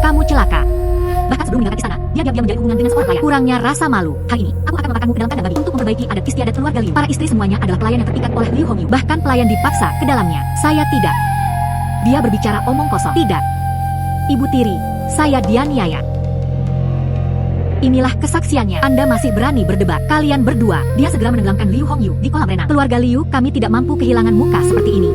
Kamu celaka. Bahkan sebelum meninggalkan istana, dia diam-diam menjalin hubungan dengan seorang pelayan. Kurangnya rasa malu. Hari ini, aku akan memakanmu ke dalam kandang babi untuk memperbaiki adat istiadat keluarga Liu. Para istri semuanya adalah pelayan yang terikat oleh Liu Hongyu. Bahkan pelayan dipaksa ke dalamnya. Saya tidak. Dia berbicara omong kosong. Tidak. Ibu tiri, saya dianiaya. Inilah kesaksiannya. Anda masih berani berdebat. Kalian berdua. Dia segera menenggelamkan Liu Hongyu di kolam renang. Keluarga Liu, kami tidak mampu kehilangan muka seperti ini.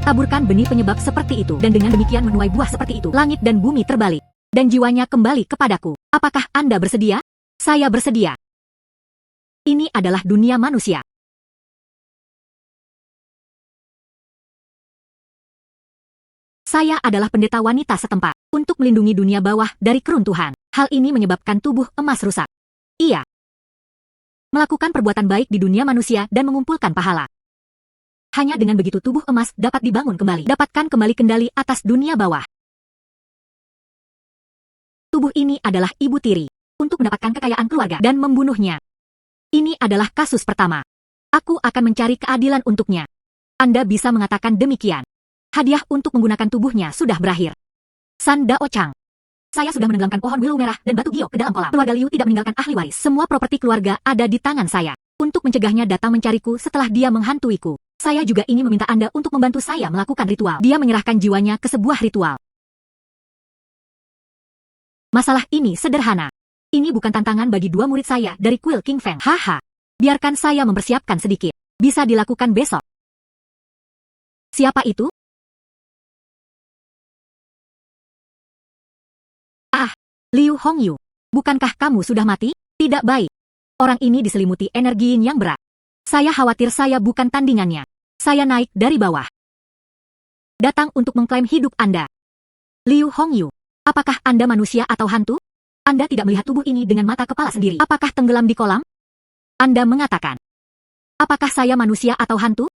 Taburkan benih penyebab seperti itu, dan dengan demikian menuai buah seperti itu. Langit dan bumi terbalik, dan jiwanya kembali kepadaku. Apakah Anda bersedia? Saya bersedia. Ini adalah dunia manusia. Saya adalah pendeta wanita setempat, untuk melindungi dunia bawah dari keruntuhan. Hal ini menyebabkan tubuh emas rusak. Iya. Melakukan perbuatan baik di dunia manusia dan mengumpulkan pahala. Hanya dengan begitu tubuh emas dapat dibangun kembali. Dapatkan kembali kendali atas dunia bawah. Tubuh ini adalah ibu tiri, untuk mendapatkan kekayaan keluarga dan membunuhnya. Ini adalah kasus pertama. Aku akan mencari keadilan untuknya. Anda bisa mengatakan demikian. Hadiah untuk menggunakan tubuhnya sudah berakhir. San Dao Chang. Saya sudah menenggelamkan pohon willow merah dan batu giok ke dalam kolam. Keluarga Liu tidak meninggalkan ahli waris. Semua properti keluarga ada di tangan saya. Untuk mencegahnya datang mencariku setelah dia menghantuiku. Saya juga ingin meminta Anda untuk membantu saya melakukan ritual. Dia menyerahkan jiwanya ke sebuah ritual. Masalah ini sederhana. Ini bukan tantangan bagi dua murid saya dari kuil King Feng. Haha. Biarkan saya mempersiapkan sedikit. Bisa dilakukan besok. Siapa itu? Ah, Liu Hongyu. Bukankah kamu sudah mati? Tidak baik. Orang ini diselimuti energi yin yang berat. Saya khawatir saya bukan tandingannya. Saya naik dari bawah. Datang untuk mengklaim hidup Anda. Liu Hongyu, apakah Anda manusia atau hantu? Anda tidak melihat tubuh ini dengan mata kepala sendiri. Apakah tenggelam di kolam? Anda mengatakan. Apakah saya manusia atau hantu?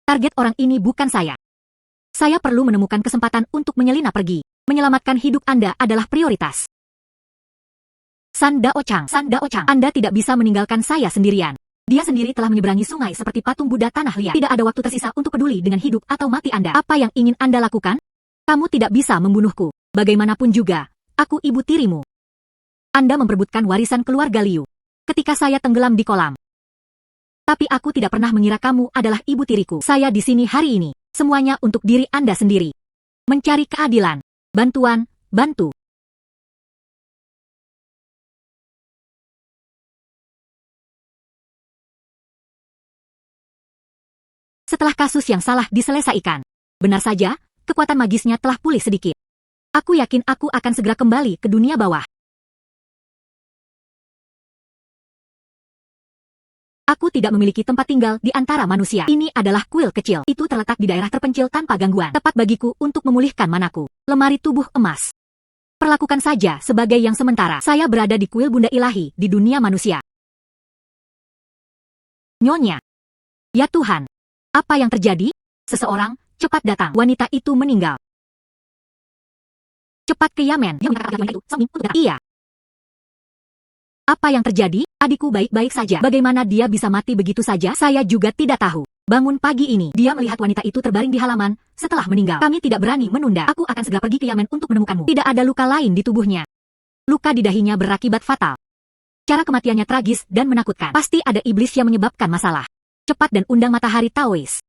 Target orang ini bukan saya. Saya perlu menemukan kesempatan untuk menyelinap pergi. Menyelamatkan hidup Anda adalah prioritas. San Dao Chang, Anda tidak bisa meninggalkan saya sendirian. Dia sendiri telah menyeberangi sungai seperti patung Buddha tanah liat. Tidak ada waktu tersisa untuk peduli dengan hidup atau mati Anda. Apa yang ingin Anda lakukan? Kamu tidak bisa membunuhku. Bagaimanapun juga, aku ibu tirimu. Anda memperebutkan warisan keluarga Liu. Ketika saya tenggelam di kolam. Tapi aku tidak pernah mengira kamu adalah ibu tiriku. Saya di sini hari ini. Semuanya untuk diri Anda sendiri. Mencari keadilan. Bantuan, bantu. Setelah kasus yang salah diselesaikan. Benar saja, kekuatan magisnya telah pulih sedikit. Aku yakin aku akan segera kembali ke dunia bawah. Aku tidak memiliki tempat tinggal di antara manusia. Ini adalah kuil kecil. Itu terletak di daerah terpencil tanpa gangguan. Tepat bagiku untuk memulihkan manaku. Lemari tubuh emas. Perlakukan saja sebagai yang sementara. Saya berada di kuil Bunda Ilahi di dunia manusia. Nyonya. Ya Tuhan. Apa yang terjadi? Seseorang, cepat datang. Wanita itu meninggal. Cepat ke Yamen. Dia mengatakan wanita itu, untuk datang. Iya. Apa yang terjadi? Adikku baik-baik saja. Bagaimana dia bisa mati begitu saja? Saya juga tidak tahu. Bangun pagi ini, dia melihat wanita itu terbaring di halaman, setelah meninggal. Kami tidak berani menunda. Aku akan segera pergi ke Yamen untuk menemukanmu. Tidak ada luka lain di tubuhnya. Luka di dahinya berakibat fatal. Cara kematiannya tragis dan menakutkan. Pasti ada iblis yang menyebabkan masalah. Cepat dan undang matahari Taois.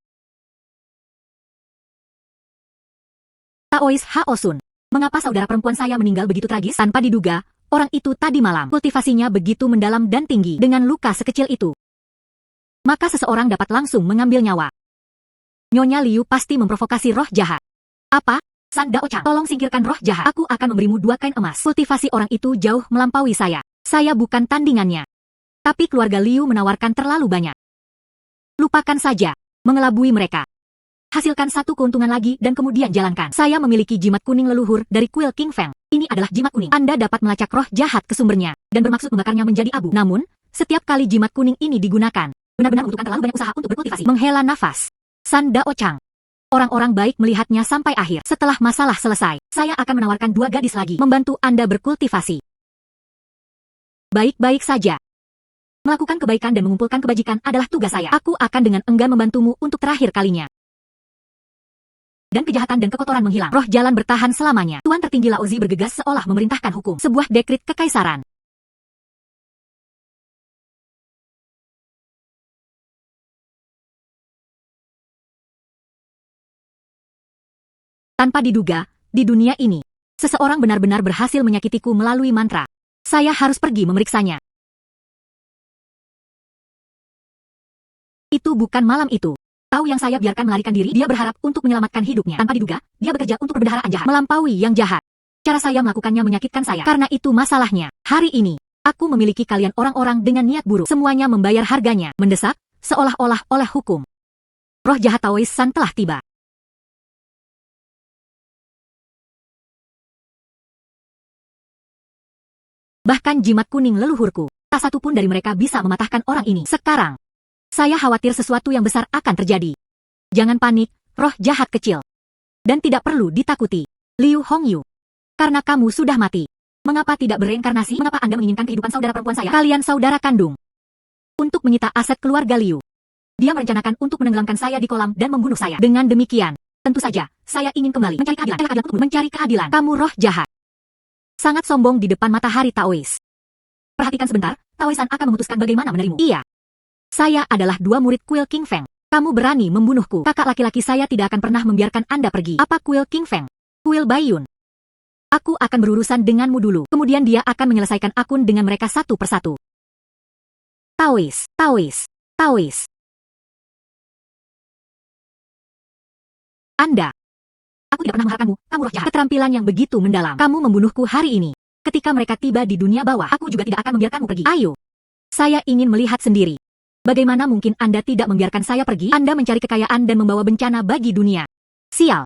Taois Haosun. Mengapa saudara perempuan saya meninggal begitu tragis? Tanpa diduga, orang itu tadi malam. Kultivasinya begitu mendalam dan tinggi. Dengan luka sekecil itu. Maka seseorang dapat langsung mengambil nyawa. Nyonya Liu pasti memprovokasi roh jahat. Apa? San Dao Chang, tolong singkirkan roh jahat. Aku akan memberimu 2 kain emas. Kultivasi orang itu jauh melampaui saya. Saya bukan tandingannya. Tapi keluarga Liu menawarkan terlalu banyak. Lupakan saja, mengelabui mereka. Hasilkan 1 keuntungan lagi dan kemudian jalankan. Saya memiliki jimat kuning leluhur dari kuil King Feng. Ini adalah jimat kuning. Anda dapat melacak roh jahat ke sumbernya, dan bermaksud membakarnya menjadi abu. Namun, setiap kali jimat kuning ini digunakan, benar-benar membutuhkan terlalu banyak usaha untuk berkultivasi. Menghela nafas. San Dao Chang. Orang-orang baik melihatnya sampai akhir. Setelah masalah selesai, saya akan menawarkan 2 gadis lagi membantu Anda berkultivasi. Baik-baik saja. Melakukan kebaikan dan mengumpulkan kebajikan adalah tugas saya. Aku akan dengan enggan membantumu untuk terakhir kalinya. Dan kejahatan dan kekotoran menghilang. Roh jalan bertahan selamanya. Tuan tertinggi Laozi bergegas seolah memerintahkan hukum. Sebuah dekrit kekaisaran. Tanpa diduga, di dunia ini, seseorang benar-benar berhasil menyakitiku melalui mantra. Saya harus pergi memeriksanya. Itu bukan malam itu. Tahu yang saya biarkan melarikan diri, dia berharap untuk menyelamatkan hidupnya. Tanpa diduga, dia bekerja untuk perbendaharaan jahat. Melampaui yang jahat. Cara saya melakukannya menyakitkan saya. Karena itu masalahnya. Hari ini, aku memiliki kalian orang-orang dengan niat buruk. Semuanya membayar harganya. Mendesak, seolah-olah oleh hukum. Roh jahat Taois San telah tiba. Bahkan jimat kuning leluhurku, tak satu pun dari mereka bisa mematahkan orang ini. Sekarang, saya khawatir sesuatu yang besar akan terjadi. Jangan panik, roh jahat kecil. Dan tidak perlu ditakuti, Liu Hongyu. Karena kamu sudah mati. Mengapa tidak bereinkarnasi? Mengapa Anda menginginkan kehidupan saudara perempuan saya? Kalian saudara kandung. Untuk menyita aset keluarga Liu. Dia merencanakan untuk menenggelamkan saya di kolam dan membunuh saya. Dengan demikian, tentu saja, saya ingin kembali mencari keadilan. Mencari keadilan. Kamu roh jahat. Sangat sombong di depan matahari Taois. Perhatikan sebentar, Taoisan akan memutuskan bagaimana menerimu. Iya. Saya adalah 2 murid kuil King Feng. Kamu berani membunuhku. Kakak laki-laki saya tidak akan pernah membiarkan Anda pergi. Apa kuil King Feng? Kuil Baiyun. Aku akan berurusan denganmu dulu. Kemudian dia akan menyelesaikan akun dengan mereka satu persatu. Taois, Taois, Taois. Anda. Aku tidak pernah mengharapkanmu, kamu roh jahat. Keterampilan yang begitu mendalam. Kamu membunuhku hari ini. Ketika mereka tiba di dunia bawah, aku juga tidak akan membiarkanmu pergi. Ayo. Saya ingin melihat sendiri. Bagaimana mungkin Anda tidak membiarkan saya pergi? Anda mencari kekayaan dan membawa bencana bagi dunia. Sial.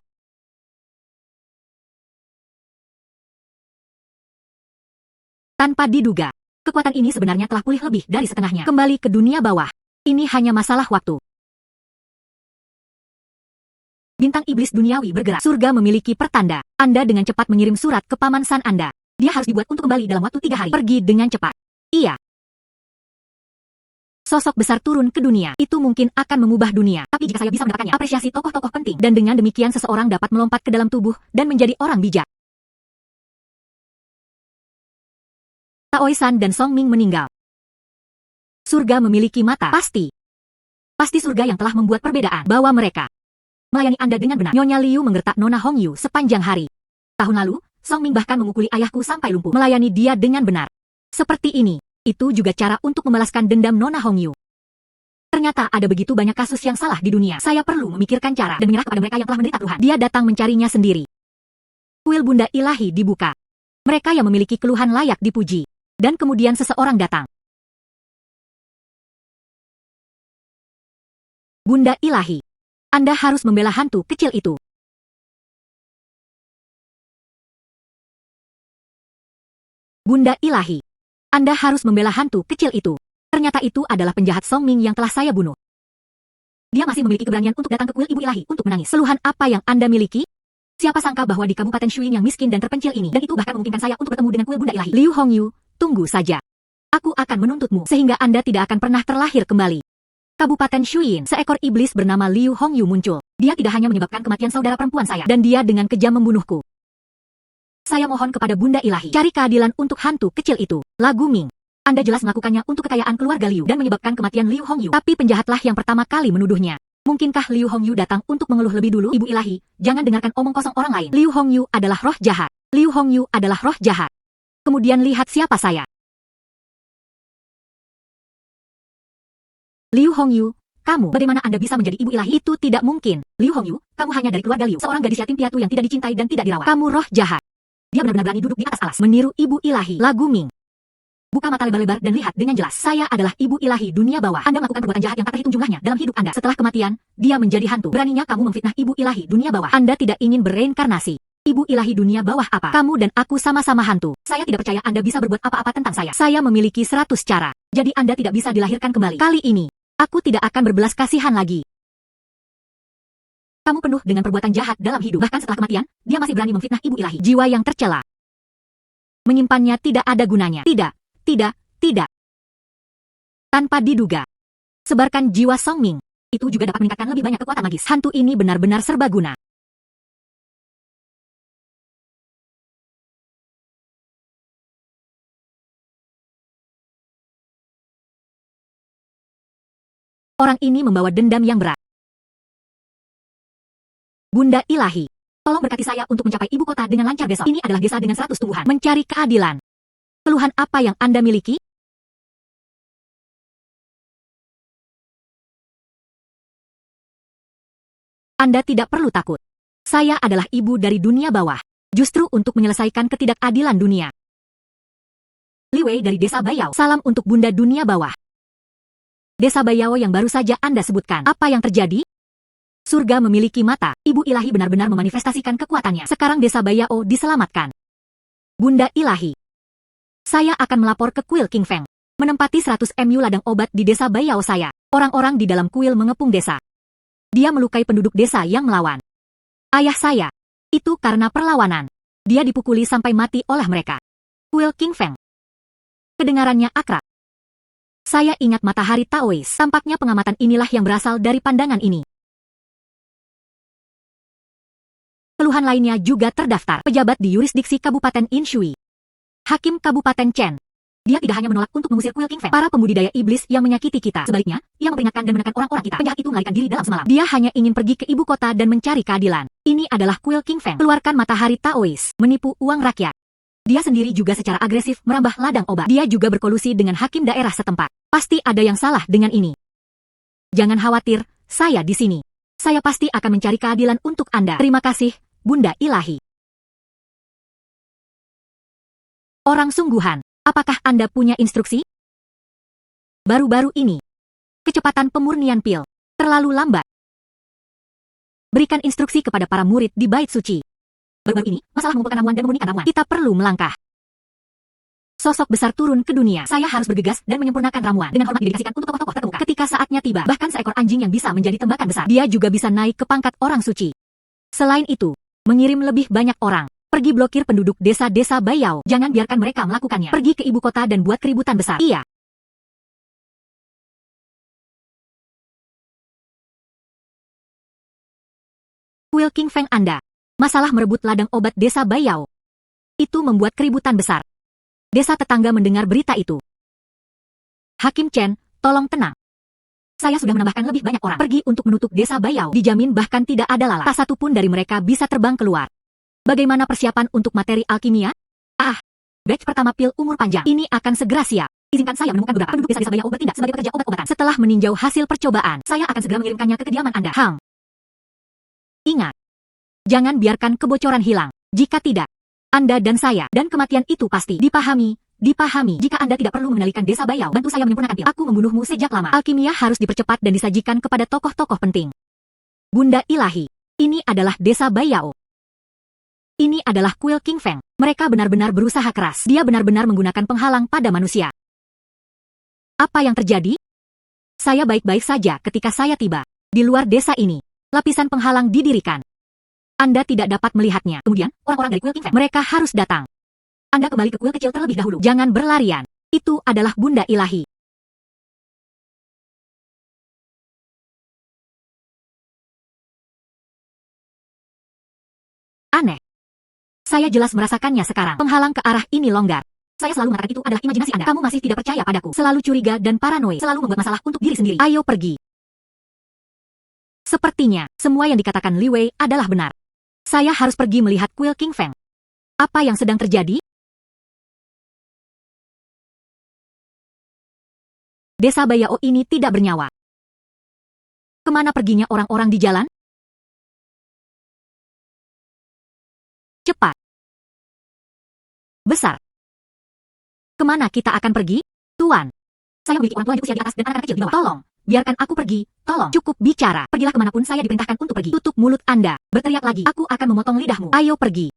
Tanpa diduga, kekuatan ini sebenarnya telah pulih lebih dari setengahnya. Kembali ke dunia bawah. Ini hanya masalah waktu. Bintang iblis duniawi bergerak. Surga memiliki pertanda. Anda dengan cepat mengirim surat ke Paman San Anda. Dia harus dibuat untuk kembali dalam waktu 3 hari. Pergi dengan cepat. Iya. Sosok besar turun ke dunia. Itu mungkin akan mengubah dunia. Tapi jika saya bisa mendapatkannya, apresiasi tokoh-tokoh penting. Dan dengan demikian seseorang dapat melompat ke dalam tubuh dan menjadi orang bijak. Taoisan dan Song Ming meninggal. Surga memiliki mata. Pasti. Pasti surga yang telah membuat perbedaan. Bawa mereka. Melayani Anda dengan benar. Nyonya Liu menggertak Nona Hongyu sepanjang hari. Tahun lalu, Song Ming bahkan memukuli ayahku sampai lumpuh. Melayani dia dengan benar. Seperti ini. Itu juga cara untuk membalaskan dendam Nona Hongyu. Ternyata ada begitu banyak kasus yang salah di dunia. Saya perlu memikirkan cara dan menyerah kepada mereka yang telah menderita keluhan. Dia datang mencarinya sendiri. Kuil Bunda Ilahi dibuka. Mereka yang memiliki keluhan layak dipuji. Dan kemudian seseorang datang. Bunda Ilahi. Anda harus membela hantu kecil itu. Bunda Ilahi. Anda harus membela hantu kecil itu. Ternyata itu adalah penjahat Song Ming yang telah saya bunuh. Dia masih memiliki keberanian untuk datang ke kuil Ibu Ilahi untuk menangis. Keluhan apa yang Anda miliki? Siapa sangka bahwa di Kabupaten Shuyin yang miskin dan terpencil ini, dan itu bahkan memungkinkan saya untuk bertemu dengan kuil Bunda Ilahi. Liu Hongyu, tunggu saja. Aku akan menuntutmu sehingga Anda tidak akan pernah terlahir kembali. Kabupaten Shuyin, seekor iblis bernama Liu Hongyu muncul. Dia tidak hanya menyebabkan kematian saudara perempuan saya, dan dia dengan kejam membunuhku. Saya mohon kepada Bunda Ilahi, cari keadilan untuk hantu kecil itu. Lagu Ming. Anda jelas melakukannya untuk kekayaan keluarga Liu dan menyebabkan kematian Liu Hongyu. Tapi penjahatlah yang pertama kali menuduhnya. Mungkinkah Liu Hongyu datang untuk mengeluh lebih dulu? Ibu Ilahi, jangan dengarkan omong kosong orang lain. Liu Hongyu adalah roh jahat. Liu Hongyu adalah roh jahat. Kemudian lihat siapa saya. Liu Hongyu, kamu, bagaimana Anda bisa menjadi Ibu Ilahi? Itu tidak mungkin. Liu Hongyu, kamu hanya dari keluarga Liu, seorang gadis yatim piatu yang tidak dicintai dan tidak dirawat. Kamu roh jahat. Dia benar-benar berani duduk di atas alas, meniru Ibu Ilahi. Lagu Ming. Buka mata lebar-lebar dan lihat dengan jelas. Saya adalah Ibu Ilahi dunia bawah. Anda melakukan perbuatan jahat yang tak terhitung jumlahnya dalam hidup Anda. Setelah kematian, dia menjadi hantu. Beraninya kamu memfitnah Ibu Ilahi dunia bawah. Anda tidak ingin bereinkarnasi. Ibu Ilahi dunia bawah apa? Kamu dan aku sama-sama hantu. Saya tidak percaya Anda bisa berbuat apa-apa tentang saya. Saya memiliki 100 cara. Jadi Anda tidak bisa dilahirkan kembali. Kali ini, aku tidak akan berbelas kasihan lagi. Kamu penuh dengan perbuatan jahat dalam hidup. Bahkan setelah kematian, dia masih berani memfitnah ibu ilahi. Jiwa yang tercela. Menyimpannya tidak ada gunanya. Tidak, tidak, tidak. Tanpa diduga. Sebarkan jiwa Songming. Itu juga dapat meningkatkan lebih banyak kekuatan magis. Hantu ini benar-benar serbaguna. Orang ini membawa dendam yang berat. Bunda Ilahi, tolong berkati saya untuk mencapai ibu kota dengan lancar besok. Ini adalah desa dengan 100 tumbuhan. Mencari keadilan. Keluhan apa yang Anda miliki? Anda tidak perlu takut. Saya adalah ibu dari dunia bawah. Justru untuk menyelesaikan ketidakadilan dunia. Li Wei dari desa Bayao. Salam untuk Bunda dunia bawah. Desa Bayao yang baru saja Anda sebutkan. Apa yang terjadi? Surga memiliki mata. Ibu ilahi benar-benar memanifestasikan kekuatannya. Sekarang desa Bayao diselamatkan. Bunda ilahi. Saya akan melapor ke kuil King Feng. Menempati 100 MU ladang obat di desa Bayao saya. Orang-orang di dalam kuil mengepung desa. Dia melukai penduduk desa yang melawan. Ayah saya. Itu karena perlawanan. Dia dipukuli sampai mati oleh mereka. Kuil King Feng. Kedengarannya akrab. Saya ingat matahari Taois. Tampaknya pengamatan inilah yang berasal dari pandangan ini. Keluhan lainnya juga terdaftar. Pejabat di yurisdiksi Kabupaten Inshui. Hakim Kabupaten Chen. Dia tidak hanya menolak untuk mengusir kuil King Feng. Para pembudidaya iblis yang menyakiti kita. Sebaliknya, ia memperingatkan dan menekan orang-orang kita. Penjahat itu melarikan diri dalam semalam. Dia hanya ingin pergi ke ibu kota dan mencari keadilan. Ini adalah kuil King Feng. Keluarkan matahari Taois. Menipu uang rakyat. Dia sendiri juga secara agresif merambah ladang obat. Dia juga berkolusi dengan hakim daerah setempat. Pasti ada yang salah dengan ini. Jangan khawatir, saya di sini. Saya pasti akan mencari keadilan untuk Anda. Terima kasih, Bunda Ilahi. Orang sungguhan, apakah Anda punya instruksi? Baru-baru ini, kecepatan pemurnian pil terlalu lambat. Berikan instruksi kepada para murid di bait suci. Baru-baru ini, masalah mengumpulkan ramuan dan memurnikan ramuan. Kita perlu melangkah. Sosok besar turun ke dunia. Saya harus bergegas dan menyempurnakan ramuan. Dengan hormat didedikasikan untuk tokoh-tokoh terkemuka. Ketika saatnya tiba, bahkan seekor anjing yang bisa menjadi tembakan besar. Dia juga bisa naik ke pangkat orang suci. Selain itu, mengirim lebih banyak orang. Pergi blokir penduduk desa-desa Bayao. Jangan biarkan mereka melakukannya. Pergi ke ibu kota dan buat keributan besar. Iya. Kuil King Feng Anda. Masalah merebut ladang obat desa Bayao. Itu membuat keributan besar. Desa tetangga mendengar berita itu. Hakim Chen, tolong tenang. Saya sudah menambahkan lebih banyak orang pergi untuk menutup desa Bayao. Dijamin bahkan tidak ada lalat. Tak satu pun dari mereka bisa terbang keluar. Bagaimana persiapan untuk materi alkimia? Batch pertama pil umur panjang. Ini akan segera siap. Izinkan saya menemukan beberapa penduduk desa-desa Bayao bertindak sebagai pekerja obat-obatan. Setelah meninjau hasil percobaan, saya akan segera mengirimkannya ke kediaman Anda. Ingat. Jangan biarkan kebocoran hilang. Jika tidak, Anda dan saya, dan kematian itu pasti dipahami. Jika Anda tidak perlu mengendalikan desa Bayao, bantu saya menyempurnakan pil. Aku membunuhmu sejak lama. Alkimia harus dipercepat dan disajikan kepada tokoh-tokoh penting. Bunda Ilahi, ini adalah desa Bayao. Ini adalah kuil King Feng. Mereka benar-benar berusaha keras. Dia benar-benar menggunakan penghalang pada manusia. Apa yang terjadi? Saya baik-baik saja ketika saya tiba. Di luar desa ini, lapisan penghalang didirikan. Anda tidak dapat melihatnya. Kemudian, orang-orang dari kuil King Feng, mereka harus datang. Anda kembali ke kuil kecil terlebih dahulu. Jangan berlarian. Itu adalah Bunda Ilahi. Aneh. Saya jelas merasakannya sekarang. Penghalang ke arah ini longgar. Saya selalu mengatakan itu adalah imajinasi Anda. Kamu masih tidak percaya padaku. Selalu curiga dan paranoid. Selalu membuat masalah untuk diri sendiri. Ayo pergi. Sepertinya, semua yang dikatakan Li Wei adalah benar. Saya harus pergi melihat kuil King Feng. Apa yang sedang terjadi? Desa Bayao ini tidak bernyawa. Kemana perginya orang-orang di jalan? Cepat. Besar. Kemana kita akan pergi? Tuan. Saya memiliki orang tua di usia di atas dan anak-anak kecil di bawah. Tolong, biarkan aku pergi. Tolong, cukup bicara. Pergilah kemanapun saya diperintahkan untuk pergi. Tutup mulut Anda. Berteriak lagi. Aku akan memotong lidahmu. Ayo pergi.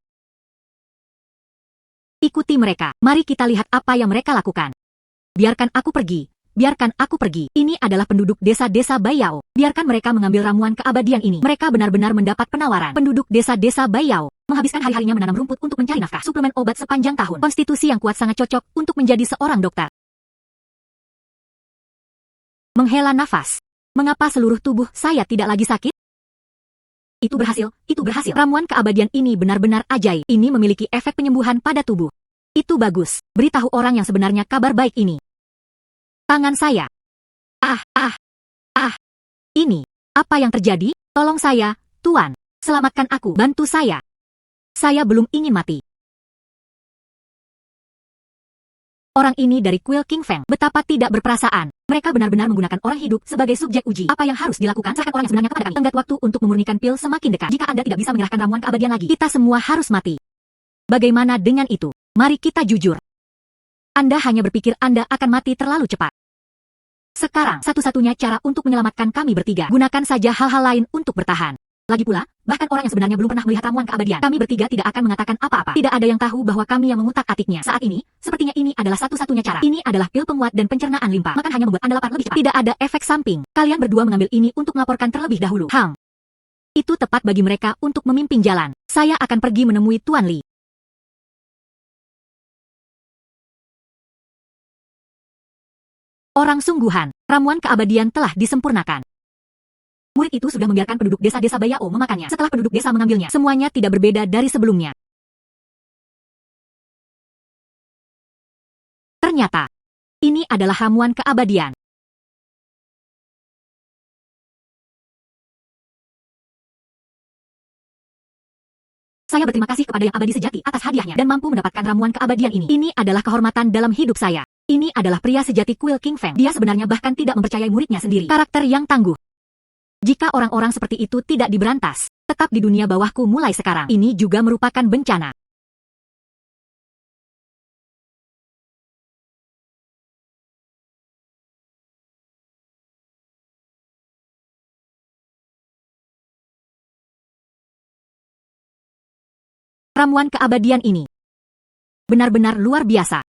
Ikuti mereka. Mari kita lihat apa yang mereka lakukan. Biarkan aku pergi. Biarkan aku pergi. Ini adalah penduduk desa-desa Baiyao. Biarkan mereka mengambil ramuan keabadian ini. Mereka benar-benar mendapat penawaran. Penduduk desa-desa Baiyao menghabiskan hari-harinya menanam rumput untuk mencari nafkah. Suplemen obat sepanjang tahun. Konstitusi yang kuat sangat cocok untuk menjadi seorang dokter. Menghela nafas. Mengapa seluruh tubuh saya tidak lagi sakit? Itu berhasil, itu berhasil. Ramuan keabadian ini benar-benar ajaib. Ini memiliki efek penyembuhan pada tubuh. Itu bagus. Beritahu orang yang sebenarnya kabar baik ini. Tangan saya. Ini. Apa yang terjadi? Tolong saya, Tuan. Selamatkan aku. Bantu saya. Saya belum ingin mati. Orang ini dari kuil King Feng. Betapa tidak berperasaan. Mereka benar-benar menggunakan orang hidup sebagai subjek uji. Apa yang harus dilakukan? Serahkan orang yang sebenarnya kepada kami. Tenggat waktu untuk memurnikan pil semakin dekat. Jika Anda tidak bisa menyerahkan ramuan keabadian lagi, kita semua harus mati. Bagaimana dengan itu? Mari kita jujur. Anda hanya berpikir Anda akan mati terlalu cepat. Sekarang, satu-satunya cara untuk menyelamatkan kami bertiga. Gunakan saja hal-hal lain untuk bertahan. Lagi pula, bahkan orang yang sebenarnya belum pernah melihat ramuan keabadian, kami bertiga tidak akan mengatakan apa-apa. Tidak ada yang tahu bahwa kami yang mengutak-atiknya. Saat ini, sepertinya ini adalah satu-satunya cara. Ini adalah pil penguat dan pencernaan limpa. Makan hanya membuat Anda lapar lebih cepat. Tidak ada efek samping. Kalian berdua mengambil ini untuk melaporkan terlebih dahulu. Itu tepat bagi mereka untuk memimpin jalan. Saya akan pergi menemui Tuan Li. Orang sungguhan, ramuan keabadian telah disempurnakan. Murid itu sudah membiarkan penduduk desa-desa Baiyao memakannya. Setelah penduduk desa mengambilnya, semuanya tidak berbeda dari sebelumnya. Ternyata, ini adalah ramuan keabadian. Saya berterima kasih kepada yang abadi sejati atas hadiahnya dan mampu mendapatkan ramuan keabadian ini. Ini adalah kehormatan dalam hidup saya. Ini adalah pria sejati kuil King Feng. Dia sebenarnya bahkan tidak mempercayai muridnya sendiri. Karakter yang tangguh. Jika orang-orang seperti itu tidak diberantas, tetap di dunia bawahku mulai sekarang. Ini juga merupakan bencana. Ramuan keabadian ini benar-benar luar biasa.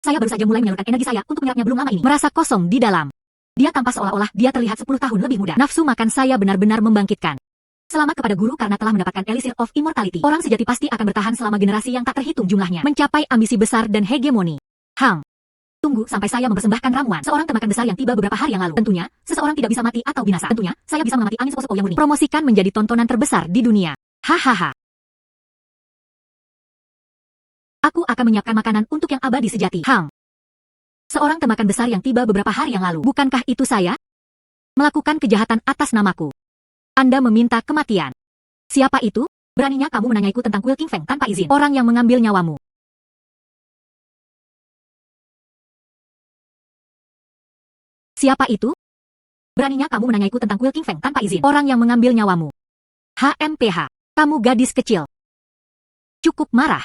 Saya baru saja mulai menyalurkan energi saya untuk menyerapnya belum lama ini. Merasa kosong di dalam. Dia tampak seolah-olah dia terlihat 10 tahun lebih muda. Nafsu makan saya benar-benar membangkitkan. Selamat kepada guru karena telah mendapatkan Elixir of Immortality. Orang sejati pasti akan bertahan selama generasi yang tak terhitung jumlahnya. Mencapai ambisi besar dan hegemoni. Tunggu sampai saya mempersembahkan ramuan. Seorang temakan besar yang tiba beberapa hari yang lalu. Tentunya, seseorang tidak bisa mati atau binasa. Tentunya, saya bisa mengamati angin sepo-sepo yang murni. Promosikan menjadi tontonan terbesar di dunia. Hahaha. Aku akan menyiapkan makanan untuk yang abadi sejati. Seorang temakan besar yang tiba beberapa hari yang lalu. Bukankah itu saya? Melakukan kejahatan atas namaku. Anda meminta kematian. Siapa itu? Beraninya kamu menanyaiku tentang kuil King Feng tanpa izin. Orang yang mengambil nyawamu. Siapa itu? Beraninya kamu menanyaiku tentang kuil King Feng tanpa izin. Orang yang mengambil nyawamu. HMPH. Kamu gadis kecil. Cukup marah.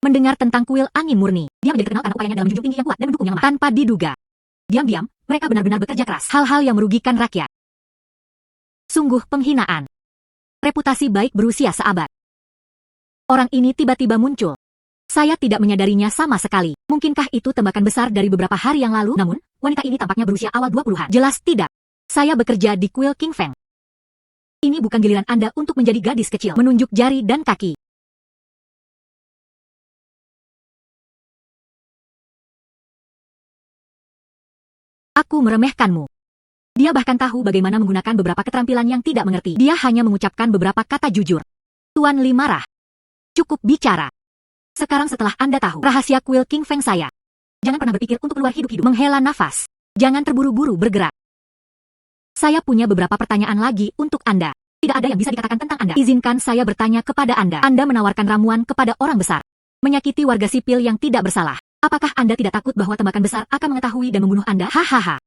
Mendengar tentang kuil angin murni, dia menjadi terkenal karena upayanya dalam menjunjung tinggi yang kuat dan mendukung yang lemah. Tanpa diduga. Diam-diam, mereka benar-benar bekerja keras. Hal-hal yang merugikan rakyat. Sungguh penghinaan. Reputasi baik berusia seabad. Orang ini tiba-tiba muncul. Saya tidak menyadarinya sama sekali. Mungkinkah itu tembakan besar dari beberapa hari yang lalu? Namun, wanita ini tampaknya berusia awal 20-an. Jelas tidak. Saya bekerja di kuil King Feng. Ini bukan giliran Anda untuk menjadi gadis kecil. Menunjuk jari dan kaki. Aku meremehkanmu. Dia bahkan tahu bagaimana menggunakan beberapa keterampilan yang tidak mengerti. Dia hanya mengucapkan beberapa kata jujur. Tuan Li marah. Cukup bicara. Sekarang setelah Anda tahu rahasia kuil King Feng saya, jangan pernah berpikir untuk keluar hidup-hidup. Menghela nafas. Jangan terburu-buru bergerak. Saya punya beberapa pertanyaan lagi untuk Anda. Tidak ada yang bisa dikatakan tentang Anda. Izinkan saya bertanya kepada Anda. Anda menawarkan ramuan kepada orang besar. Menyakiti warga sipil yang tidak bersalah. Apakah Anda tidak takut bahwa tembakan besar akan mengetahui dan membunuh Anda? Hahaha.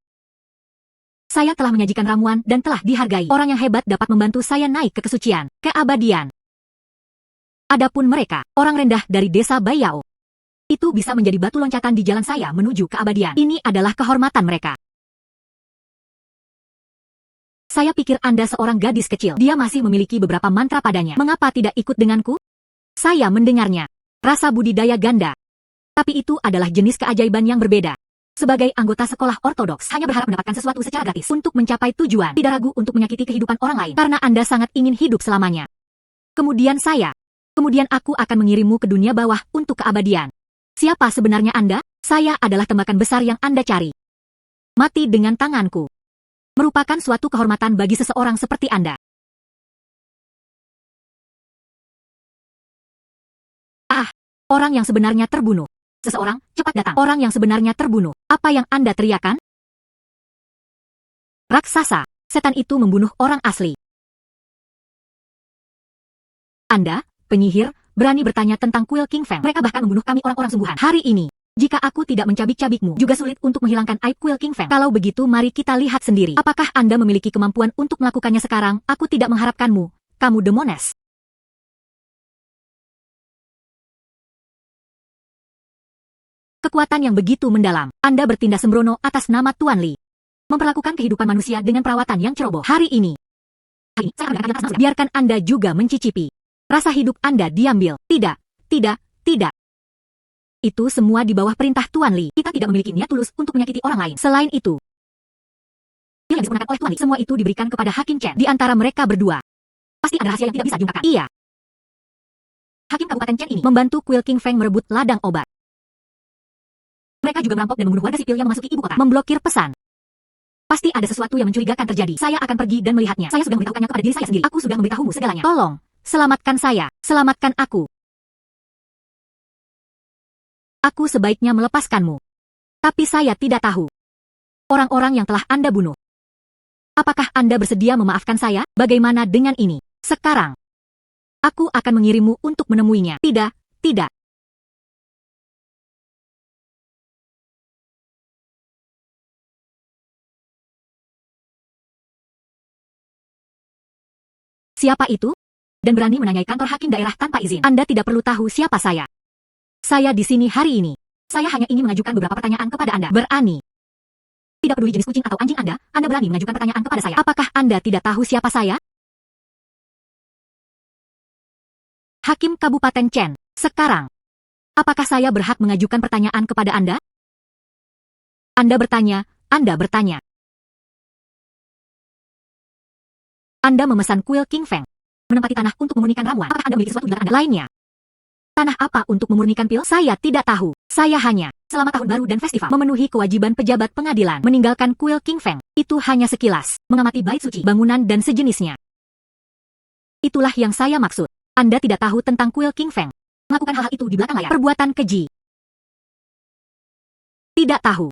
Saya telah menyajikan ramuan dan telah dihargai. Orang yang hebat dapat membantu saya naik ke kesucian, keabadian. Adapun mereka, orang rendah dari desa Baiyao, itu bisa menjadi batu loncatan di jalan saya menuju keabadian. Ini adalah kehormatan mereka. Saya pikir Anda seorang gadis kecil. Dia masih memiliki beberapa mantra padanya. Mengapa tidak ikut denganku? Saya mendengarnya. Rasa budidaya ganda. Tapi itu adalah jenis keajaiban yang berbeda. Sebagai anggota sekolah ortodoks, hanya berharap mendapatkan sesuatu secara gratis untuk mencapai tujuan. Tidak ragu untuk menyakiti kehidupan orang lain, karena Anda sangat ingin hidup selamanya. Kemudian aku akan mengirimmu ke dunia bawah untuk keabadian. Siapa sebenarnya Anda? Saya adalah tembakan besar yang Anda cari. Mati dengan tanganku. Merupakan suatu kehormatan bagi seseorang seperti Anda. Orang yang sebenarnya terbunuh. Seseorang, cepat datang. Orang yang sebenarnya terbunuh. Apa yang Anda teriakan? Raksasa. Setan itu membunuh orang asli. Anda, penyihir, berani bertanya tentang kuil King Feng. Mereka bahkan membunuh kami orang-orang sungguhan. Hari ini, jika aku tidak mencabik-cabikmu, juga sulit untuk menghilangkan aib kuil King Feng. Kalau begitu mari kita lihat sendiri. Apakah Anda memiliki kemampuan untuk melakukannya sekarang? Aku tidak mengharapkanmu. Kamu demones. Kekuatan yang begitu mendalam. Anda bertindak sembrono atas nama Tuan Li. Memperlakukan kehidupan manusia dengan perawatan yang ceroboh. Hari ini, biarkan Anda juga mencicipi. Rasa hidup Anda diambil. Tidak. Itu semua di bawah perintah Tuan Li. Kita tidak memiliki niat tulus untuk menyakiti orang lain. Selain itu, yang disempurnakan oleh Tuan Li, semua itu diberikan kepada Hakim Chen. Di antara mereka berdua, pasti ada rahasia yang tidak bisa diungkapkan. Iya. Hakim Kabupaten Chen ini membantu kuil King Feng merebut ladang obat. Mereka juga merampok dan membunuh warga sipil yang memasuki ibu kota. Memblokir pesan. Pasti ada sesuatu yang mencurigakan terjadi. Saya akan pergi dan melihatnya. Saya sudah memberitahukannya kepada diri saya sendiri. Aku sudah memberitahumu segalanya. Tolong, selamatkan saya. Selamatkan aku. Aku sebaiknya melepaskanmu. Tapi saya tidak tahu orang-orang yang telah Anda bunuh. Apakah Anda bersedia memaafkan saya? Bagaimana dengan ini? Sekarang, aku akan mengirimmu untuk menemuinya. Tidak. Siapa itu? Dan berani menanyai kantor hakim daerah tanpa izin. Anda tidak perlu tahu siapa saya. Saya di sini hari ini. Saya hanya ingin mengajukan beberapa pertanyaan kepada Anda. Berani. Tidak peduli jenis kucing atau anjing Anda berani mengajukan pertanyaan kepada saya. Apakah Anda tidak tahu siapa saya? Hakim Kabupaten Chen. Sekarang, apakah saya berhak mengajukan pertanyaan kepada Anda? Anda bertanya. Anda memesan kuil King Feng. Menempati tanah untuk memurnikan ramuan. Apakah Anda memiliki sesuatu di belakang Anda lainnya? Tanah apa untuk memurnikan pil? Saya tidak tahu. Saya hanya, selama tahun baru dan festival, memenuhi kewajiban pejabat pengadilan. Meninggalkan kuil King Feng. Itu hanya sekilas. Mengamati bait suci, bangunan dan sejenisnya. Itulah yang saya maksud. Anda tidak tahu tentang kuil King Feng. Melakukan hal-hal itu di belakang layar. Perbuatan keji. Tidak tahu.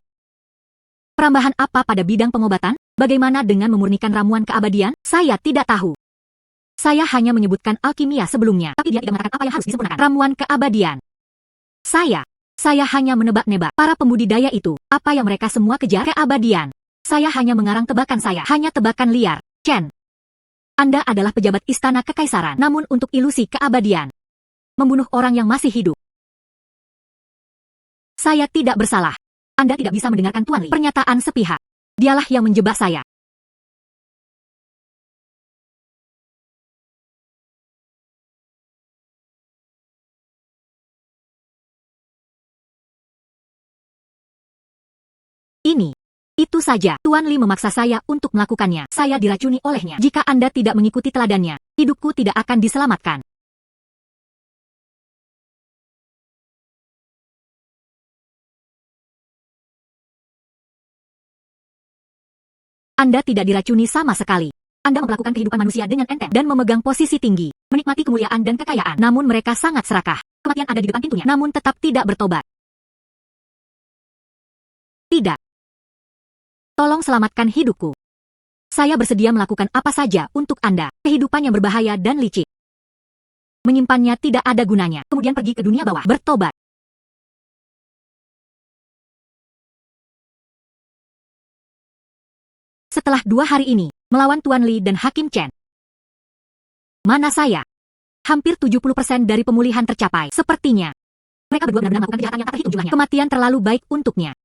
Perambahan apa pada bidang pengobatan? Bagaimana dengan memurnikan ramuan keabadian? Saya tidak tahu. Saya hanya menyebutkan alkimia sebelumnya, tapi dia tidak mengatakan apa yang harus disempurnakan. Ramuan keabadian. Saya hanya menebak-nebak. Para pembudidaya itu, apa yang mereka semua kejar? Keabadian. Saya hanya mengarang tebakan saya, hanya tebakan liar. Chen, Anda adalah pejabat istana kekaisaran, namun untuk ilusi keabadian. Membunuh orang yang masih hidup. Saya tidak bersalah. Anda tidak bisa mendengarkan Tuan Li. Pernyataan sepihak. Dialah yang menjebak saya. Itu saja. Tuan Li memaksa saya untuk melakukannya. Saya diracuni olehnya. Jika Anda tidak mengikuti teladannya, hidupku tidak akan diselamatkan. Anda tidak diracuni sama sekali. Anda memperlakukan kehidupan manusia dengan enteng dan memegang posisi tinggi, menikmati kemuliaan dan kekayaan. Namun mereka sangat serakah. Kematian ada di depan pintunya, namun tetap tidak bertobat. Tidak. Tolong selamatkan hidupku. Saya bersedia melakukan apa saja untuk Anda. Kehidupan yang berbahaya dan licik. Menyimpannya tidak ada gunanya. Kemudian pergi ke dunia bawah. Bertobat. Setelah 2 hari ini, melawan Tuan Li dan Hakim Chen. Mana saya? Hampir 70% dari pemulihan tercapai. Sepertinya, mereka berdua benar-benar melakukan kejahatan yang tak terhitung jumlahnya. Kematian terlalu baik untuknya.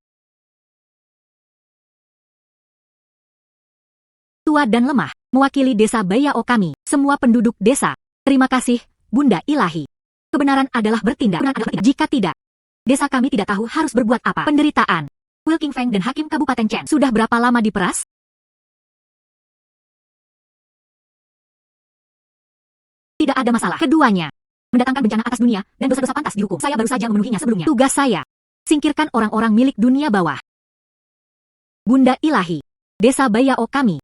Tua dan lemah, mewakili desa Bayao kami, semua penduduk desa. Terima kasih, Bunda Ilahi. Kebenaran adalah bertindak. Jika tidak, desa kami tidak tahu harus berbuat apa. Penderitaan. Kuil King Feng dan Hakim Kabupaten Chen sudah berapa lama diperas? Tidak ada masalah. Keduanya mendatangkan bencana atas dunia, dan dosa-dosa pantas dihukum. Saya baru saja memenuhinya sebelumnya. Tugas saya, singkirkan orang-orang milik dunia bawah. Bunda Ilahi, Desa Bayao kami.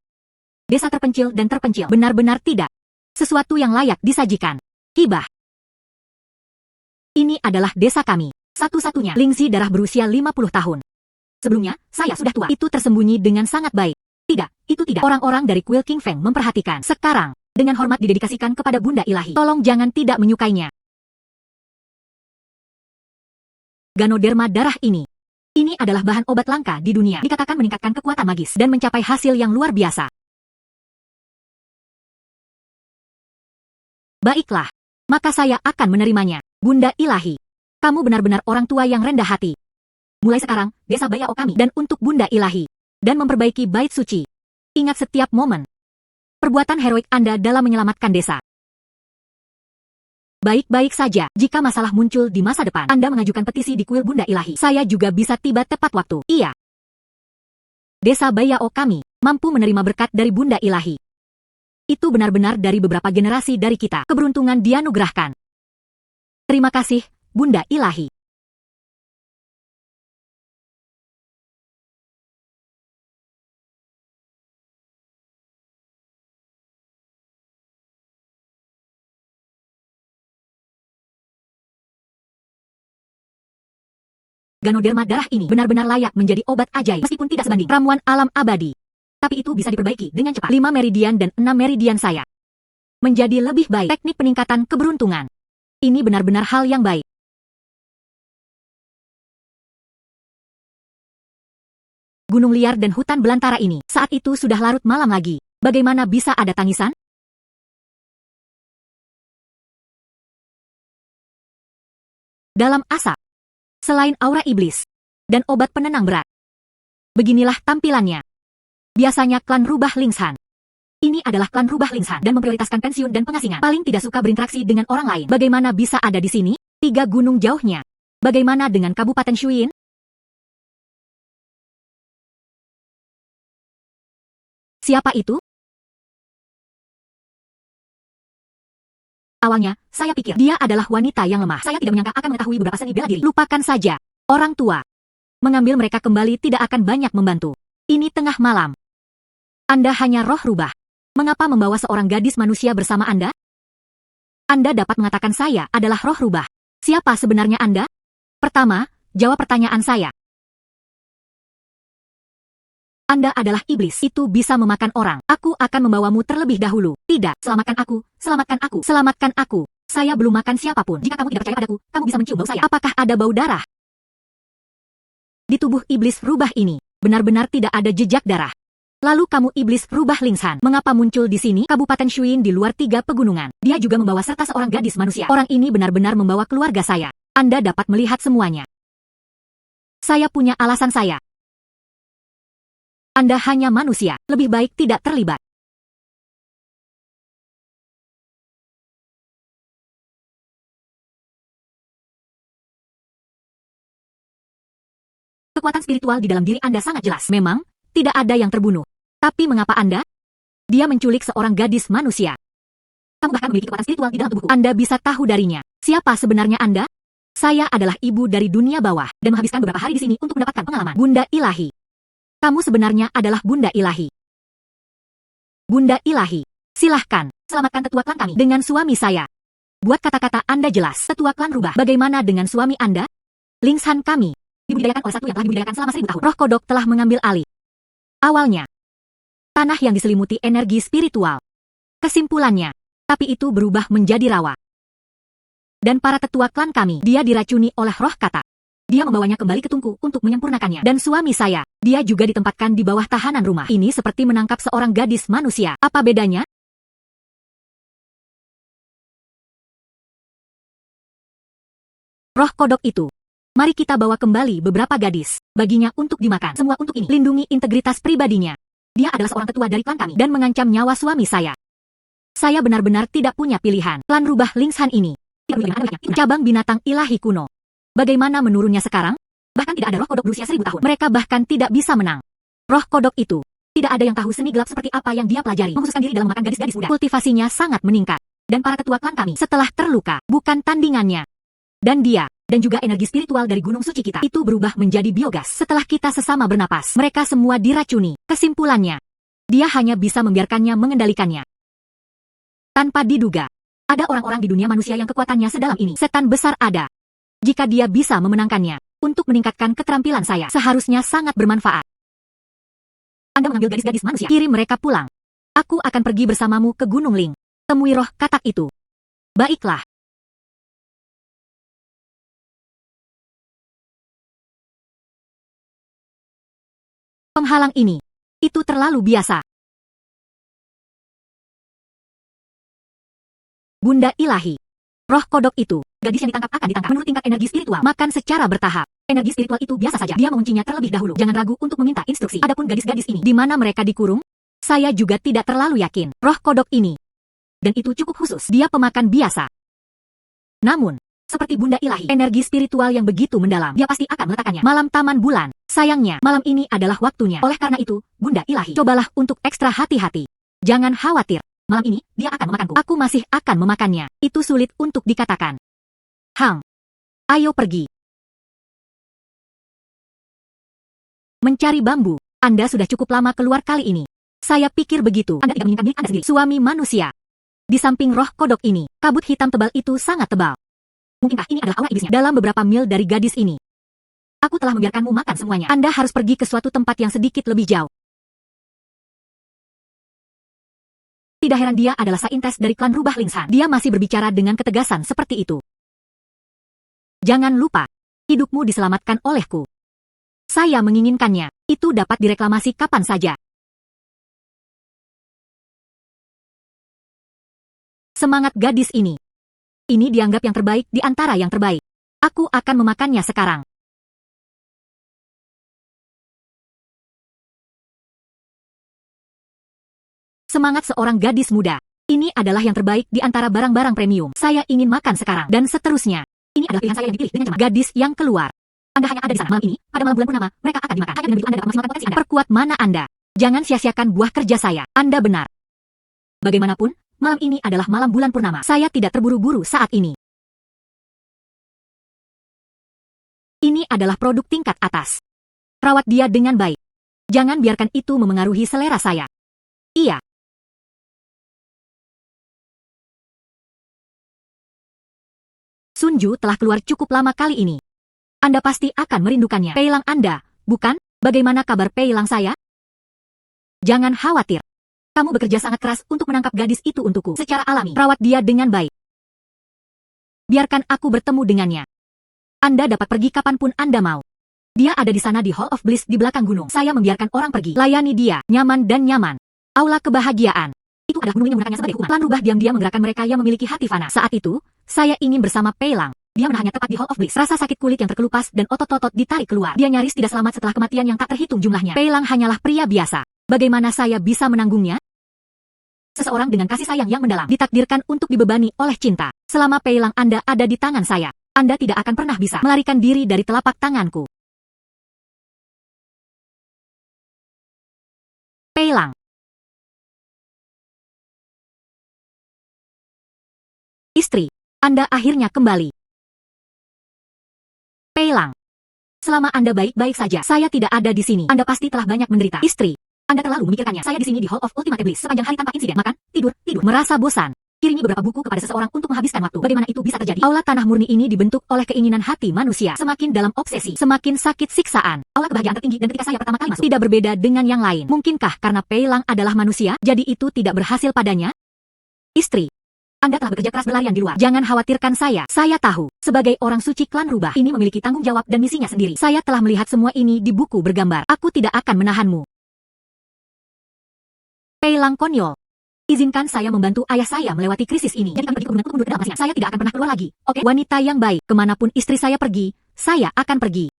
Desa terpencil dan terpencil. Benar-benar tidak. Sesuatu yang layak disajikan. Hibah. Ini adalah desa kami. Satu-satunya. Lingzi darah berusia 50 tahun. Sebelumnya, saya sudah tua. Itu tersembunyi dengan sangat baik. Tidak, itu tidak. Orang-orang dari kuil King Feng memperhatikan. Sekarang, dengan hormat didedikasikan kepada Bunda Ilahi. Tolong jangan tidak menyukainya. Ganoderma darah ini. Ini adalah bahan obat langka di dunia. Dikatakan meningkatkan kekuatan magis dan mencapai hasil yang luar biasa. Baiklah, maka saya akan menerimanya. Bunda Ilahi, kamu benar-benar orang tua yang rendah hati. Mulai sekarang, desa Bayao kami dan untuk Bunda Ilahi. Dan memperbaiki bait suci. Ingat setiap momen. Perbuatan heroik Anda dalam menyelamatkan desa. Baik-baik saja, jika masalah muncul di masa depan, Anda mengajukan petisi di kuil Bunda Ilahi. Saya juga bisa tiba tepat waktu. Iya. Desa Bayao kami mampu menerima berkat dari Bunda Ilahi. Itu benar-benar dari beberapa generasi dari kita. Keberuntungan dianugerahkan. Terima kasih, Bunda Ilahi. Ganoderma darah ini benar-benar layak menjadi obat ajaib meskipun tidak sebanding ramuan alam abadi. Tapi itu bisa diperbaiki dengan cepat. 5 meridian dan 6 meridian saya menjadi lebih baik. Teknik peningkatan keberuntungan. Ini benar-benar hal yang baik. Gunung liar dan hutan belantara ini saat itu sudah larut malam lagi. Bagaimana bisa ada tangisan? Dalam asap. Selain aura iblis dan obat penenang berat. Beginilah tampilannya. Biasanya klan rubah Lingshan. Ini adalah klan rubah Lingshan dan memprioritaskan pensiun dan pengasingan. Paling tidak suka berinteraksi dengan orang lain. Bagaimana bisa ada di sini? 3 gunung jauhnya. Bagaimana dengan Kabupaten Shuyin? Siapa itu? Awalnya, saya pikir dia adalah wanita yang lemah. Saya tidak menyangka akan mengetahui beberapa seni bela diri. Lupakan saja. Orang tua. Mengambil mereka kembali tidak akan banyak membantu. Ini tengah malam. Anda hanya roh rubah. Mengapa membawa seorang gadis manusia bersama Anda? Anda dapat mengatakan saya adalah roh rubah. Siapa sebenarnya Anda? Pertama, jawab pertanyaan saya. Anda adalah iblis. Itu bisa memakan orang. Aku akan membawamu terlebih dahulu. Tidak, selamatkan aku, selamatkan aku, selamatkan aku. Saya belum makan siapapun. Jika kamu tidak percaya padaku, kamu bisa mencium bau saya. Apakah ada bau darah? Di tubuh iblis rubah ini, benar-benar tidak ada jejak darah. Lalu kamu iblis rubah Lingshan, mengapa muncul di sini? Kabupaten Shuyin di luar 3 pegunungan. Dia juga membawa serta seorang gadis manusia. Orang ini benar-benar membawa keluarga saya. Anda dapat melihat semuanya. Saya punya alasan saya. Anda hanya manusia, lebih baik tidak terlibat. Kekuatan spiritual di dalam diri Anda sangat jelas. Memang, tidak ada yang terbunuh. Tapi mengapa Anda? Dia menculik seorang gadis manusia. Kamu bahkan memiliki kekuatan spiritual di dalam tubuhku. Anda bisa tahu darinya. Siapa sebenarnya Anda? Saya adalah ibu dari dunia bawah, dan menghabiskan beberapa hari di sini untuk mendapatkan pengalaman. Bunda Ilahi. Kamu sebenarnya adalah Bunda Ilahi. Bunda Ilahi, silahkan, selamatkan tetua klan kami dengan suami saya. Buat kata-kata Anda jelas. Tetua klan rubah. Bagaimana dengan suami Anda? Lingshan kami dibudidayakan oleh satu yang telah dibudidayakan selama 1000 tahun. Roh kodok telah mengambil alih. Awalnya, tanah yang diselimuti energi spiritual. Kesimpulannya, tapi itu berubah menjadi rawa. Dan para tetua klan kami, dia diracuni oleh roh kata. Dia membawanya kembali ke tungku untuk menyempurnakannya. Dan suami saya, dia juga ditempatkan di bawah tahanan rumah. Ini seperti menangkap seorang gadis manusia. Apa bedanya? Roh kodok itu. Mari kita bawa kembali beberapa gadis. Baginya untuk dimakan. Semua untuk ini. Lindungi integritas pribadinya. Dia adalah seorang tetua dari klan kami dan mengancam nyawa suami saya. Saya benar-benar tidak punya pilihan. Klan rubah Lingshan ini. Cabang binatang ilahi kuno. Bagaimana menurunnya sekarang? Bahkan tidak ada roh kodok berusia 1000 tahun. Mereka bahkan tidak bisa menang. Roh kodok itu, tidak ada yang tahu seni gelap seperti apa yang dia pelajari. Mengkhususkan diri dalam memakan gadis-gadis muda. Kultivasinya sangat meningkat. Dan para ketua klan kami setelah terluka, bukan tandingannya. Dan dia, dan juga energi spiritual dari gunung suci kita, itu berubah menjadi biogas. Setelah kita sesama bernapas, mereka semua diracuni. Kesimpulannya, dia hanya bisa membiarkannya mengendalikannya. Tanpa diduga, ada orang-orang di dunia manusia yang kekuatannya sedalam ini. Setan besar ada. Jika dia bisa memenangkannya, untuk meningkatkan keterampilan saya, seharusnya sangat bermanfaat. Anda mengambil gadis-gadis manusia, kirim mereka pulang. Aku akan pergi bersamamu ke Gunung Ling. Temui roh katak itu. Baiklah. Penghalang ini, itu terlalu biasa. Bunda Ilahi. Roh kodok itu, gadis yang ditangkap akan ditangkap menurut tingkat energi spiritual. Makan secara bertahap. Energi spiritual itu biasa saja. Dia menguncinya terlebih dahulu. Jangan ragu untuk meminta instruksi. Adapun gadis-gadis ini, di mana mereka dikurung? Saya juga tidak terlalu yakin. Roh kodok ini. Dan itu cukup khusus. Dia pemakan biasa. Namun, seperti Bunda Ilahi, energi spiritual yang begitu mendalam, dia pasti akan meletakkannya. Malam Taman Bulan. Sayangnya, malam ini adalah waktunya. Oleh karena itu, Bunda Ilahi, cobalah untuk ekstra hati-hati. Jangan khawatir. Malam ini, dia akan memakanku. Aku masih akan memakannya. Itu sulit untuk dikatakan. Hang. Ayo pergi. Mencari bambu. Anda sudah cukup lama keluar kali ini. Saya pikir begitu. Anda tidak menginginkan diri Anda sendiri. Suami manusia. Di samping roh kodok ini, kabut hitam tebal itu sangat tebal. Mungkinkah ini adalah aura iblisnya? Dalam beberapa mil dari gadis ini. Aku telah membiarkanmu makan semuanya. Anda harus pergi ke suatu tempat yang sedikit lebih jauh. Tidak heran dia adalah saintes dari klan Rubah Lingshan. Dia masih berbicara dengan ketegasan seperti itu. Jangan lupa, hidupmu diselamatkan olehku. Saya menginginkannya. Itu dapat direklamasi kapan saja. Semangat gadis ini. Ini dianggap yang terbaik di antara yang terbaik. Aku akan memakannya sekarang. Semangat seorang gadis muda. Ini adalah yang terbaik di antara barang-barang premium. Saya ingin makan sekarang. Dan seterusnya. Ini adalah pilihan saya yang dipilih dengan cermat. Gadis yang keluar. Anda hanya ada di sana malam ini. Pada malam bulan purnama, mereka akan dimakan. Hanya dengan begitu Anda dapat memaksimalkan potensi Anda. Perkuat mana Anda? Jangan sia-siakan buah kerja saya. Anda benar. Bagaimanapun, malam ini adalah malam bulan purnama. Saya tidak terburu-buru saat ini. Ini adalah produk tingkat atas. Rawat dia dengan baik. Jangan biarkan itu memengaruhi selera saya. Iya. Sunju telah keluar cukup lama kali ini. Anda pasti akan merindukannya. Peilang Anda, bukan? Bagaimana kabar peilang saya? Jangan khawatir. Kamu bekerja sangat keras untuk menangkap gadis itu untukku. Secara alami, rawat dia dengan baik. Biarkan aku bertemu dengannya. Anda dapat pergi kapanpun Anda mau. Dia ada di sana di Hall of Bliss di belakang gunung. Saya membiarkan orang pergi. Layani dia, nyaman dan nyaman. Aula kebahagiaan. Itu adalah gunung yang menggunakannya sebagai hukuman. Klan Rubah diam-diam menggerakkan mereka yang memiliki hati fana. Saat itu, saya ingin bersama Peilang. Dia menahannya tepat di Hall of Bliss. Rasa sakit kulit yang terkelupas dan otot-otot ditarik keluar. Dia nyaris tidak selamat setelah kematian yang tak terhitung jumlahnya. Peilang hanyalah pria biasa. Bagaimana saya bisa menanggungnya? Seseorang dengan kasih sayang yang mendalam ditakdirkan untuk dibebani oleh cinta. Selama Peilang Anda ada di tangan saya, Anda tidak akan pernah bisa melarikan diri dari telapak tanganku. Peilang. Istri, Anda akhirnya kembali. Peilang. Selama Anda baik-baik saja, saya tidak ada di sini. Anda pasti telah banyak menderita. Istri, Anda terlalu memikirkannya. Saya di sini di Hall of Ultimate Bliss sepanjang hari tanpa insiden. Makan, tidur. Merasa bosan. Kirimi beberapa buku kepada seseorang untuk menghabiskan waktu. Bagaimana itu bisa terjadi? Aula tanah murni ini dibentuk oleh keinginan hati manusia. Semakin dalam obsesi, semakin sakit siksaan. Aula kebahagiaan tertinggi dan ketika saya pertama kali masuk, tidak berbeda dengan yang lain. Mungkinkah karena Peilang adalah manusia, jadi itu tidak berhasil padanya? Istri, Anda telah bekerja keras berlarian di luar. Jangan khawatirkan saya. Saya tahu, sebagai orang suci klan Rubah, ini memiliki tanggung jawab dan misinya sendiri. Saya telah melihat semua ini di buku bergambar. Aku tidak akan menahanmu. Peilang konyol. Izinkan saya membantu ayah saya melewati krisis ini. Jadi kami pergi ke gunung untuk mundur ke dalam mesinnya. Saya tidak akan pernah keluar lagi. Oke? Wanita yang baik. Kemanapun istri saya pergi, saya akan pergi.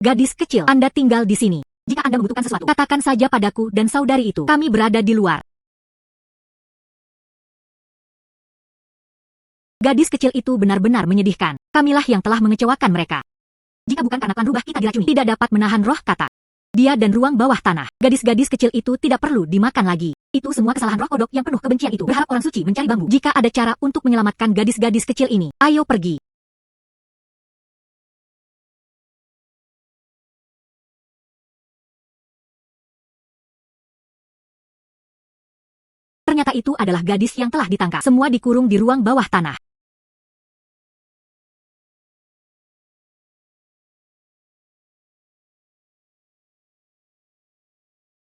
Gadis kecil, Anda tinggal di sini. Jika Anda membutuhkan sesuatu, katakan saja padaku dan saudari itu. Kami berada di luar. Gadis kecil itu benar-benar menyedihkan. Kamilah yang telah mengecewakan mereka. Jika bukan karena klan rubah kita diracuni, tidak dapat menahan roh kata. Dia dan ruang bawah tanah. Gadis-gadis kecil itu tidak perlu dimakan lagi. Itu semua kesalahan roh kodok yang penuh kebencian itu. Berharap orang suci mencari bambu. Jika ada cara untuk menyelamatkan gadis-gadis kecil ini, ayo pergi. Ternyata itu adalah gadis yang telah ditangkap. Semua dikurung di ruang bawah tanah.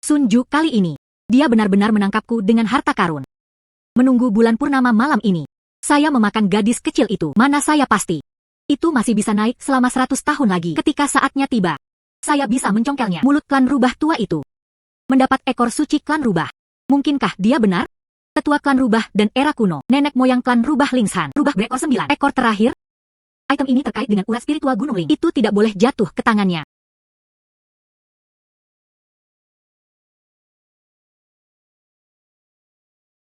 Sun Ju kali ini, dia benar-benar menangkapku dengan harta karun. Menunggu bulan purnama malam ini, saya memakan gadis kecil itu. Mana saya pasti, itu masih bisa naik selama 100 tahun lagi. Ketika saatnya tiba, saya bisa mencongkelnya. Mulut klan rubah tua itu mendapat ekor suci klan rubah. Mungkinkah dia benar? Tetua klan rubah dan era kuno, nenek moyang klan rubah Lingshan, rubah berekor 9 ekor terakhir. Item ini terkait dengan urat spiritual Gunung Ling. Itu tidak boleh jatuh ke tangannya.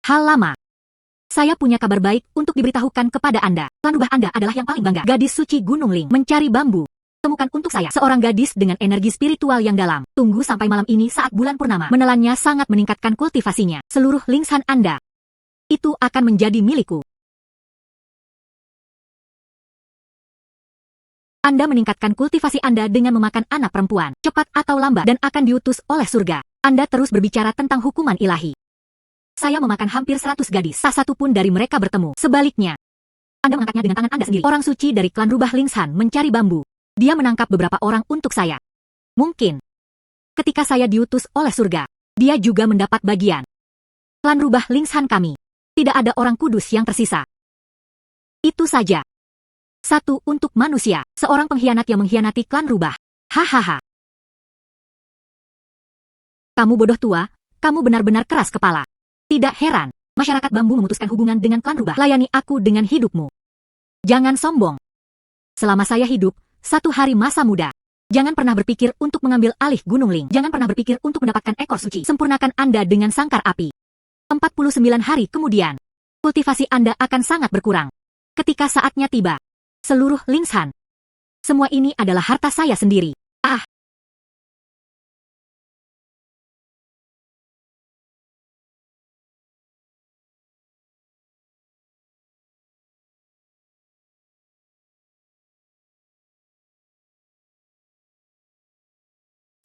Hal lama. Saya punya kabar baik untuk diberitahukan kepada Anda. Klan rubah Anda adalah yang paling bangga. Gadis suci Gunung Ling mencari bambu. Temukan untuk saya seorang gadis dengan energi spiritual yang dalam. Tunggu sampai malam ini saat bulan purnama. Menelannya sangat meningkatkan kultivasinya. Seluruh Lingshan Anda itu akan menjadi milikku. Anda meningkatkan kultivasi Anda dengan memakan anak perempuan, cepat atau lambat, dan akan diutus oleh surga. Anda terus berbicara tentang hukuman ilahi. Saya memakan hampir 100 gadis. Tak satu pun dari mereka bertemu. Sebaliknya, Anda mengangkatnya dengan tangan Anda sendiri. Orang suci dari klan rubah Lingshan mencari bambu. Dia menangkap beberapa orang untuk saya. Mungkin, ketika saya diutus oleh surga, dia juga mendapat bagian. Klan rubah Lingshan kami. Tidak ada orang kudus yang tersisa. Itu saja. Satu untuk manusia. Seorang pengkhianat yang mengkhianati klan rubah. Hahaha. Kamu bodoh tua, kamu benar-benar keras kepala. Tidak heran, masyarakat bambu memutuskan hubungan dengan klan rubah. Layani aku dengan hidupmu. Jangan sombong. Selama saya hidup, 1 hari masa muda. Jangan pernah berpikir untuk mengambil alih Gunung Ling. Jangan pernah berpikir untuk mendapatkan ekor suci. Sempurnakan Anda dengan sangkar api. 49 hari kemudian, kultivasi Anda akan sangat berkurang. Ketika saatnya tiba, seluruh Lingshan. Semua ini adalah harta saya sendiri. Ah!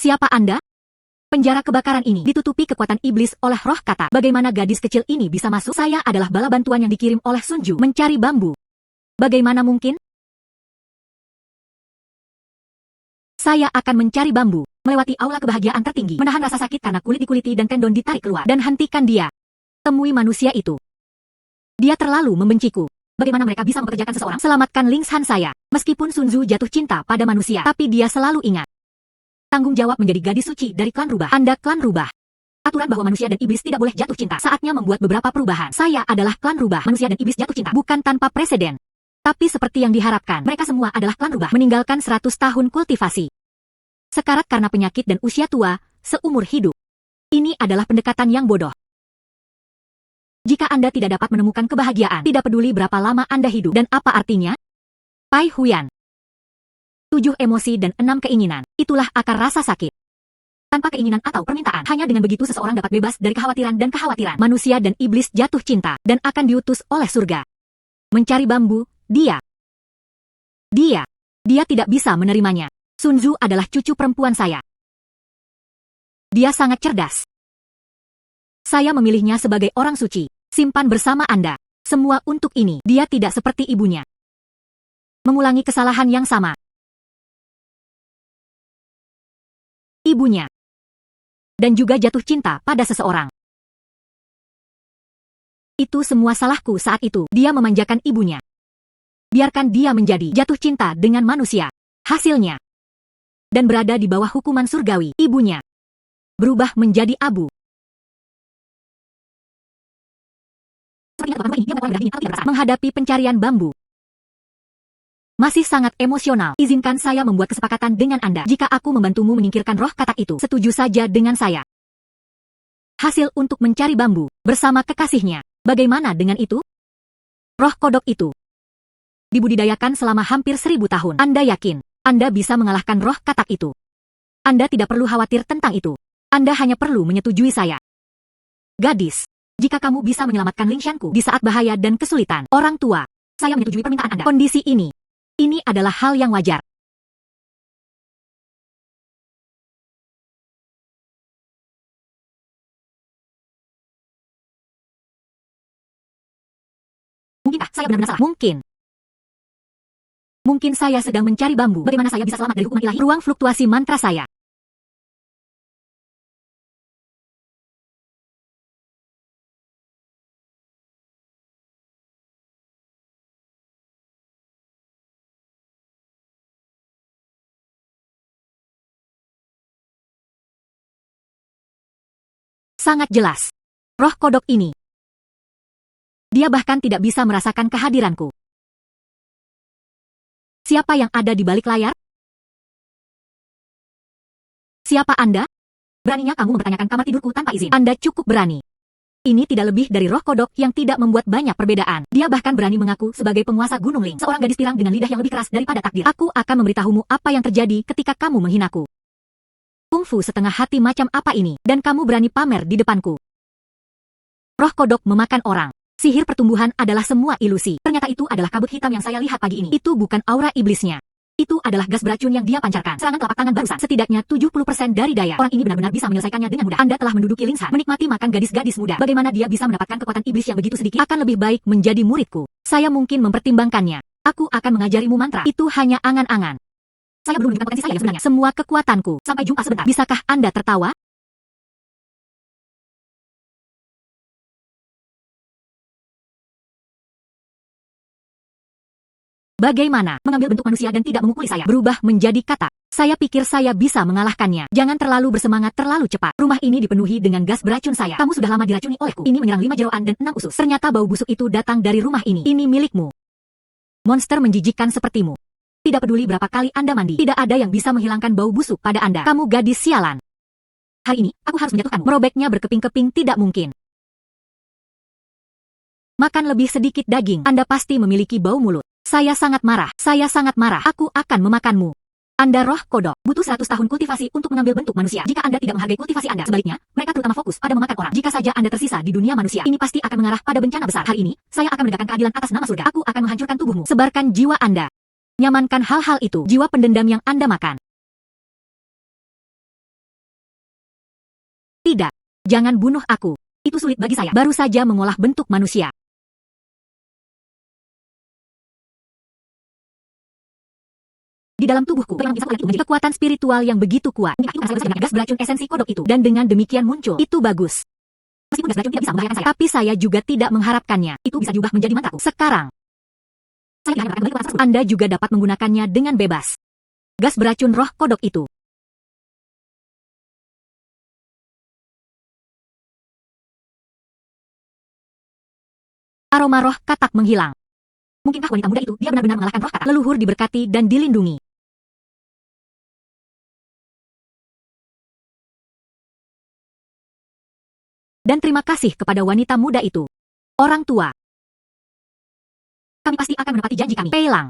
Siapa Anda? Penjara kebakaran ini ditutupi kekuatan iblis oleh roh kata. Bagaimana gadis kecil ini bisa masuk? Saya adalah bala bantuan yang dikirim oleh Sun Ju mencari bambu. Bagaimana mungkin? Saya akan mencari bambu, melewati aula kebahagiaan tertinggi, menahan rasa sakit karena kulit dikuliti dan tendon ditarik keluar, dan hentikan dia. Temui manusia itu. Dia terlalu membenciku. Bagaimana mereka bisa mempekerjakan seseorang? Selamatkan Lingshan saya. Meskipun Sun Ju jatuh cinta pada manusia, tapi dia selalu ingat tanggung jawab menjadi gadis suci dari klan rubah. Anda klan rubah. Aturan bahwa manusia dan iblis tidak boleh jatuh cinta. Saatnya membuat beberapa perubahan. Saya adalah klan rubah. Manusia dan iblis jatuh cinta bukan tanpa preseden. Tapi seperti yang diharapkan, mereka semua adalah klan rubah. Meninggalkan 100 tahun kultivasi. Sekarat karena penyakit dan usia tua, seumur hidup. Ini adalah pendekatan yang bodoh. Jika Anda tidak dapat menemukan kebahagiaan, tidak peduli berapa lama Anda hidup. Dan apa artinya? Pai Huyan. 7 emosi dan 6 keinginan. Itulah akar rasa sakit. Tanpa keinginan atau permintaan, hanya dengan begitu seseorang dapat bebas dari kekhawatiran dan kekhawatiran. Manusia dan iblis jatuh cinta dan akan diutus oleh surga. Mencari bambu, dia tidak bisa menerimanya. Sun Ju adalah cucu perempuan saya. Dia sangat cerdas. Saya memilihnya sebagai orang suci. Simpan bersama Anda. Semua untuk ini. Dia tidak seperti ibunya. Mengulangi kesalahan yang sama. Ibunya. Dan juga jatuh cinta pada seseorang. Itu semua salahku saat itu. Dia memanjakan ibunya. Biarkan dia menjadi jatuh cinta dengan manusia. Hasilnya. Dan berada di bawah hukuman surgawi. Ibunya berubah menjadi abu. Menghadapi pencarian bambu. Masih sangat emosional. Izinkan saya membuat kesepakatan dengan Anda. Jika aku membantumu menyingkirkan roh katak itu, setuju saja dengan saya. Hasil untuk mencari bambu bersama kekasihnya. Bagaimana dengan itu? Roh kodok itu dibudidayakan selama hampir 1000 tahun. Anda yakin Anda bisa mengalahkan roh katak itu? Anda tidak perlu khawatir tentang itu. Anda hanya perlu menyetujui saya. Gadis, jika kamu bisa menyelamatkan Lingshanku di saat bahaya dan kesulitan, orang tua, saya menyetujui permintaan Anda. Kondisi ini adalah hal yang wajar. Mungkinkah saya benar-benar salah? Mungkin saya sedang mencari bambu. Bagaimana saya bisa selamat dari hukuman ilahi? Ruang fluktuasi mantra saya. Sangat jelas. Roh kodok ini. Dia bahkan tidak bisa merasakan kehadiranku. Siapa yang ada di balik layar? Siapa Anda? Beraninya kamu mempertanyakan kamar tidurku tanpa izin. Anda cukup berani. Ini tidak lebih dari roh kodok yang tidak membuat banyak perbedaan. Dia bahkan berani mengaku sebagai penguasa Gunung Ling. Seorang gadis pirang dengan lidah yang lebih keras daripada takdir. Aku akan memberitahumu apa yang terjadi ketika kamu menghinaku. Kungfu setengah hati macam apa ini? Dan kamu berani pamer di depanku. Roh kodok memakan orang. Sihir pertumbuhan adalah semua ilusi. Ternyata itu adalah kabut hitam yang saya lihat pagi ini. Itu bukan aura iblisnya. Itu adalah gas beracun yang dia pancarkan. Serangan telapak tangan barusan. Setidaknya 70% dari daya. Orang ini benar-benar bisa menyelesaikannya dengan mudah. Anda telah menduduki Lingshan. Menikmati makan gadis-gadis muda. Bagaimana dia bisa mendapatkan kekuatan iblis yang begitu sedikit? Akan lebih baik menjadi muridku. Saya mungkin mempertimbangkannya. Aku akan mengajarimu mantra. Itu hanya angan-angan. Saya belum menunjukkan potensi saya yang sebenarnya. Semua kekuatanku. Sampai jumpa sebentar. Bisakah Anda tertawa? Bagaimana mengambil bentuk manusia dan tidak memukuli saya? Berubah menjadi kata. Saya pikir saya bisa mengalahkannya. Jangan terlalu bersemangat terlalu cepat. Rumah ini dipenuhi dengan gas beracun saya. Kamu sudah lama diracuni olehku. Ini menyerang 5 jeroan dan 6 usus. Ternyata bau busuk itu datang dari rumah ini. Ini milikmu. Monster menjijikkan sepertimu. Tidak peduli berapa kali Anda mandi. Tidak ada yang bisa menghilangkan bau busuk pada Anda. Kamu gadis sialan. Hari ini, aku harus menjatuhkanmu. Merobeknya berkeping-keping tidak mungkin. Makan lebih sedikit daging. Anda pasti memiliki bau mulut. Saya sangat marah. Saya sangat marah. Aku akan memakanmu. Anda roh kodok. Butuh 100 tahun kultivasi untuk mengambil bentuk manusia. Jika Anda tidak menghargai kultivasi Anda, sebaliknya, mereka terutama fokus pada memakan orang. Jika saja Anda tersisa di dunia manusia, ini pasti akan mengarah pada bencana besar. Hari ini, saya akan menegakkan keadilan atas nama surga. Aku akan menghancurkan tubuhmu. Sebarkan jiwa Anda. Nyamankan hal-hal itu. Jiwa pendendam yang Anda makan. Tidak. Jangan bunuh aku. Itu sulit bagi saya. Baru saja mengolah bentuk manusia. Di dalam tubuhku, kekuatan spiritual yang begitu kuat. Gas beracun esensi kodok itu. Dan dengan demikian muncul. Itu bagus. Meskipun gas beracun tidak bisa membahayakan saya, tapi saya juga tidak mengharapkannya. Itu bisa diubah menjadi mantraku. Sekarang, Anda juga dapat menggunakannya dengan bebas. Gas beracun roh kodok itu. Aroma roh katak menghilang. Mungkinkah wanita muda itu, dia benar-benar mengalahkan roh katak? Leluhur diberkati dan dilindungi. Dan terima kasih kepada wanita muda itu. Orang tua. Kami pasti akan menepati janji kami. Peilang.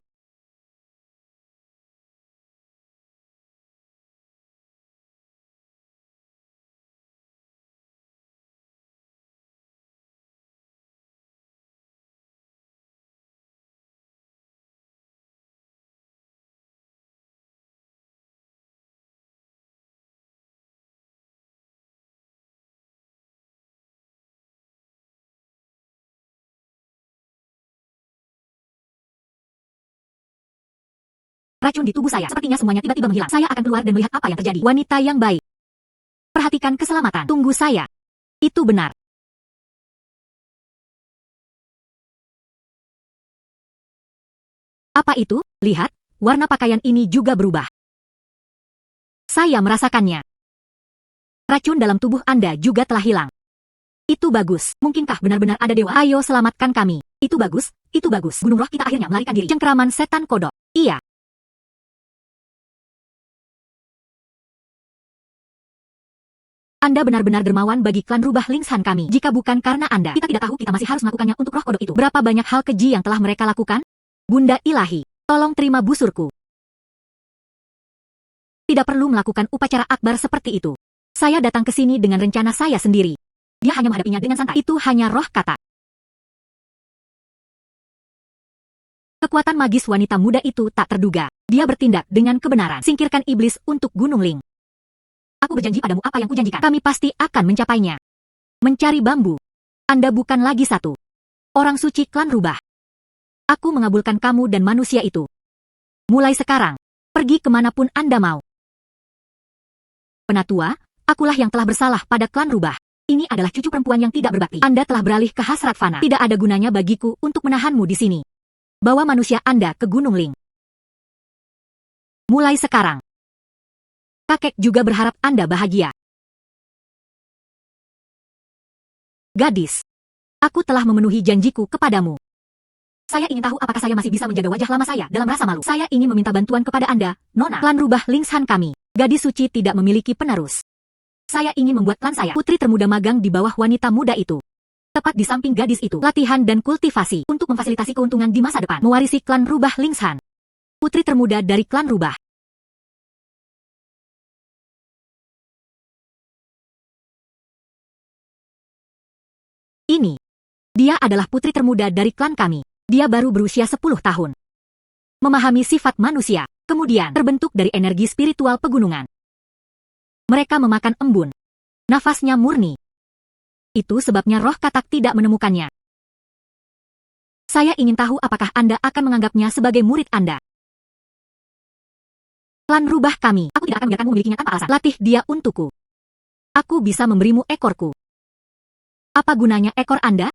Racun di tubuh saya. Sepertinya semuanya tiba-tiba menghilang. Saya akan keluar dan melihat apa yang terjadi. Wanita yang baik. Perhatikan keselamatan. Tunggu saya. Itu benar. Apa itu? Lihat, warna pakaian ini juga berubah. Saya merasakannya. Racun dalam tubuh Anda juga telah hilang. Itu bagus. Mungkinkah benar-benar ada dewa? Ayo selamatkan kami. Itu bagus, itu bagus. Gunung roh kita akhirnya melarikan diri. Cengkraman setan kodok. Iya. Anda benar-benar dermawan bagi klan rubah Lingshan kami. Jika bukan karena Anda, kita tidak tahu kita masih harus melakukannya untuk roh kodok itu. Berapa banyak hal keji yang telah mereka lakukan? Bunda Ilahi, tolong terima busurku. Tidak perlu melakukan upacara akbar seperti itu. Saya datang ke sini dengan rencana saya sendiri. Dia hanya menghadapinya dengan santai. Itu hanya roh kata. Kekuatan magis wanita muda itu tak terduga. Dia bertindak dengan kebenaran. Singkirkan iblis untuk Gunung Ling. Aku berjanji padamu apa yang kujanjikan. Kami pasti akan mencapainya. Mencari bambu. Anda bukan lagi satu orang suci klan rubah. Aku mengabulkan kamu dan manusia itu. Mulai sekarang, pergi kemanapun Anda mau. Penatua, akulah yang telah bersalah pada klan rubah. Ini adalah cucu perempuan yang tidak berbakti. Anda telah beralih ke hasrat fana. Tidak ada gunanya bagiku untuk menahanmu di sini. Bawa manusia Anda ke Gunung Ling. Mulai sekarang. Kakek juga berharap Anda bahagia. Gadis, aku telah memenuhi janjiku kepadamu. Saya ingin tahu apakah saya masih bisa menjaga wajah lama saya dalam rasa malu. Saya ingin meminta bantuan kepada Anda, Nona. Klan rubah Lingshan kami. Gadis suci tidak memiliki penerus. Saya ingin membuat klan saya putri termuda magang di bawah wanita muda itu. Tepat di samping gadis itu, latihan dan kultivasi untuk memfasilitasi keuntungan di masa depan. Mewarisi klan rubah Lingshan. Putri termuda dari klan rubah. Ini. Dia adalah putri termuda dari klan kami. Dia baru berusia 10 tahun. Memahami sifat manusia, kemudian terbentuk dari energi spiritual pegunungan. Mereka memakan embun. Nafasnya murni. Itu sebabnya roh katak tidak menemukannya. Saya ingin tahu apakah Anda akan menganggapnya sebagai murid Anda. Klan rubah kami, aku tidak akan membiarkanmu memilikinya tanpa alasan. Latih dia untukku. Aku bisa memberimu ekorku. Apa gunanya ekor Anda?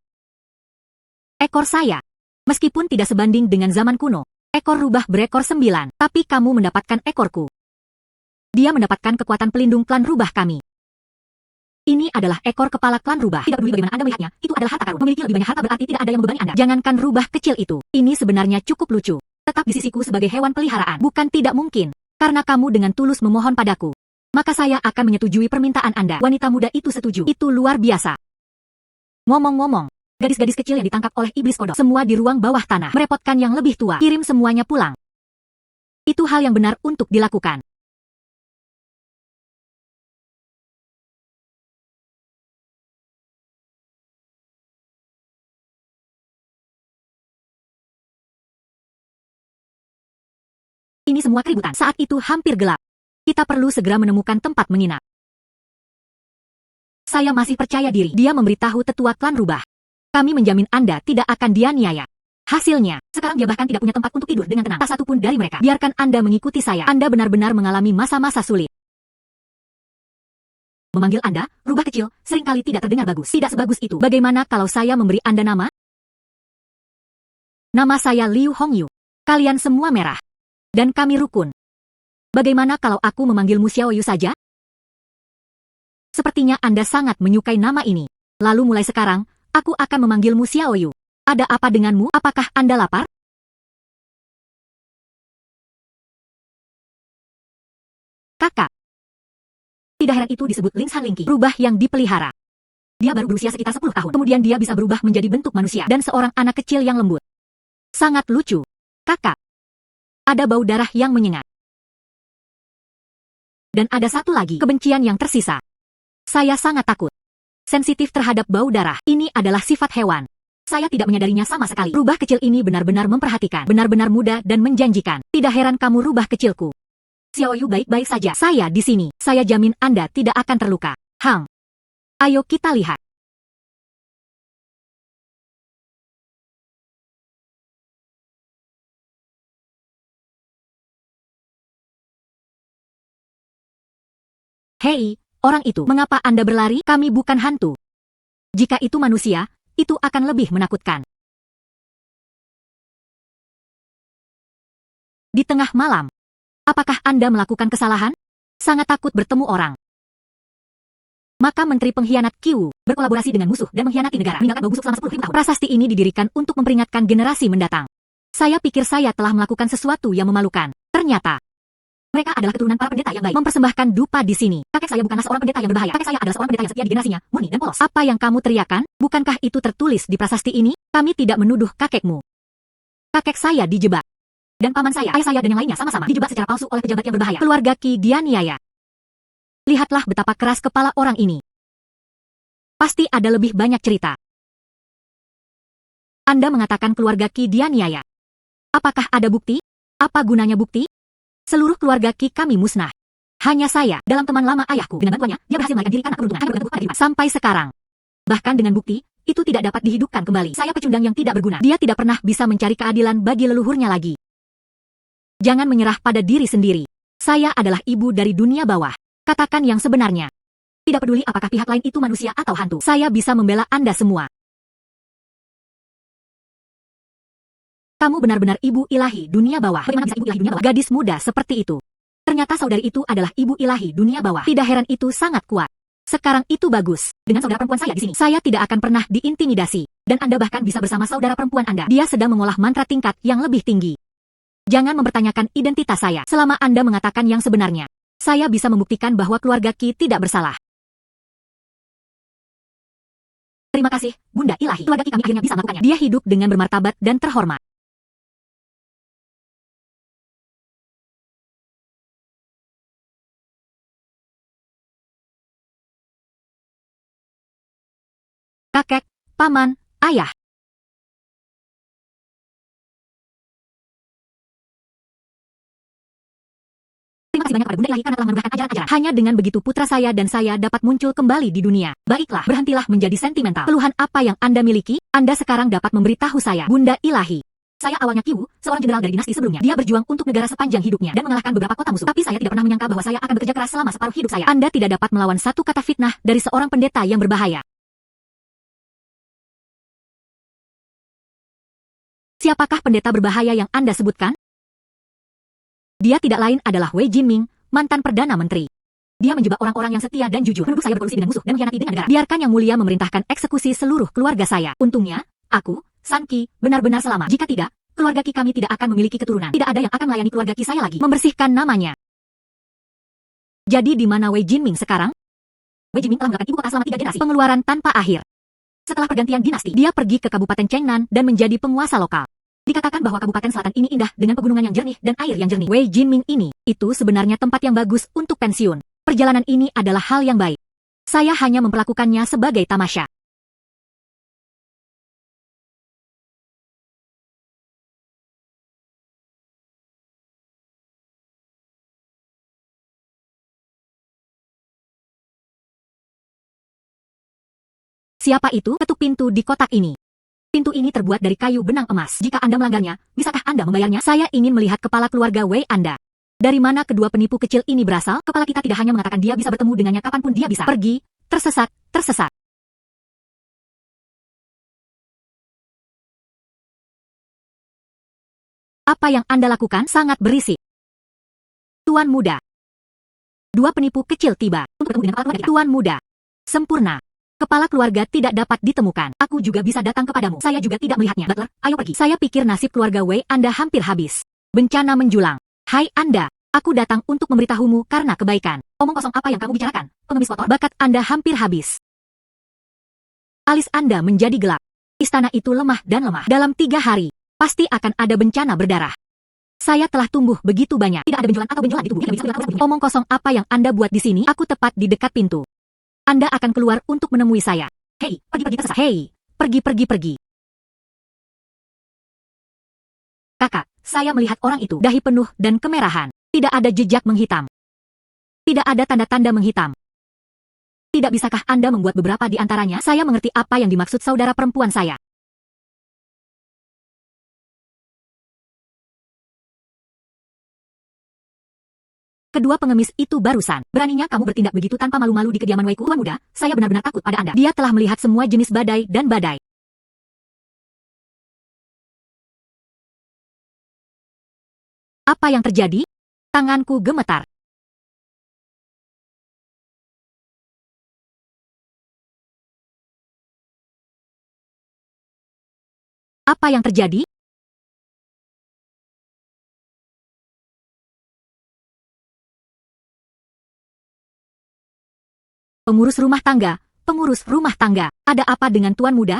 Ekor saya. Meskipun tidak sebanding dengan zaman kuno, ekor rubah berekor 9, tapi kamu mendapatkan ekorku. Dia mendapatkan kekuatan pelindung klan rubah kami. Ini adalah ekor kepala klan rubah. Tidak peduli bagaimana Anda melihatnya, itu adalah harta karun. Memiliki lebih banyak harta berarti tidak ada yang membebani Anda. Jangankan rubah kecil itu, ini sebenarnya cukup lucu. Tetap di sisiku sebagai hewan peliharaan. Bukan tidak mungkin, karena kamu dengan tulus memohon padaku. Maka saya akan menyetujui permintaan Anda. Wanita muda itu setuju. Itu luar biasa. Ngomong-ngomong, gadis-gadis kecil yang ditangkap oleh iblis kodok, semua di ruang bawah tanah, merepotkan yang lebih tua, kirim semuanya pulang. Itu hal yang benar untuk dilakukan. Ini semua keributan. Saat itu hampir gelap. Kita perlu segera menemukan tempat menginap. Saya masih percaya diri. Dia memberitahu tetua klan rubah. Kami menjamin Anda tidak akan dianiaya. Hasilnya, sekarang dia bahkan tidak punya tempat untuk tidur dengan tenang. Tak satu pun dari mereka. Biarkan Anda mengikuti saya. Anda benar-benar mengalami masa-masa sulit. Memanggil Anda, rubah kecil, seringkali tidak terdengar bagus. Tidak sebagus itu. Bagaimana kalau saya memberi Anda nama? Nama saya Liu Hongyu. Kalian semua merah. Dan kami rukun. Bagaimana kalau aku memanggilmu Xiaoyu saja? Sepertinya Anda sangat menyukai nama ini. Lalu mulai sekarang, aku akan memanggilmu Xiaoyu. Ada apa denganmu? Apakah Anda lapar? Kakak. Tidak heran itu disebut Lingshan Lingqi, rubah yang dipelihara. Dia baru berusia sekitar 10 tahun. Kemudian dia bisa berubah menjadi bentuk manusia dan seorang anak kecil yang lembut. Sangat lucu. Kakak. Ada bau darah yang menyengat. Dan ada satu lagi, kebencian yang tersisa. Saya sangat takut. Sensitif terhadap bau darah. Ini adalah sifat hewan. Saya tidak menyadarinya sama sekali. Rubah kecil ini benar-benar memperhatikan. Benar-benar muda dan menjanjikan. Tidak heran kamu rubah kecilku. Xiaoyu baik-baik saja. Saya di sini. Saya jamin Anda tidak akan terluka. Hang. Ayo kita lihat. Hei, orang itu, mengapa Anda berlari? Kami bukan hantu. Jika itu manusia, itu akan lebih menakutkan. Di tengah malam, apakah Anda melakukan kesalahan? Sangat takut bertemu orang. Maka Menteri Pengkhianat Qiwu berkolaborasi dengan musuh dan mengkhianati negara, meninggalkan bau busuk selama 10.000 tahun. Prasasti ini didirikan untuk memperingatkan generasi mendatang. Saya pikir saya telah melakukan sesuatu yang memalukan. Ternyata, Mereka adalah keturunan para pendeta yang baik. Mempersembahkan dupa di sini. Kakek saya bukanlah seorang pendeta yang berbahaya. Kakek saya adalah seorang pendeta yang setia di generasinya, murni dan polos. Apa yang kamu teriakan? Bukankah itu tertulis di prasasti ini? Kami tidak menuduh kakekmu. Kakek saya dijebak. Dan paman saya, ayah saya dan yang lainnya sama-sama dijebak secara palsu oleh pejabat yang berbahaya. Keluarga Ki dianiaya. Lihatlah betapa keras kepala orang ini. Pasti ada lebih banyak cerita. Anda mengatakan keluarga Ki dianiaya. Apakah ada bukti? Apa gunanya bukti? Seluruh keluarga Ki kami musnah. Hanya saya, dalam teman lama ayahku, dengan bantuannya, dia berhasil melarikan diri karena keberuntungan hanya bergantung pada diri. Sampai sekarang. Bahkan dengan bukti, itu tidak dapat dihidupkan kembali. Saya pecundang yang tidak berguna. Dia tidak pernah bisa mencari keadilan bagi leluhurnya lagi. Jangan menyerah pada diri sendiri. Saya adalah ibu dari dunia bawah. Katakan yang sebenarnya. Tidak peduli apakah pihak lain itu manusia atau hantu. Saya bisa membela Anda semua. Kamu benar-benar ibu ilahi dunia bawah. Bagaimana bisa ibu ilahi dunia bawah? Gadis muda seperti itu. Ternyata saudari itu adalah ibu ilahi dunia bawah. Tidak heran itu sangat kuat. Sekarang itu bagus. Dengan saudara perempuan saya di sini, saya tidak akan pernah diintimidasi. Dan Anda bahkan bisa bersama saudara perempuan Anda. Dia sedang mengolah mantra tingkat yang lebih tinggi. Jangan mempertanyakan identitas saya. Selama Anda mengatakan yang sebenarnya, saya bisa membuktikan bahwa keluarga Ki tidak bersalah. Terima kasih, Bunda Ilahi. Keluarga Ki kami akhirnya bisa melakukannya. Dia hidup dengan bermartabat dan terhormat. Kakek, paman, ayah. Terima kasih banyak kepada Bunda Ilahi karena telah menubuhkan ajaran-ajaran. Hanya dengan begitu putra saya dan saya dapat muncul kembali di dunia. Baiklah, berhentilah menjadi sentimental. Keluhan apa yang Anda miliki? Anda sekarang dapat memberitahu saya, Bunda Ilahi. Saya awalnya Qiwu, seorang jenderal dari dinasti sebelumnya. Dia berjuang untuk negara sepanjang hidupnya dan mengalahkan beberapa kota musuh. Tapi saya tidak pernah menyangka bahwa saya akan bekerja keras selama separuh hidup saya. Anda tidak dapat melawan satu kata fitnah dari seorang pendeta yang berbahaya. Siapakah pendeta berbahaya yang Anda sebutkan? Dia tidak lain adalah Wei Jinming, mantan Perdana Menteri. Dia menjebak orang-orang yang setia dan jujur, menuduh saya berkolusi dengan musuh dan mengkhianati dengan negara. Biarkan Yang Mulia memerintahkan eksekusi seluruh keluarga saya. Untungnya, aku, San Qi, benar-benar selamat. Jika tidak, keluarga Qi kami tidak akan memiliki keturunan. Tidak ada yang akan melayani keluarga Qi saya lagi. Membersihkan namanya. Jadi di mana Wei Jinming sekarang? Wei Jinming telah meletakkan ibu kota selama 3 generasi. Pengeluaran tanpa akhir. Setelah pergantian dinasti, dia pergi ke Kabupaten Chengnan dan menjadi penguasa lokal. Dikatakan bahwa Kabupaten Selatan ini indah dengan pegunungan yang jernih dan air yang jernih. Wei Jinming ini, itu sebenarnya tempat yang bagus untuk pensiun. Perjalanan ini adalah hal yang baik. Saya hanya memperlakukannya sebagai tamasya. Siapa itu? Ketuk pintu di kotak ini. Pintu ini terbuat dari kayu benang emas. Jika Anda melanggarnya, bisakah Anda membayarnya? Saya ingin melihat kepala keluarga Wei Anda. Dari mana kedua penipu kecil ini berasal? Kepala kita tidak hanya mengatakan dia bisa bertemu dengannya kapanpun dia bisa. Pergi, tersesat, tersesat. Apa yang Anda lakukan sangat berisik. Tuan muda. Dua penipu kecil tiba untuk bertemu dengan kepala keluarga kita. Tuan muda. Sempurna. Kepala keluarga tidak dapat ditemukan. Aku juga bisa datang kepadamu. Saya juga tidak melihatnya. Butler, ayo pergi. Saya pikir nasib keluarga Wei Anda hampir habis. Bencana menjulang. Hai Anda, aku datang untuk memberitahumu karena kebaikan. Omong kosong apa yang kamu bicarakan? Pengemis kotor. Bakat Anda hampir habis. Alis Anda menjadi gelap. Istana itu lemah dan lemah. Dalam 3 hari, pasti akan ada bencana berdarah. Saya telah tumbuh begitu banyak. Tidak ada benjolan atau benjolan di tubuhnya. Omong kosong apa yang Anda buat di sini? Aku tepat di dekat pintu. Anda akan keluar untuk menemui saya. Hei, pergi-pergi tersesat. Hei, pergi-pergi-pergi. Kakak, saya melihat orang itu. Dahi penuh dan kemerahan. Tidak ada jejak menghitam. Tidak ada tanda-tanda menghitam. Tidak bisakah Anda membuat beberapa di antaranya? Saya mengerti apa yang dimaksud saudara perempuan saya. Kedua pengemis itu barusan. Beraninya kamu bertindak begitu tanpa malu-malu di kediaman Wei Ku. Tuan muda, saya benar-benar takut pada Anda. Dia telah melihat semua jenis badai dan badai. Apa yang terjadi? Tanganku gemetar. Apa yang terjadi? Pengurus rumah tangga, pengurus rumah tangga. Ada apa dengan tuan muda?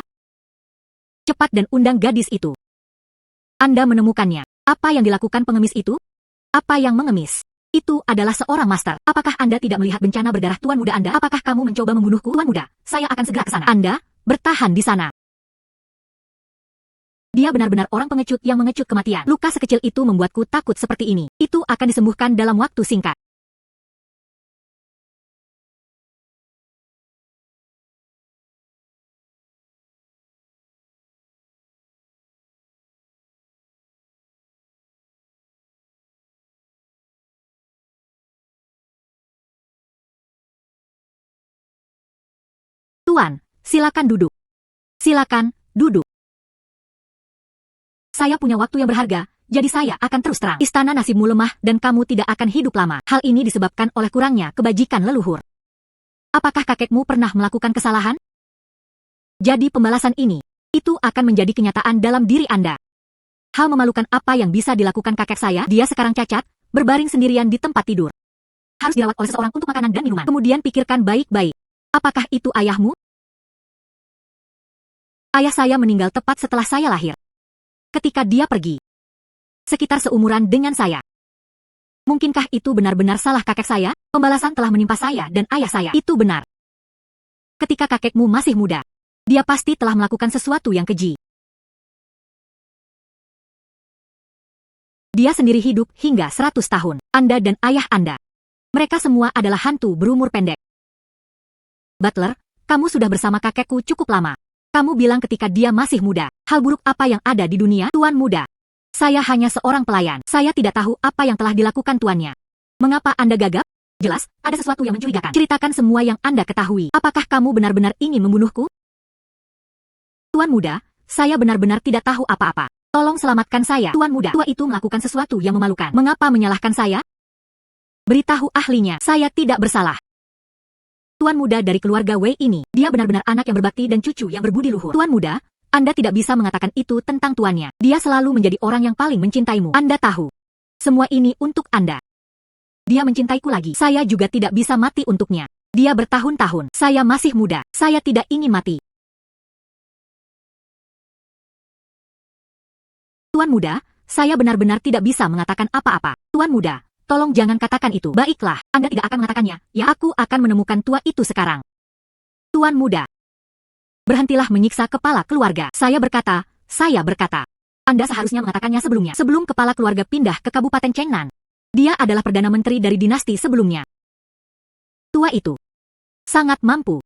Cepat dan undang gadis itu. Anda menemukannya. Apa yang dilakukan pengemis itu? Apa yang mengemis? Itu adalah seorang master. Apakah Anda tidak melihat bencana berdarah tuan muda Anda? Apakah kamu mencoba membunuhku? Tuan muda, saya akan segera ke sana. Anda, bertahan di sana. Dia benar-benar orang pengecut yang mengecut kematian. Luka sekecil itu membuatku takut seperti ini. Itu akan disembuhkan dalam waktu singkat. Tuan, silakan duduk. Silakan, duduk. Saya punya waktu yang berharga, jadi saya akan terus terang. Istana nasibmu lemah dan kamu tidak akan hidup lama. Hal ini disebabkan oleh kurangnya kebajikan leluhur. Apakah kakekmu pernah melakukan kesalahan? Jadi pembalasan ini, itu akan menjadi kenyataan dalam diri Anda. Hal memalukan apa yang bisa dilakukan kakek saya? Dia sekarang cacat, berbaring sendirian di tempat tidur. Harus dirawat oleh seseorang untuk makanan dan minuman. Kemudian pikirkan baik-baik. Apakah itu ayahmu? Ayah saya meninggal tepat setelah saya lahir. Ketika dia pergi. Sekitar seumuran dengan saya. Mungkinkah itu benar-benar salah kakek saya? Pembalasan telah menimpa saya dan ayah saya. Itu benar. Ketika kakekmu masih muda, dia pasti telah melakukan sesuatu yang keji. Dia sendiri hidup hingga 100 tahun. Anda dan ayah Anda. Mereka semua adalah hantu berumur pendek. Butler, kamu sudah bersama kakekku cukup lama. Kamu bilang ketika dia masih muda. Hal buruk apa yang ada di dunia, tuan muda? Saya hanya seorang pelayan. Saya tidak tahu apa yang telah dilakukan tuannya. Mengapa Anda gagap? Jelas, ada sesuatu yang mencurigakan. Ceritakan semua yang Anda ketahui. Apakah kamu benar-benar ingin membunuhku? Tuan muda, saya benar-benar tidak tahu apa-apa. Tolong selamatkan saya. Tuan muda, tua itu melakukan sesuatu yang memalukan. Mengapa menyalahkan saya? Beritahu ahlinya, saya tidak bersalah. Tuan muda dari keluarga Wei ini, dia benar-benar anak yang berbakti dan cucu yang berbudi luhur. Tuan muda, Anda tidak bisa mengatakan itu tentang tuannya. Dia selalu menjadi orang yang paling mencintaimu. Anda tahu. Semua ini untuk Anda. Dia mencintaiku lagi. Saya juga tidak bisa mati untuknya. Dia bertahun-tahun. Saya masih muda. Saya tidak ingin mati. Tuan muda, saya benar-benar tidak bisa mengatakan apa-apa. Tuan muda, tolong jangan katakan itu. Baiklah, Anda tidak akan mengatakannya. Ya, aku akan menemukan tua itu sekarang. Tuan muda. Berhentilah menyiksa kepala keluarga. Saya berkata. Anda seharusnya mengatakannya sebelumnya. Sebelum kepala keluarga pindah ke Kabupaten Chengnan. Dia adalah Perdana Menteri dari dinasti sebelumnya. Tua itu sangat mampu.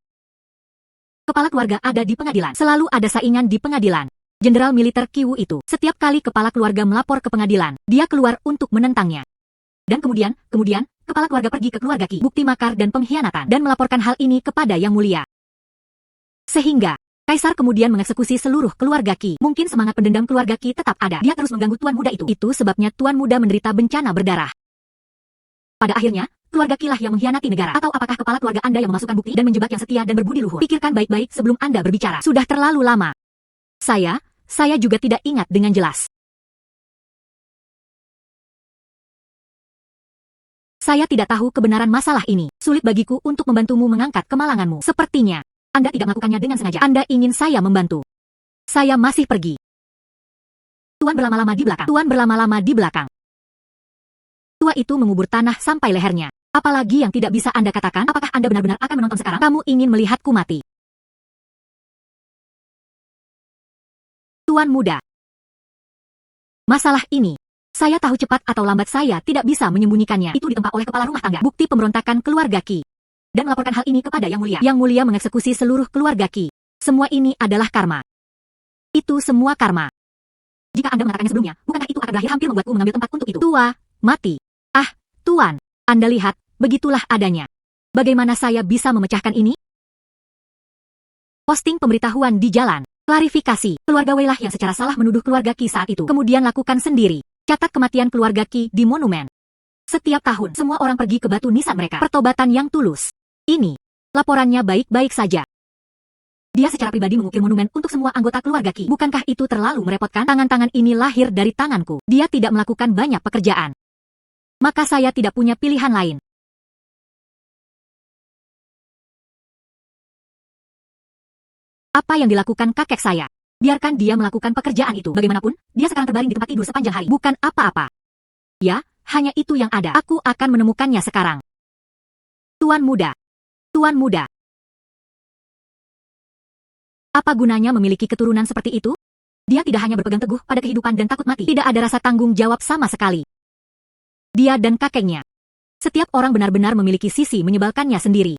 Kepala keluarga ada di pengadilan. Selalu ada saingan di pengadilan. Jenderal militer Qiwu itu, setiap kali kepala keluarga melapor ke pengadilan, dia keluar untuk menentangnya. Dan kemudian, kepala keluarga pergi ke keluarga Qi, bukti makar dan pengkhianatan, dan melaporkan hal ini kepada Yang Mulia. Sehingga, Kaisar kemudian mengeksekusi seluruh keluarga Qi. Mungkin semangat pendendam keluarga Qi tetap ada. Dia terus mengganggu tuan muda itu. Itu sebabnya tuan muda menderita bencana berdarah. Pada akhirnya, keluarga Qi lah yang mengkhianati negara. Atau apakah kepala keluarga Anda yang memasukkan bukti dan menjebak yang setia dan berbudi luhur? Pikirkan baik-baik sebelum Anda berbicara. Sudah terlalu lama. Saya juga tidak ingat dengan jelas. Saya tidak tahu kebenaran masalah ini. Sulit bagiku untuk membantumu mengangkat kemalanganmu. Sepertinya, Anda tidak melakukannya dengan sengaja. Anda ingin saya membantu. Saya masih pergi. Tuan berlama-lama di belakang. Tua itu mengubur tanah sampai lehernya. Apalagi yang tidak bisa Anda katakan? Apakah Anda benar-benar akan menonton sekarang? Kamu ingin melihatku mati. Tuan muda. Masalah ini, saya tahu cepat atau lambat saya tidak bisa menyembunyikannya. Itu ditempa oleh kepala rumah tangga. Bukti pemberontakan keluarga Qi. Dan melaporkan hal ini kepada Yang Mulia. Yang Mulia mengeksekusi seluruh keluarga Qi. Semua ini adalah karma. Itu semua karma. Jika Anda mengatakannya sebelumnya, bukankah itu akan berakhir hampir membuatku mengambil tempat untuk itu? Tua, mati. Ah, Tuan, Anda lihat, begitulah adanya. Bagaimana saya bisa memecahkan ini? Posting pemberitahuan di jalan. Klarifikasi, keluarga Wei lah yang secara salah menuduh keluarga Qi saat itu. Kemudian lakukan sendiri. Catat kematian keluarga Qi di monumen. Setiap tahun, semua orang pergi ke batu nisan mereka. Pertobatan yang tulus. Ini, laporannya baik-baik saja. Dia secara pribadi mengukir monumen untuk semua anggota keluarga Qi. Bukankah itu terlalu merepotkan? Tangan-tangan ini lahir dari tanganku. Dia tidak melakukan banyak pekerjaan. Maka saya tidak punya pilihan lain. Apa yang dilakukan kakek saya? Biarkan dia melakukan pekerjaan itu. Bagaimanapun, dia sekarang terbaring di tempat tidur sepanjang hari. Bukan apa-apa. Ya, hanya itu yang ada. Aku akan menemukannya sekarang. Tuan muda. Tuan muda. Apa gunanya memiliki keturunan seperti itu? Dia tidak hanya berpegang teguh pada kehidupan dan takut mati. Tidak ada rasa tanggung jawab sama sekali. Dia dan kakeknya. Setiap orang benar-benar memiliki sisi menyebalkannya sendiri.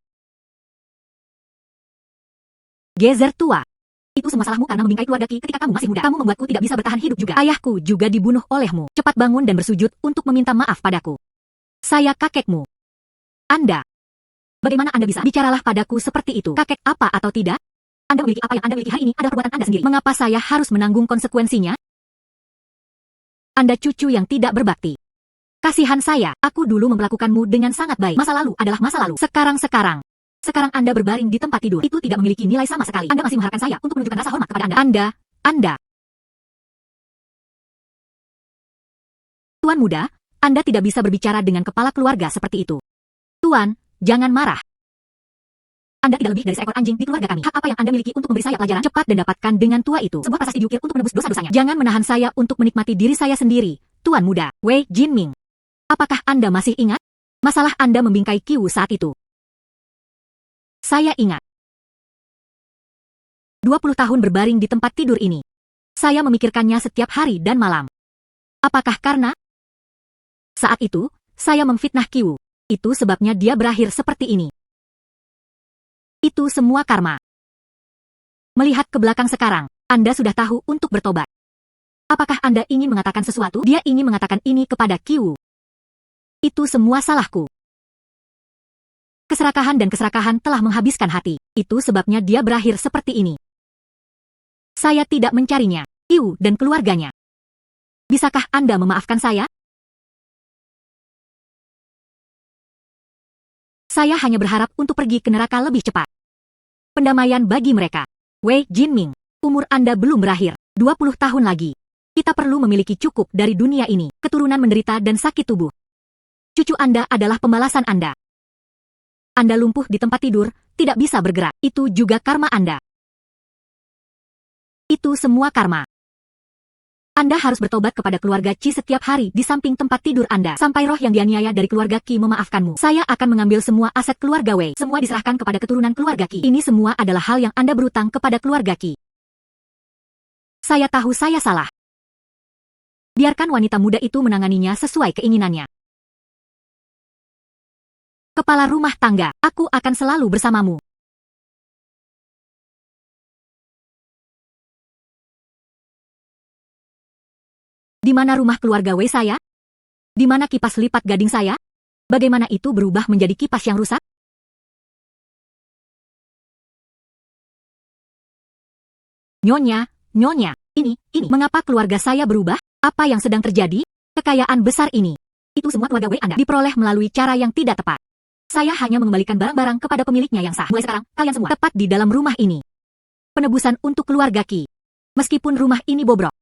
Gezer tua. Itu semua salahmu karena membingkai keluarga Ki ketika kamu masih muda. Kamu membuatku tidak bisa bertahan hidup juga. Ayahku juga dibunuh olehmu. Cepat bangun dan bersujud untuk meminta maaf padaku. Saya kakekmu. Anda. Bagaimana Anda bisa? Bicaralah padaku seperti itu. Kakek apa atau tidak? Anda memiliki apa yang Anda miliki hari ini adalah perbuatan Anda sendiri. Mengapa saya harus menanggung konsekuensinya? Anda cucu yang tidak berbakti. Kasihan saya, aku dulu memperlakukanmu dengan sangat baik. Masa lalu adalah masa lalu. Sekarang Anda berbaring di tempat tidur. Itu tidak memiliki nilai sama sekali. Anda masih mengharapkan saya untuk menunjukkan rasa hormat kepada Anda. Tuan muda, Anda tidak bisa berbicara dengan kepala keluarga seperti itu. Tuan, jangan marah. Anda tidak lebih dari seekor anjing di keluarga kami. Hak apa yang Anda miliki untuk memberi saya pelajaran? Cepat dan dapatkan dengan tua itu sebuah prasasti diukir untuk menebus dosa-dosanya. Jangan menahan saya untuk menikmati diri saya sendiri. Tuan muda, Wei Jinming. Apakah Anda masih ingat? Masalah Anda membingkai Qiu saat itu. Saya ingat. 20 tahun berbaring di tempat tidur ini. Saya memikirkannya setiap hari dan malam. Apakah karena? Saat itu, saya memfitnah Qiu. Itu sebabnya dia berakhir seperti ini. Itu semua karma. Melihat ke belakang sekarang, Anda sudah tahu untuk bertobat. Apakah Anda ingin mengatakan sesuatu? Dia ingin mengatakan ini kepada Qiu. Itu semua salahku. Keserakahan telah menghabiskan hati. Itu sebabnya dia berakhir seperti ini. Saya tidak mencarinya, Qiu dan keluarganya. Bisakah Anda memaafkan saya? Saya hanya berharap untuk pergi ke neraka lebih cepat. Pendamaian bagi mereka. Wei Jinming, umur Anda belum berakhir. 20 tahun lagi. Kita perlu memiliki cukup dari dunia ini. Keturunan menderita dan sakit tubuh. Cucu Anda adalah pembalasan Anda. Anda lumpuh di tempat tidur, tidak bisa bergerak. Itu juga karma Anda. Itu semua karma. Anda harus bertobat kepada keluarga Qi setiap hari di samping tempat tidur Anda. Sampai roh yang dianiaya dari keluarga Qi memaafkanmu. Saya akan mengambil semua aset keluarga Wei. Semua diserahkan kepada keturunan keluarga Qi. Ini semua adalah hal yang Anda berutang kepada keluarga Qi. Saya tahu saya salah. Biarkan wanita muda itu menanganinya sesuai keinginannya. Kepala rumah tangga, aku akan selalu bersamamu. Di mana rumah keluarga Wei saya? Di mana kipas lipat gading saya? Bagaimana itu berubah menjadi kipas yang rusak? Nyonya, ini, mengapa keluarga saya berubah? Apa yang sedang terjadi? Kekayaan besar ini. Itu semua keluarga Wei Anda diperoleh melalui cara yang tidak tepat. Saya hanya mengembalikan barang-barang kepada pemiliknya yang sah. Mulai sekarang, kalian semua tepat di dalam rumah ini. Penebusan untuk keluarga Qi. Meskipun rumah ini bobrok,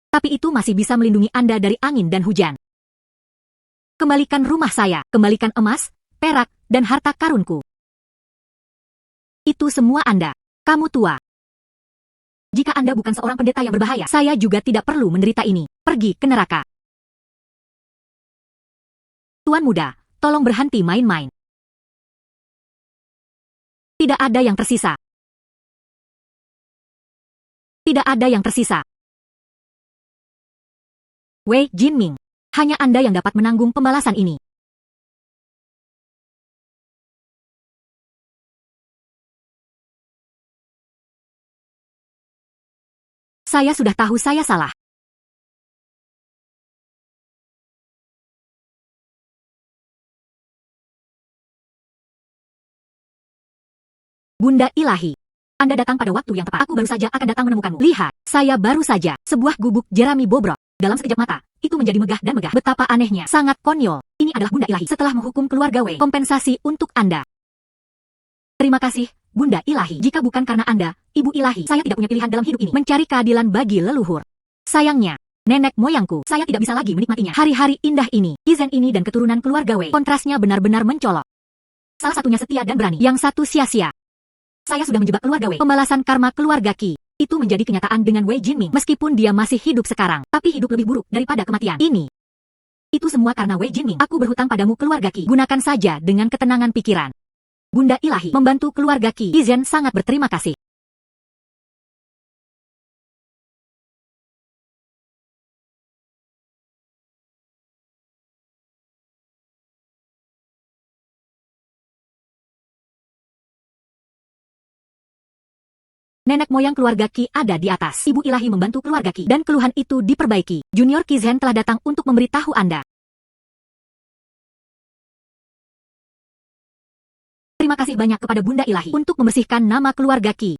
tapi itu masih bisa melindungi Anda dari angin dan hujan. Kembalikan rumah saya, kembalikan emas, perak, dan harta karunku. Itu semua Anda. Kamu tua. Jika Anda bukan seorang pendeta yang berbahaya, saya juga tidak perlu menderita ini. Pergi ke neraka. Tuan muda, tolong berhenti main-main. Tidak ada yang tersisa. Tidak ada yang tersisa. Wei Jinming, hanya Anda yang dapat menanggung pembalasan ini. Saya sudah tahu saya salah. Bunda Ilahi, Anda datang pada waktu yang tepat. Aku baru saja akan datang menemukanmu. Lihat, saya baru saja. Sebuah gubuk jerami bobrok. Dalam sekejap mata, itu menjadi megah dan megah. Betapa anehnya. Sangat konyol. Ini adalah Bunda Ilahi. Setelah menghukum keluarga Wei, kompensasi untuk Anda. Terima kasih, Bunda Ilahi. Jika bukan karena Anda, Ibu Ilahi, saya tidak punya pilihan dalam hidup ini. Mencari keadilan bagi leluhur. Sayangnya, nenek moyangku, saya tidak bisa lagi menikmatinya. Hari-hari indah ini, Izen ini dan keturunan keluarga Wei, kontrasnya benar-benar mencolok. Salah satunya setia dan berani, yang satu sia-sia. Saya sudah menjebak keluarga Wei. Pembalasan karma keluarga Qi. Itu menjadi kenyataan dengan Wei Jinming. Meskipun dia masih hidup sekarang, tapi hidup lebih buruk daripada kematian. Itu semua karena Wei Jinming. Aku berhutang padamu keluarga Qi. Gunakan saja dengan ketenangan pikiran. Bunda ilahi, membantu keluarga Qi. Izhen sangat berterima kasih. Nenek moyang keluarga Qi ada di atas. Ibu ilahi membantu keluarga Qi dan keluhan itu diperbaiki. Junior Qizhen telah datang untuk memberitahu Anda. Terima kasih banyak kepada Bunda Ilahi untuk membersihkan nama keluarga Qi.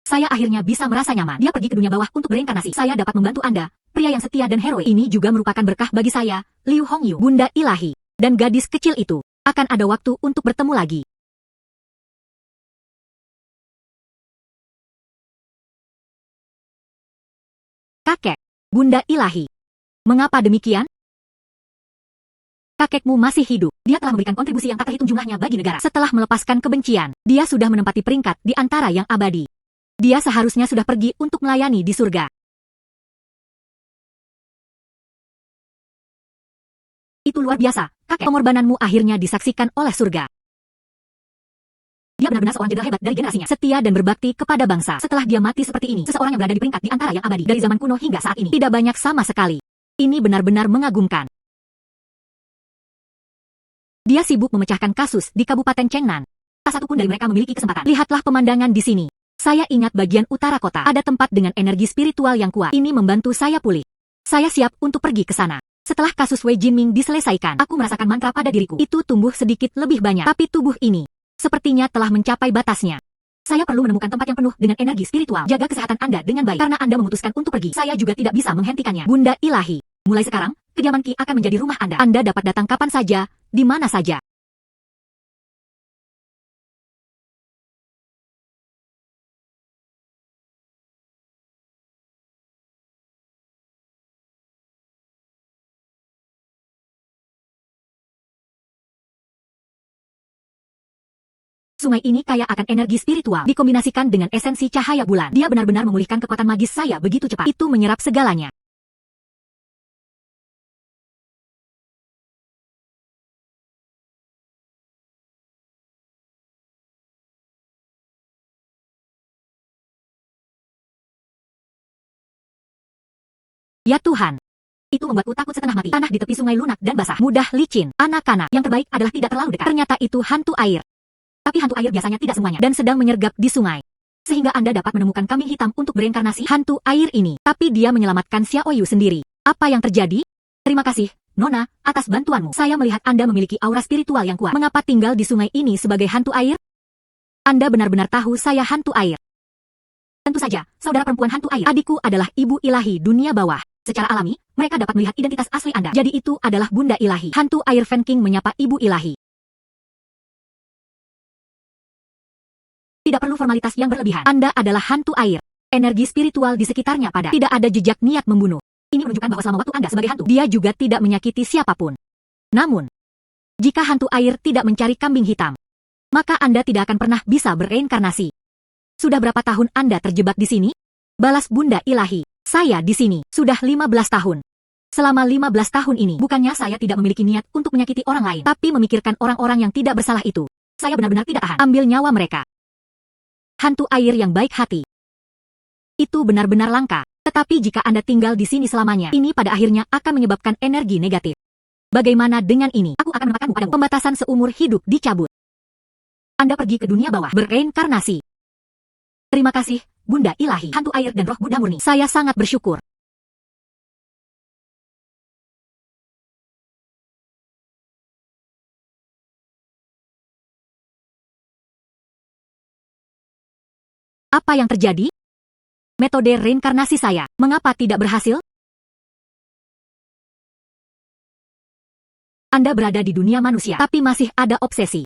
Saya akhirnya bisa merasa nyaman. Dia pergi ke dunia bawah untuk bereinkarnasi. Saya dapat membantu Anda, pria yang setia dan heroik. Ini juga merupakan berkah bagi saya, Liu Hongyu, Bunda Ilahi, dan gadis kecil itu. Akan ada waktu untuk bertemu lagi. Kakek, Bunda Ilahi. Mengapa demikian? Kakekmu masih hidup. Dia telah memberikan kontribusi yang tak terhitung jumlahnya bagi negara. Setelah melepaskan kebencian, dia sudah menempati peringkat di antara yang abadi. Dia seharusnya sudah pergi untuk melayani di surga. Itu luar biasa, kakek. Pengorbananmu akhirnya disaksikan oleh surga. Dia benar-benar seorang jenderal hebat dari generasinya, setia dan berbakti kepada bangsa. Setelah dia mati seperti ini, seseorang yang berada di peringkat di antara yang abadi dari zaman kuno hingga saat ini. Tidak banyak sama sekali. Ini benar-benar mengagumkan. Dia sibuk memecahkan kasus di Kabupaten Chengnan. Tak satu pun dari mereka memiliki kesempatan. Lihatlah pemandangan di sini. Saya ingat bagian utara kota. Ada tempat dengan energi spiritual yang kuat. Ini membantu saya pulih. Saya siap untuk pergi ke sana. Setelah kasus Wei Jinming diselesaikan, aku merasakan mantra pada diriku. Itu tumbuh sedikit lebih banyak. Tapi tubuh ini sepertinya telah mencapai batasnya. Saya perlu menemukan tempat yang penuh dengan energi spiritual. Jaga kesehatan Anda dengan baik. Karena Anda memutuskan untuk pergi, saya juga tidak bisa menghentikannya. Bunda Ilahi, mulai sekarang, kediaman Qi akan menjadi rumah Anda. Anda dapat datang kapan saja, di mana saja. Sungai ini kaya akan energi spiritual, dikombinasikan dengan esensi cahaya bulan. Dia benar-benar memulihkan kekuatan magis saya begitu cepat. Itu menyerap segalanya. Ya Tuhan. Itu membuatku takut setengah mati. Tanah di tepi sungai lunak dan basah. Mudah licin. Anak-anak. Yang terbaik adalah tidak terlalu dekat. Ternyata itu hantu air. Tapi hantu air biasanya tidak semuanya. Dan sedang menyergap di sungai. Sehingga Anda dapat menemukan kambing hitam untuk bereinkarnasi hantu air ini. Tapi dia menyelamatkan Xiaoyu sendiri. Apa yang terjadi? Terima kasih, Nona, atas bantuanmu. Saya melihat Anda memiliki aura spiritual yang kuat. Mengapa tinggal di sungai ini sebagai hantu air? Anda benar-benar tahu saya hantu air. Tentu saja, saudara perempuan hantu air. Adikku adalah ibu ilahi dunia bawah. Secara alami, mereka dapat melihat identitas asli Anda. Jadi itu adalah Bunda Ilahi. Hantu air Fan King menyapa ibu ilahi. Tidak perlu formalitas yang berlebihan. Anda adalah hantu air. Energi spiritual di sekitarnya padat. Tidak ada jejak niat membunuh. Ini menunjukkan bahwa selama waktu Anda sebagai hantu, dia juga tidak menyakiti siapapun. Namun, jika hantu air tidak mencari kambing hitam, maka Anda tidak akan pernah bisa bereinkarnasi. Sudah berapa tahun Anda terjebak di sini? Balas Bunda Ilahi. Saya di sini sudah 15 tahun. Selama 15 tahun ini, bukannya saya tidak memiliki niat untuk menyakiti orang lain, tapi memikirkan orang-orang yang tidak bersalah itu. Saya benar-benar tidak tahan ambil nyawa mereka. Hantu air yang baik hati. Itu benar-benar langka. Tetapi jika Anda tinggal di sini selamanya, ini pada akhirnya akan menyebabkan energi negatif. Bagaimana dengan ini? Aku akan menempatkanmu pada pembatasan seumur hidup dicabut. Anda pergi ke dunia bawah, bereinkarnasi. Terima kasih, Bunda Ilahi, hantu air dan roh Buddha murni. Saya sangat bersyukur. Apa yang terjadi? Metode reinkarnasi saya, mengapa tidak berhasil? Anda berada di dunia manusia, tapi masih ada obsesi.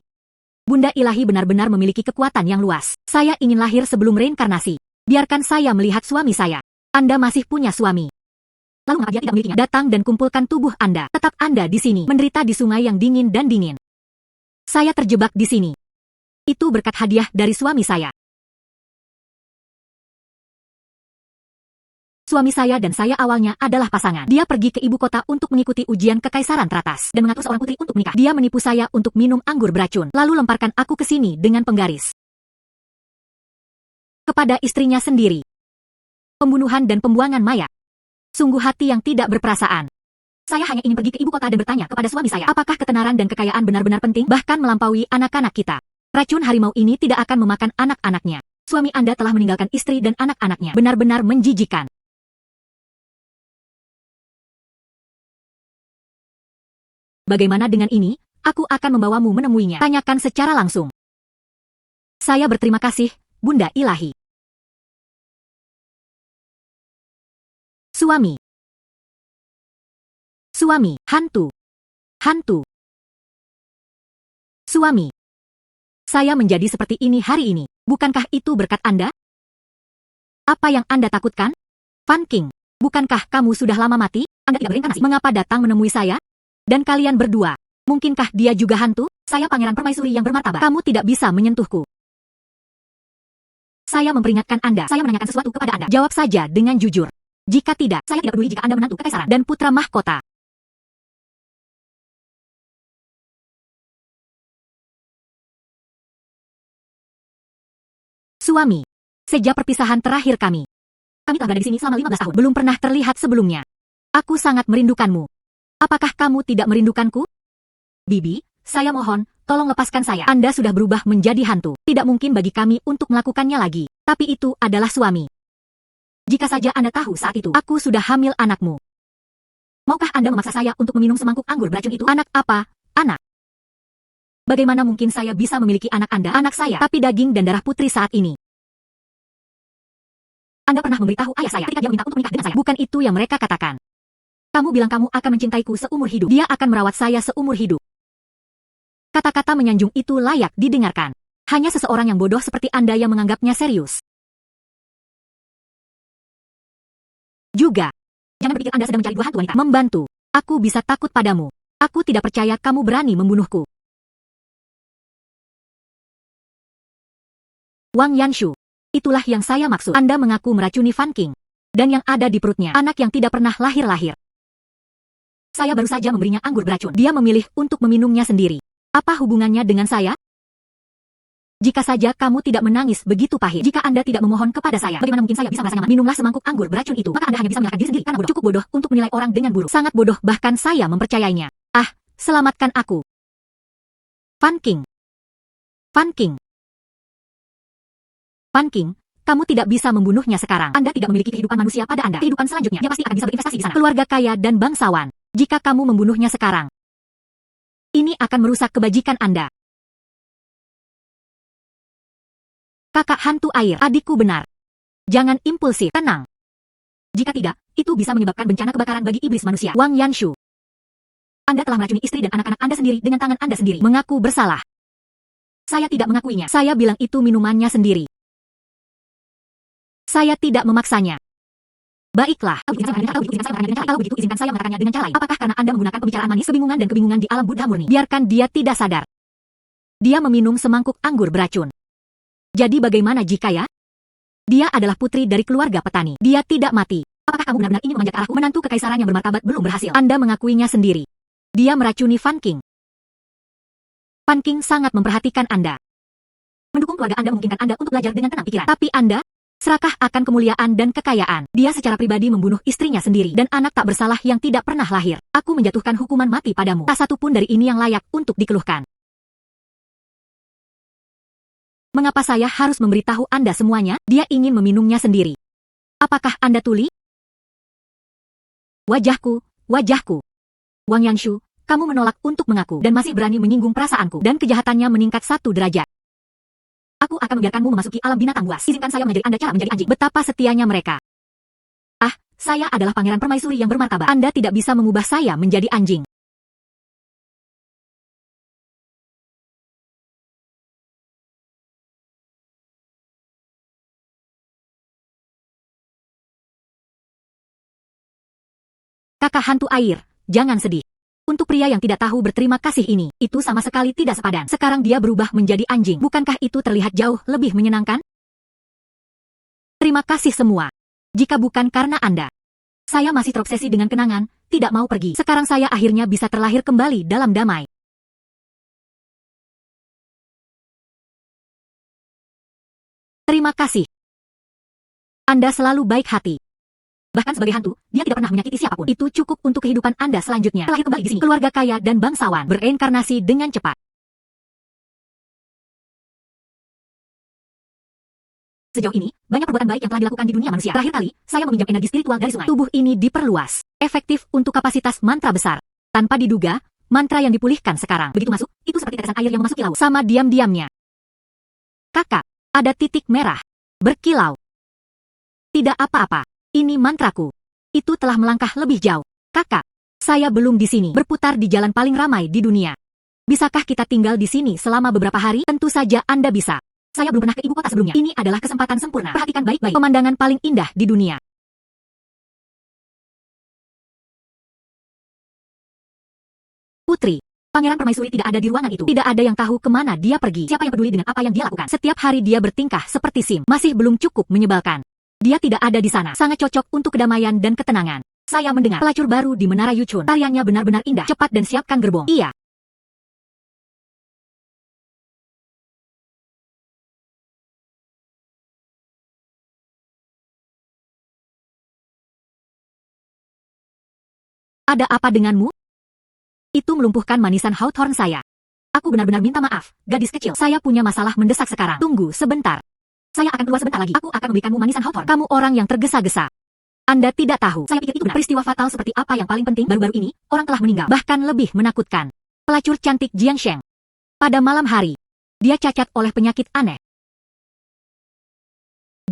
Bunda Ilahi benar-benar memiliki kekuatan yang luas. Saya ingin lahir sebelum reinkarnasi. Biarkan saya melihat suami saya. Anda masih punya suami. Lalu mengapa dia tidak memilikinya? Datang dan kumpulkan tubuh Anda. Tetap Anda di sini, menderita di sungai yang dingin dan dingin. Saya terjebak di sini. Itu berkat hadiah dari suami saya. Suami saya dan saya awalnya adalah pasangan. Dia pergi ke ibu kota untuk mengikuti ujian kekaisaran teratas dan mengatur seorang putri untuk menikah. Dia menipu saya untuk minum anggur beracun, lalu lemparkan aku ke sini dengan penggaris. Kepada istrinya sendiri. Pembunuhan dan pembuangan mayat. Sungguh hati yang tidak berperasaan. Saya hanya ingin pergi ke ibu kota dan bertanya kepada suami saya, apakah ketenaran dan kekayaan benar-benar penting, bahkan melampaui anak-anak kita. Racun harimau ini tidak akan memakan anak-anaknya. Suami Anda telah meninggalkan istri dan anak-anaknya. Benar-benar menjijikan. Bagaimana dengan ini? Aku akan membawamu menemuinya. Tanyakan secara langsung. Saya berterima kasih, Bunda Ilahi. Suami. Suami, hantu. Hantu. Suami. Saya menjadi seperti ini hari ini. Bukankah itu berkat Anda? Apa yang Anda takutkan? Fan King, bukankah kamu sudah lama mati? Anda tidak berinkarnasi. Mengapa datang menemui saya? Dan kalian berdua, mungkinkah dia juga hantu? Saya pangeran permaisuri yang bermartabat. Kamu tidak bisa menyentuhku. Saya memperingatkan Anda. Saya menanyakan sesuatu kepada Anda. Jawab saja dengan jujur. Jika tidak, saya tidak peduli jika Anda menantu kekaisaran dan putra mahkota. Suami. Sejak perpisahan terakhir kami. Kami telah berada di sini selama 15 tahun. Belum pernah terlihat sebelumnya. Aku sangat merindukanmu. Apakah kamu tidak merindukanku? Bibi, saya mohon, tolong lepaskan saya. Anda sudah berubah menjadi hantu. Tidak mungkin bagi kami untuk melakukannya lagi. Tapi itu adalah suami. Jika saja Anda tahu saat itu, aku sudah hamil anakmu. Maukah Anda memaksa saya untuk meminum semangkuk anggur beracun itu? Anak apa? Anak. Bagaimana mungkin saya bisa memiliki anak Anda? Anak saya, tapi daging dan darah putri saat ini. Anda pernah memberitahu ayah saya ketika dia minta untuk menikah dengan saya. Bukan itu yang mereka katakan. Kamu bilang kamu akan mencintaiku seumur hidup. Dia akan merawat saya seumur hidup. Kata-kata menyanjung itu layak didengarkan. Hanya seseorang yang bodoh seperti Anda yang menganggapnya serius. Juga, jangan berpikir Anda sedang mencari dua hantu wanita. Membantu. Aku bisa takut padamu. Aku tidak percaya kamu berani membunuhku. Wang Yanshu. Itulah yang saya maksud. Anda mengaku meracuni Fan King. Dan yang ada di perutnya, anak yang tidak pernah lahir-lahir. Saya baru saja memberinya anggur beracun. Dia memilih untuk meminumnya sendiri. Apa hubungannya dengan saya? Jika saja kamu tidak menangis begitu pahit. Jika Anda tidak memohon kepada saya, bagaimana mungkin saya bisa merasa nyaman? Minumlah semangkuk anggur beracun itu. Maka Anda hanya bisa menyalahkan diri sendiri karena bodoh. Cukup bodoh untuk menilai orang dengan buruk. Sangat bodoh bahkan saya mempercayainya. Ah, selamatkan aku. Fan King. Fan King. Fan King. Kamu tidak bisa membunuhnya sekarang. Anda tidak memiliki kehidupan manusia pada Anda. Kehidupan selanjutnya, dia pasti akan bisa berinvestasi di sana. Keluarga kaya dan bangsawan. Jika kamu membunuhnya sekarang, ini akan merusak kebajikan Anda. Kakak hantu air, adikku benar. Jangan impulsif, tenang. Jika tidak, itu bisa menyebabkan bencana kebakaran bagi iblis manusia. Wang Yanshu. Anda telah meracuni istri dan anak-anak Anda sendiri dengan tangan Anda sendiri. Mengaku bersalah. Saya tidak mengakuinya. Saya bilang itu minumannya sendiri. Saya tidak memaksanya. Baiklah, kalau begitu izinkan saya mengatakannya dengan cara lain. Apakah karena Anda menggunakan pembicaraan manis, kebingungan dan kebingungan di alam Buddha murni? Biarkan dia tidak sadar. Dia meminum semangkuk anggur beracun. Jadi bagaimana jika ya? Dia adalah putri dari keluarga petani. Dia tidak mati. Apakah kamu benar-benar ingin memanjat ke arahku? Menantu kekaisaran yang bermartabat belum berhasil. Anda mengakuinya sendiri. Dia meracuni Fan King. Fan King sangat memperhatikan Anda. Mendukung keluarga Anda memungkinkan Anda untuk belajar dengan tenang pikiran. Tapi Anda serakah akan kemuliaan dan kekayaan. Dia secara pribadi membunuh istrinya sendiri dan anak tak bersalah yang tidak pernah lahir. Aku menjatuhkan hukuman mati padamu. Tak satu pun dari ini yang layak untuk dikeluhkan. Mengapa saya harus memberitahu Anda semuanya? Dia ingin meminumnya sendiri. Apakah Anda tuli? Wajahku, wajahku. Wang Yanshu, kamu menolak untuk mengaku dan masih berani menyinggung perasaanku dan kejahatannya meningkat 1 derajat. Aku akan membiarkanmu memasuki alam binatang buas. Izinkan saya mengajari Anda cara menjadi anjing. Betapa setianya mereka. Ah, saya adalah pangeran permaisuri yang bermartabat. Anda tidak bisa mengubah saya menjadi anjing. Kakak hantu air, jangan sedih. Untuk Untuk pria yang tidak tahu berterima kasih ini, itu sama sekali tidak sepadan. Sekarang dia berubah menjadi anjing. Bukankah itu terlihat jauh lebih menyenangkan? Terima kasih semua. Jika bukan karena Anda, saya masih terobsesi dengan kenangan, tidak mau pergi. Sekarang saya akhirnya bisa terlahir kembali dalam damai. Terima kasih. Anda selalu baik hati. Bahkan sebagai hantu, dia tidak pernah menyakiti siapapun. Itu cukup untuk kehidupan Anda selanjutnya. Terlahir kembali di sini, keluarga kaya dan bangsawan, bereinkarnasi dengan cepat. Sejauh ini, banyak perbuatan baik yang telah dilakukan di dunia manusia. Terakhir kali, saya meminjam energi spiritual dari sungai. Tubuh ini diperluas, efektif untuk kapasitas mantra besar. Tanpa diduga, mantra yang dipulihkan sekarang. Begitu masuk, itu seperti tetesan air yang memasuki laut. Sama diam-diamnya. Kakak, ada titik merah. Berkilau. Tidak apa-apa. Ini mantraku. Itu telah melangkah lebih jauh. Kakak, saya belum di sini. Berputar di jalan paling ramai di dunia. Bisakah kita tinggal di sini selama beberapa hari? Tentu saja Anda bisa. Saya belum pernah ke ibu kota sebelumnya. Ini adalah kesempatan sempurna. Perhatikan baik-baik. Pemandangan paling indah di dunia. Putri, Pangeran Permaisuri tidak ada di ruangan itu. Tidak ada yang tahu kemana dia pergi. Siapa yang peduli dengan apa yang dia lakukan? Setiap hari dia bertingkah seperti Sim. Masih belum cukup menyebalkan. Dia tidak ada di sana. Sangat cocok untuk kedamaian dan ketenangan. Saya mendengar pelacur baru di Menara Yuchun. Tariannya benar-benar indah. Cepat dan siapkan gerbong. Iya. Ada apa denganmu? Itu melumpuhkan manisan Hawthorne saya. Aku benar-benar minta maaf, gadis kecil. Saya punya masalah mendesak sekarang. Tunggu sebentar. Saya akan keluar sebentar lagi. Aku akan memberikanmu manisan Hawthorne. Kamu orang yang tergesa-gesa. Anda tidak tahu. Saya pikir itu benar. Peristiwa fatal seperti apa yang paling penting baru-baru ini, orang telah meninggal. Bahkan lebih menakutkan. Pelacur cantik Jiang Sheng. Pada malam hari, dia cacat oleh penyakit aneh.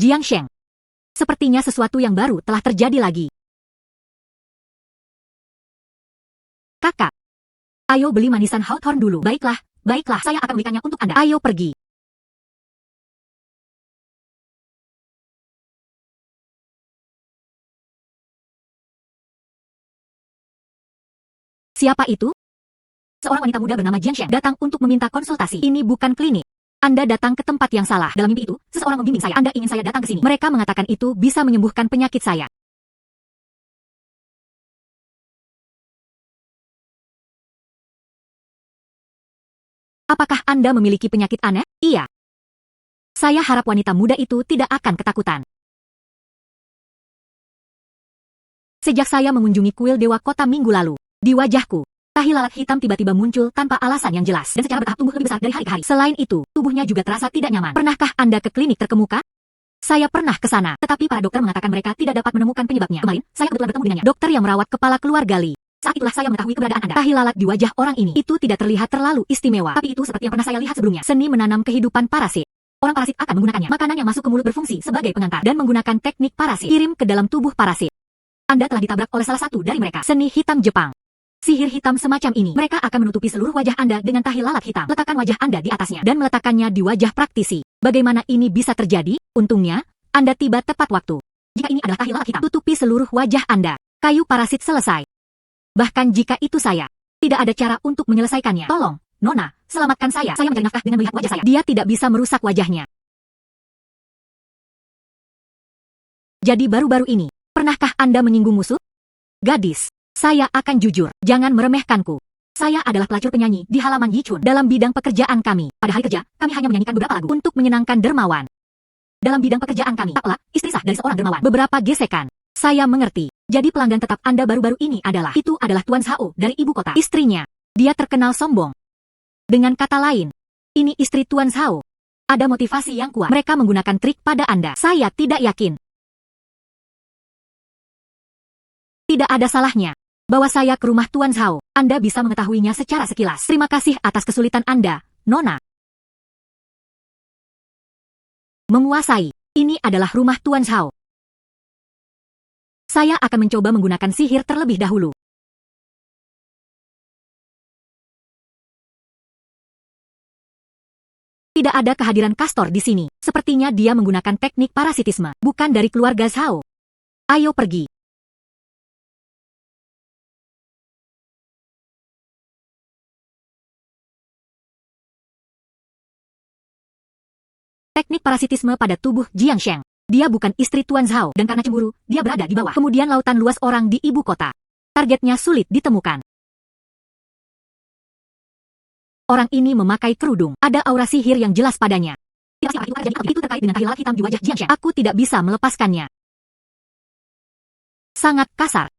Jiang Sheng. Sepertinya sesuatu yang baru telah terjadi lagi. Kakak. Ayo beli manisan Hawthorne dulu. Baiklah, baiklah. Saya akan belikannya untuk Anda. Ayo pergi. Siapa itu? Seorang wanita muda bernama Jiang Sheng datang untuk meminta konsultasi. Ini bukan klinik. Anda datang ke tempat yang salah. Dalam mimpi itu, seseorang membimbing saya. Anda ingin saya datang ke sini. Mereka mengatakan itu bisa menyembuhkan penyakit saya. Apakah Anda memiliki penyakit aneh? Iya. Saya harap wanita muda itu tidak akan ketakutan. Sejak saya mengunjungi kuil Dewa Kota minggu lalu, di wajahku, tahi lalat hitam tiba-tiba muncul tanpa alasan yang jelas dan secara bertahap tumbuh lebih besar dari hari ke hari. Selain itu, tubuhnya juga terasa tidak nyaman. Pernahkah Anda ke klinik terkemuka? Saya pernah ke sana, tetapi para dokter mengatakan mereka tidak dapat menemukan penyebabnya. Kemarin, saya kebetulan bertemu dengannya, dokter yang merawat kepala keluarga Li. Saat itulah saya mengetahui keberadaan Anda. Tahi lalat di wajah orang ini itu tidak terlihat terlalu istimewa, tapi itu seperti yang pernah saya lihat sebelumnya. Seni menanam kehidupan parasit. Orang parasit akan menggunakannya. Makanan yang masuk ke mulut berfungsi sebagai pengantar dan menggunakan teknik parasit. Kirim ke dalam tubuh parasit. Anda telah ditabrak oleh salah satu dari mereka. Seni hitam Jepang. Sihir hitam semacam ini, mereka akan menutupi seluruh wajah Anda dengan tahi lalat hitam. Letakkan wajah Anda di atasnya dan meletakkannya di wajah praktisi. Bagaimana ini bisa terjadi? Untungnya, Anda tiba tepat waktu. Jika ini adalah tahi lalat hitam, tutupi seluruh wajah Anda. Kayu parasit selesai. Bahkan jika itu saya, tidak ada cara untuk menyelesaikannya. Tolong, Nona, selamatkan saya. Saya mencari nafkah dengan melihat wajah saya. Dia tidak bisa merusak wajahnya. Jadi baru-baru ini, pernahkah Anda menyinggung musuh? Gadis, saya akan jujur. Jangan meremehkanku. Saya adalah pelacur penyanyi di halaman Yichun. Dalam bidang pekerjaan kami, pada hari kerja, kami hanya menyanyikan beberapa lagu untuk menyenangkan dermawan. Dalam bidang pekerjaan kami, tak pelak, istri sah dari seorang dermawan. Beberapa gesekan. Saya mengerti. Jadi pelanggan tetap Anda baru-baru ini adalah Tuan Shao dari ibu kota. Istrinya. Dia terkenal sombong. Dengan kata lain, ini istri Tuan Shao. Ada motivasi yang kuat. Mereka menggunakan trik pada Anda. Saya tidak yakin. Tidak ada salahnya. Bawa saya ke rumah Tuan Shao. Anda bisa mengetahuinya secara sekilas. Terima kasih atas kesulitan Anda, Nona. Menguasai. Ini adalah rumah Tuan Shao. Saya akan mencoba menggunakan sihir terlebih dahulu. Tidak ada kehadiran Kastor di sini. Sepertinya dia menggunakan teknik parasitisme. Bukan dari keluarga Shao. Ayo pergi. Teknik parasitisme pada tubuh Jiang Sheng. Dia bukan istri Tuan Zhao, dan karena cemburu, dia berada di bawah. Kemudian lautan luas orang di ibu kota. Targetnya sulit ditemukan. Orang ini memakai kerudung. Ada aura sihir yang jelas padanya. Itu terkait dengan tahi hitam di wajah Jiang Sheng. Aku tidak bisa melepaskannya. Sangat kasar.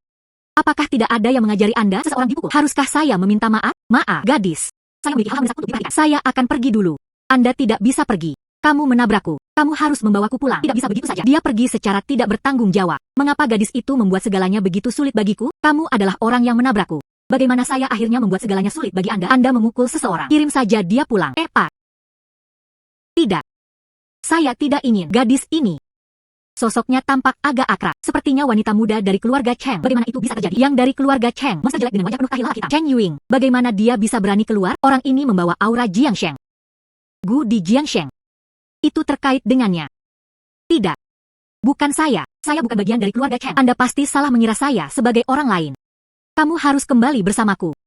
Apakah tidak ada yang mengajari Anda seseorang dipukul? Haruskah saya meminta maaf? Maaf, gadis. Saya memiliki hal mendesak untuk diperhatikan. Saya akan pergi dulu. Anda tidak bisa pergi. Kamu menabrakku. Kamu harus membawaku pulang. Tidak bisa begitu saja. Dia pergi secara tidak bertanggung jawab. Mengapa gadis itu membuat segalanya begitu sulit bagiku? Kamu adalah orang yang menabrakku. Bagaimana saya akhirnya membuat segalanya sulit bagi Anda? Anda memukul seseorang. Kirim saja dia pulang. Pak. Tidak. Saya tidak ingin. Gadis ini. Sosoknya tampak agak akrab. Sepertinya wanita muda dari keluarga Cheng. Bagaimana itu bisa terjadi? Yang dari keluarga Cheng. Monster jelek dengan wajah penuh tahi lalat hitam. Cheng Yuing. Bagaimana dia bisa berani keluar? Orang ini membawa aura Jiang Sheng. Gu di Jiang Sheng. Itu terkait dengannya. Tidak. Bukan saya. Saya bukan bagian dari keluarga Cheng. Anda pasti salah mengira saya sebagai orang lain. Kamu harus kembali bersamaku.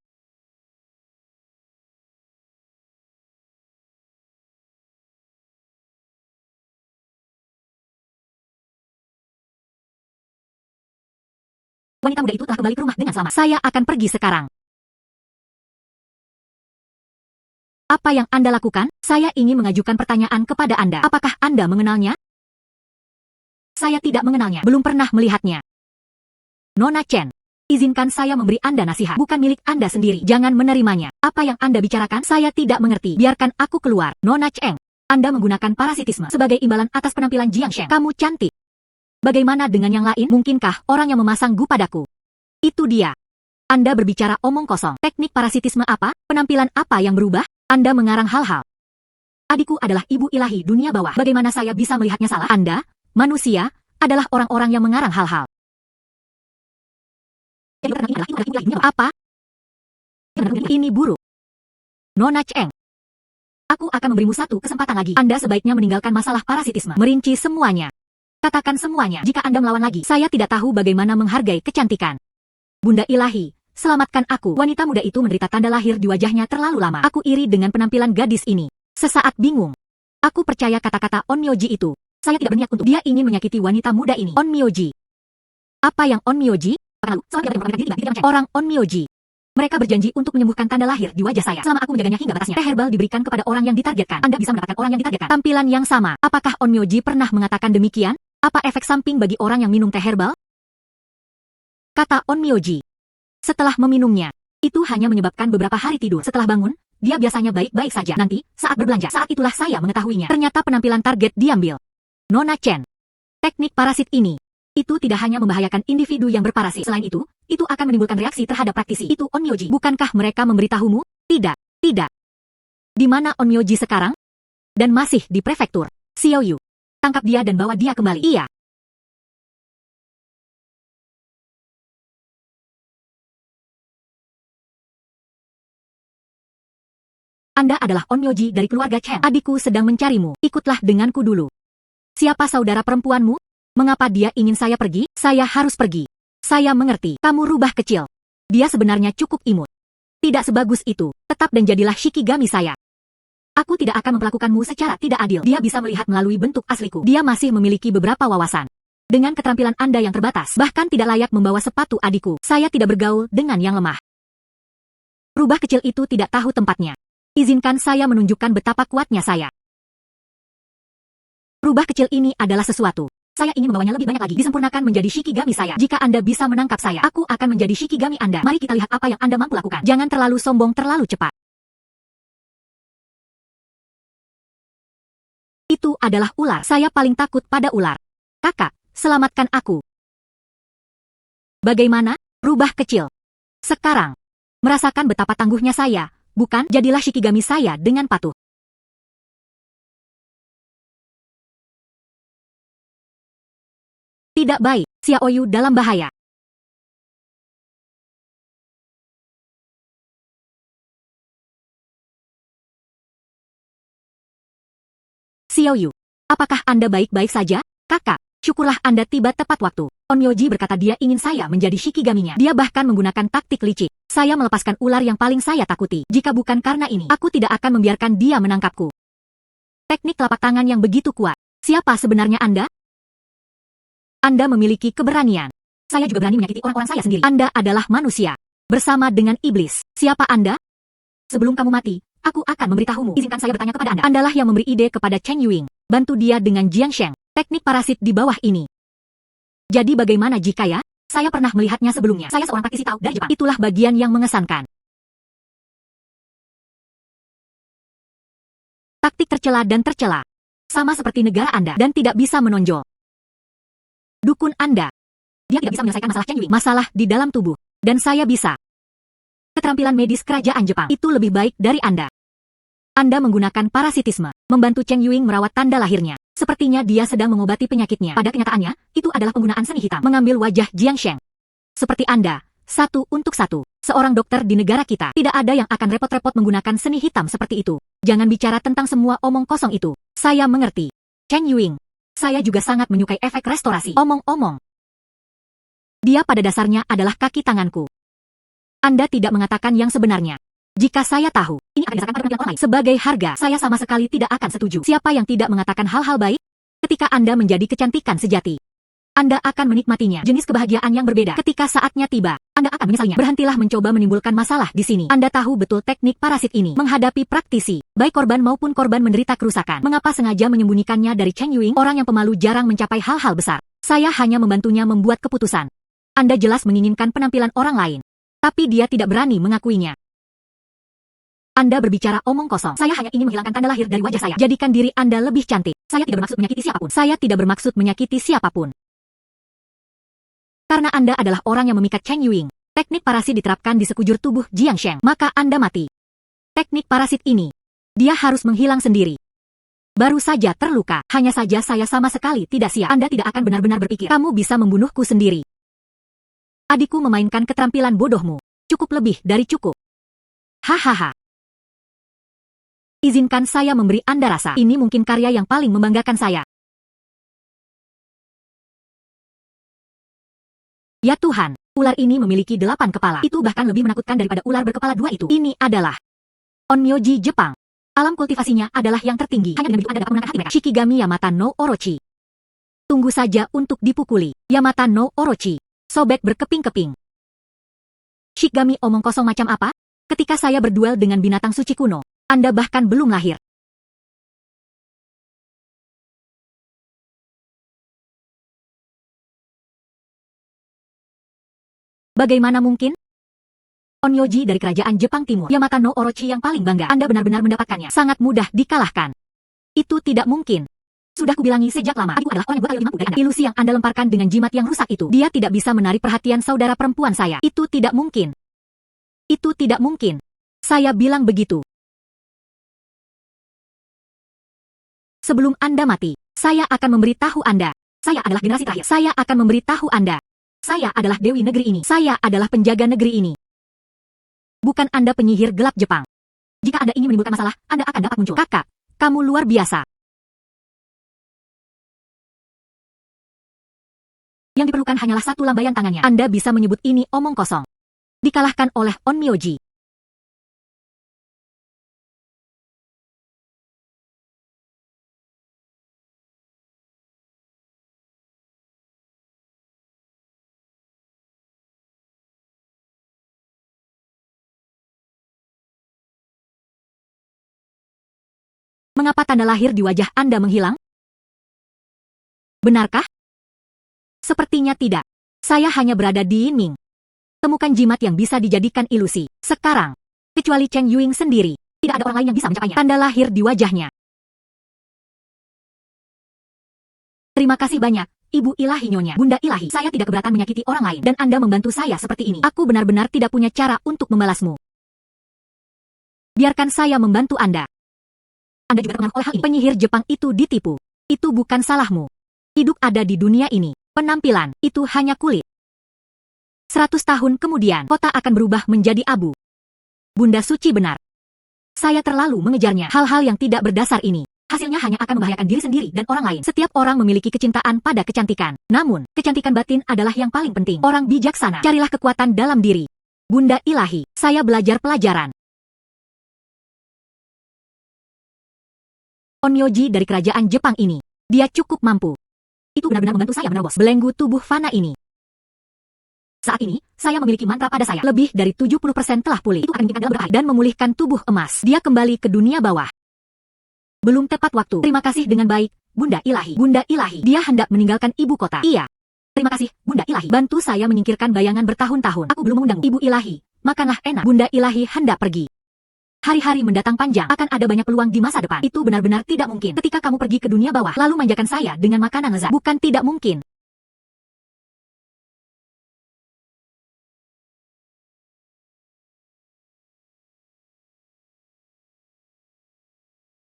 Wanita muda itu telah kembali ke rumah dengan selamat. Saya akan pergi sekarang. Apa yang Anda lakukan? Saya ingin mengajukan pertanyaan kepada Anda. Apakah Anda mengenalnya? Saya tidak mengenalnya. Belum pernah melihatnya. Nona Chen, izinkan saya memberi Anda nasihat. Bukan milik Anda sendiri. Jangan menerimanya. Apa yang Anda bicarakan? Saya tidak mengerti. Biarkan aku keluar. Nona Chen, Anda menggunakan parasitisme sebagai imbalan atas penampilan Jiang Sheng. Kamu cantik. Bagaimana dengan yang lain? Mungkinkah orang yang memasang gu padaku? Itu dia. Anda berbicara omong kosong. Teknik parasitisme apa? Penampilan apa yang berubah? Anda mengarang hal-hal. Adikku adalah ibu ilahi dunia bawah. Bagaimana saya bisa melihatnya salah? Anda, manusia, adalah orang-orang yang mengarang hal-hal. Apa? Ini buruk. Nona Cheng. Aku akan memberimu satu kesempatan lagi. Anda sebaiknya meninggalkan masalah parasitisme. Merinci semuanya. Katakan semuanya. Jika Anda melawan lagi, saya tidak tahu bagaimana menghargai kecantikan. Bunda ilahi, selamatkan aku. Wanita muda itu menderita tanda lahir di wajahnya terlalu lama. Aku iri dengan penampilan gadis ini. Sesaat bingung. Aku percaya kata-kata On Myoji itu. Saya tidak berniat untuk. Dia ingin menyakiti wanita muda ini. On Myoji. Apa yang On Myoji? Orang On Myoji. Mereka berjanji untuk menyembuhkan tanda lahir di wajah saya. Selama aku menjaganya hingga batasnya. Teh herbal diberikan kepada orang yang ditargetkan. Anda bisa mendapatkan orang yang ditargetkan. Tampilan yang sama. Apakah On Myoji pernah mengatakan demikian? Apa efek samping bagi orang yang minum teh herbal? Kata On Myoji. Setelah meminumnya, itu hanya menyebabkan beberapa hari tidur. Setelah bangun, dia biasanya baik-baik saja. Nanti, saat berbelanja, saat itulah saya mengetahuinya. Ternyata penampilan target diambil. Nona Chen. Teknik parasit ini. Itu tidak hanya membahayakan individu yang berparasit. Selain itu akan menimbulkan reaksi terhadap praktisi. Itu On Myoji. Bukankah mereka memberitahumu? Tidak, tidak. Di mana On Myoji sekarang? Dan masih di prefektur. Xiao Yu. Tangkap dia dan bawa dia kembali. Iya. Anda adalah On Myoji dari keluarga Chen. Adikku sedang mencarimu. Ikutlah denganku dulu. Siapa saudara perempuanmu? Mengapa dia ingin saya pergi? Saya harus pergi. Saya mengerti. Kamu rubah kecil. Dia sebenarnya cukup imut. Tidak sebagus itu. Tetap dan jadilah Shikigami saya. Aku tidak akan memperlakukanmu secara tidak adil. Dia bisa melihat melalui bentuk asliku. Dia masih memiliki beberapa wawasan. Dengan keterampilan Anda yang terbatas, bahkan tidak layak membawa sepatu adikku. Saya tidak bergaul dengan yang lemah. Rubah kecil itu tidak tahu tempatnya. Izinkan saya menunjukkan betapa kuatnya saya. Rubah kecil ini adalah sesuatu. Saya ingin membawanya lebih banyak lagi. Disempurnakan menjadi Shikigami saya. Jika Anda bisa menangkap saya, aku akan menjadi Shikigami Anda. Mari kita lihat apa yang Anda mampu lakukan. Jangan terlalu sombong terlalu cepat. Itu adalah ular. Saya paling takut pada ular. Kakak, selamatkan aku. Bagaimana? Rubah kecil. Sekarang. Merasakan betapa tangguhnya saya. Bukan, jadilah Shikigami saya dengan patuh. Tidak baik, Xiao Yu dalam bahaya. Xiao Yu, apakah Anda baik-baik saja? Kakak, syukurlah Anda tiba tepat waktu. On Myoji berkata dia ingin saya menjadi Shikigaminya. Dia bahkan menggunakan taktik licik. Saya melepaskan ular yang paling saya takuti. Jika bukan karena ini, aku tidak akan membiarkan dia menangkapku. Teknik telapak tangan yang begitu kuat. Siapa sebenarnya Anda? Anda memiliki keberanian. Saya juga berani menyakiti orang-orang saya sendiri. Anda adalah manusia. Bersama dengan iblis. Siapa Anda? Sebelum kamu mati, aku akan memberitahumu. Izinkan saya bertanya kepada Anda. Andalah yang memberi ide kepada Chen Yuing. Bantu dia dengan Jiang Sheng. Teknik parasit di bawah ini. Jadi bagaimana jika ya? Saya pernah melihatnya sebelumnya. Saya seorang praktisi tahu dari Jepang. Itulah bagian yang mengesankan. Taktik tercela dan tercela. Sama seperti negara Anda dan tidak bisa menonjol. Dukun Anda. Dia tidak bisa menyelesaikan masalah Chen Yuing. Masalah di dalam tubuh. Dan saya bisa. Keterampilan medis kerajaan Jepang itu lebih baik dari Anda. Anda menggunakan parasitisme, membantu Chen Yuing merawat tanda lahirnya. Sepertinya dia sedang mengobati penyakitnya. Pada kenyataannya, itu adalah penggunaan seni hitam. Mengambil wajah Jiang Sheng. Seperti Anda, satu untuk satu. Seorang dokter di negara kita, tidak ada yang akan repot-repot menggunakan seni hitam seperti itu. Jangan bicara tentang semua omong kosong itu. Saya mengerti. Chen Yuing. Saya juga sangat menyukai efek restorasi. Omong-omong. Dia pada dasarnya adalah kaki tanganku. Anda tidak mengatakan yang sebenarnya. Jika saya tahu, ini akan dirasakan pada penampilan orang lain. Sebagai harga, saya sama sekali tidak akan setuju. Siapa yang tidak mengatakan hal-hal baik? Ketika Anda menjadi kecantikan sejati, Anda akan menikmatinya. Jenis kebahagiaan yang berbeda. Ketika saatnya tiba, Anda akan menyesalinya. Berhentilah mencoba menimbulkan masalah di sini. Anda tahu betul teknik parasit ini. Menghadapi praktisi, baik korban maupun korban menderita kerusakan. Mengapa sengaja menyembunyikannya dari Chen Yuing? Orang yang pemalu jarang mencapai hal-hal besar. Saya hanya membantunya membuat keputusan. Anda jelas menginginkan penampilan orang lain. Tapi dia tidak berani mengakuinya. Anda berbicara omong kosong. Saya hanya ingin menghilangkan tanda lahir dari wajah saya. Jadikan diri Anda lebih cantik. Saya tidak bermaksud menyakiti siapapun. Saya tidak bermaksud menyakiti siapapun. Karena Anda adalah orang yang memikat Chen Yuing. Teknik parasit diterapkan di sekujur tubuh Jiang Sheng. Maka Anda mati. Teknik parasit ini. Dia harus menghilang sendiri. Baru saja terluka. Hanya saja saya sama sekali tidak siap. Anda tidak akan benar-benar berpikir. Kamu bisa membunuhku sendiri. Adikku memainkan keterampilan bodohmu. Cukup lebih dari cukup. Hahaha. Izinkan saya memberi Anda rasa. Ini mungkin karya yang paling membanggakan saya. Ya Tuhan, ular ini memiliki 8 kepala. Itu bahkan lebih menakutkan daripada ular berkepala 2 itu. Ini adalah Onmyoji Jepang. Alam kultivasinya adalah yang tertinggi. Hanya dengan begitu Anda dapat menangkap hati mereka. Shikigami Yamata no Orochi. Tunggu saja untuk dipukuli. Yamata no Orochi. Sobek berkeping-keping. Shikigami omong kosong macam apa? Ketika saya berduel dengan binatang suci kuno, Anda bahkan belum lahir. Bagaimana mungkin? Onmyoji dari kerajaan Jepang Timur, Yamata no Orochi yang paling bangga. Anda benar-benar mendapatkannya. Sangat mudah dikalahkan. Itu tidak mungkin. Sudah kubilangi sejak lama, adikku adalah orang yang buat lebih mampu dari Anda. Ilusi yang Anda lemparkan dengan jimat yang rusak itu. Dia tidak bisa menarik perhatian saudara perempuan saya. Itu tidak mungkin. Itu tidak mungkin. Saya bilang begitu. Sebelum Anda mati, saya akan memberitahu Anda. Saya adalah generasi terakhir. Saya akan memberitahu Anda. Saya adalah Dewi negeri ini. Saya adalah penjaga negeri ini. Bukan Anda penyihir gelap Jepang. Jika Anda ingin menimbulkan masalah, Anda akan dapat muncul. Kakak, kamu luar biasa. Yang diperlukan hanyalah satu lambaian tangannya. Anda bisa menyebut ini omong kosong. Dikalahkan oleh Onmyoji. Mengapa tanda lahir di wajah Anda menghilang? Benarkah? Sepertinya tidak. Saya hanya berada di Yinming. Temukan jimat yang bisa dijadikan ilusi. Sekarang, kecuali Chen Yuing sendiri, tidak ada orang lain yang bisa mencapainya. Tanda lahir di wajahnya. Terima kasih banyak, Ibu Ilahi Nyonya. Bunda Ilahi, saya tidak keberatan menyakiti orang lain, dan Anda membantu saya seperti ini. Aku benar-benar tidak punya cara untuk membalasmu. Biarkan saya membantu Anda. Anda juga terpengaruh oleh hal ini. Penyihir Jepang itu ditipu. Itu bukan salahmu. Hidup ada di dunia ini. Penampilan, itu hanya kulit. 100 tahun kemudian, kota akan berubah menjadi abu. Bunda Suci benar. Saya terlalu mengejarnya. Hal-hal yang tidak berdasar ini. Hasilnya hanya akan membahayakan diri sendiri dan orang lain. Setiap orang memiliki kecintaan pada kecantikan. Namun, kecantikan batin adalah yang paling penting. Orang bijaksana, carilah kekuatan dalam diri. Bunda Ilahi, saya belajar pelajaran. Onmyoji dari kerajaan Jepang ini. Dia cukup mampu. Itu benar-benar membantu saya menerobos belenggu tubuh fana ini. Saat ini, saya memiliki mantra pada saya. Lebih dari 70% telah pulih. Itu akan dalam berhari dan memulihkan tubuh emas. Dia kembali ke dunia bawah. Belum tepat waktu. Terima kasih dengan baik, Bunda Ilahi. Bunda Ilahi. Dia hendak meninggalkan ibu kota. Iya. Terima kasih, Bunda Ilahi. Bantu saya menyingkirkan bayangan bertahun-tahun. Aku belum mengundangmu. Ibu Ilahi, makanlah enak. Bunda Ilahi hendak pergi. Hari-hari mendatang panjang, akan ada banyak peluang di masa depan. Itu benar-benar tidak mungkin. Ketika kamu pergi ke dunia bawah, lalu manjakan saya dengan makanan lezat. Bukan tidak mungkin.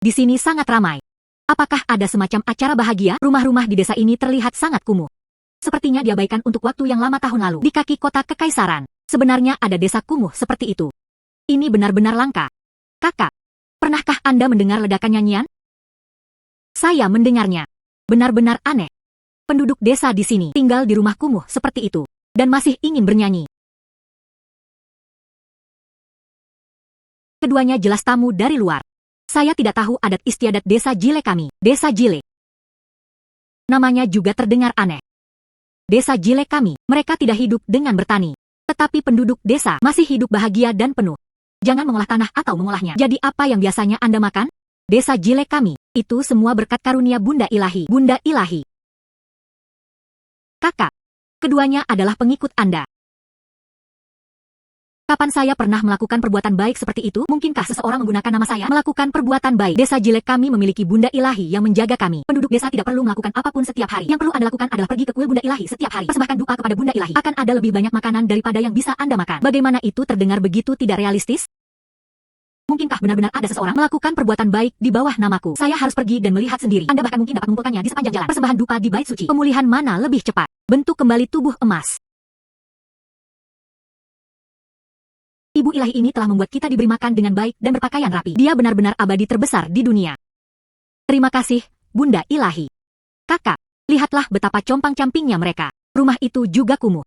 Di sini sangat ramai. Apakah ada semacam acara bahagia? Rumah-rumah di desa ini terlihat sangat kumuh. Sepertinya diabaikan untuk waktu yang lama tahun lalu. Di kaki kota kekaisaran, sebenarnya ada desa kumuh seperti itu. Ini benar-benar langka. Kakak, pernahkah Anda mendengar ledakan nyanyian? Saya mendengarnya. Benar-benar aneh. Penduduk desa di sini tinggal di rumah kumuh seperti itu, dan masih ingin bernyanyi. Keduanya jelas tamu dari luar. Saya tidak tahu adat istiadat desa Jile kami. Desa Jile. Namanya juga terdengar aneh. Desa Jile kami, mereka tidak hidup dengan bertani. Tetapi penduduk desa masih hidup bahagia dan penuh. Jangan mengolah tanah atau mengolahnya. Jadi apa yang biasanya Anda makan? Desa Jile kami, itu semua berkat karunia Bunda Ilahi. Bunda Ilahi. Kakak, keduanya adalah pengikut Anda. Kapan saya pernah melakukan perbuatan baik seperti itu? Mungkinkah seseorang menggunakan nama saya melakukan perbuatan baik? Desa Jile kami memiliki Bunda Ilahi yang menjaga kami. Penduduk desa tidak perlu melakukan apapun setiap hari. Yang perlu Anda lakukan adalah pergi ke kuil Bunda Ilahi setiap hari. Persembahkan doa kepada Bunda Ilahi. Akan ada lebih banyak makanan daripada yang bisa Anda makan. Bagaimana itu terdengar begitu tidak realistis? Mungkinkah benar-benar ada seseorang melakukan perbuatan baik di bawah namaku? Saya harus pergi dan melihat sendiri. Anda bahkan mungkin dapat mengumpulkannya di sepanjang jalan. Persembahan dupa di bait suci. Pemulihan mana lebih cepat? Bentuk kembali tubuh emas. Ibu Ilahi ini telah membuat kita diberi makan dengan baik dan berpakaian rapi. Dia benar-benar abadi terbesar di dunia. Terima kasih, Bunda Ilahi. Kakak, lihatlah betapa compang-campingnya mereka. Rumah itu juga kumuh.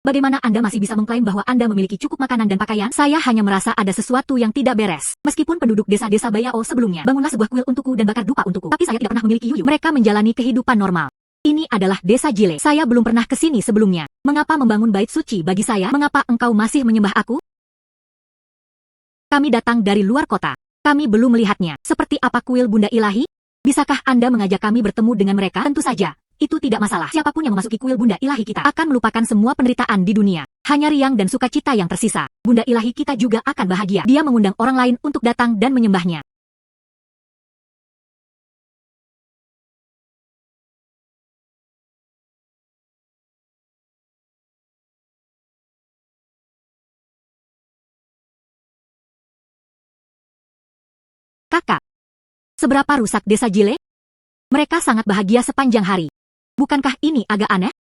Bagaimana Anda masih bisa mengklaim bahwa Anda memiliki cukup makanan dan pakaian? Saya hanya merasa ada sesuatu yang tidak beres. Meskipun penduduk desa-desa Bayao sebelumnya, bangunlah sebuah kuil untukku dan bakar dupa untukku. Tapi saya tidak pernah memiliki yuyu. Mereka menjalani kehidupan normal. Ini adalah desa Jile. Saya belum pernah ke sini sebelumnya. Mengapa membangun bait suci bagi saya? Mengapa engkau masih menyembah aku? Kami datang dari luar kota. Kami belum melihatnya. Seperti apa kuil Bunda Ilahi? Bisakah Anda mengajak kami bertemu dengan mereka? Tentu saja. Itu tidak masalah. Siapapun yang memasuki kuil Bunda Ilahi kita akan melupakan semua penderitaan di dunia. Hanya riang dan sukacita yang tersisa. Bunda Ilahi kita juga akan bahagia. Dia mengundang orang lain untuk datang dan menyembahnya. Kakak, seberapa rusak desa Jile? Mereka sangat bahagia sepanjang hari. Bukankah ini agak aneh?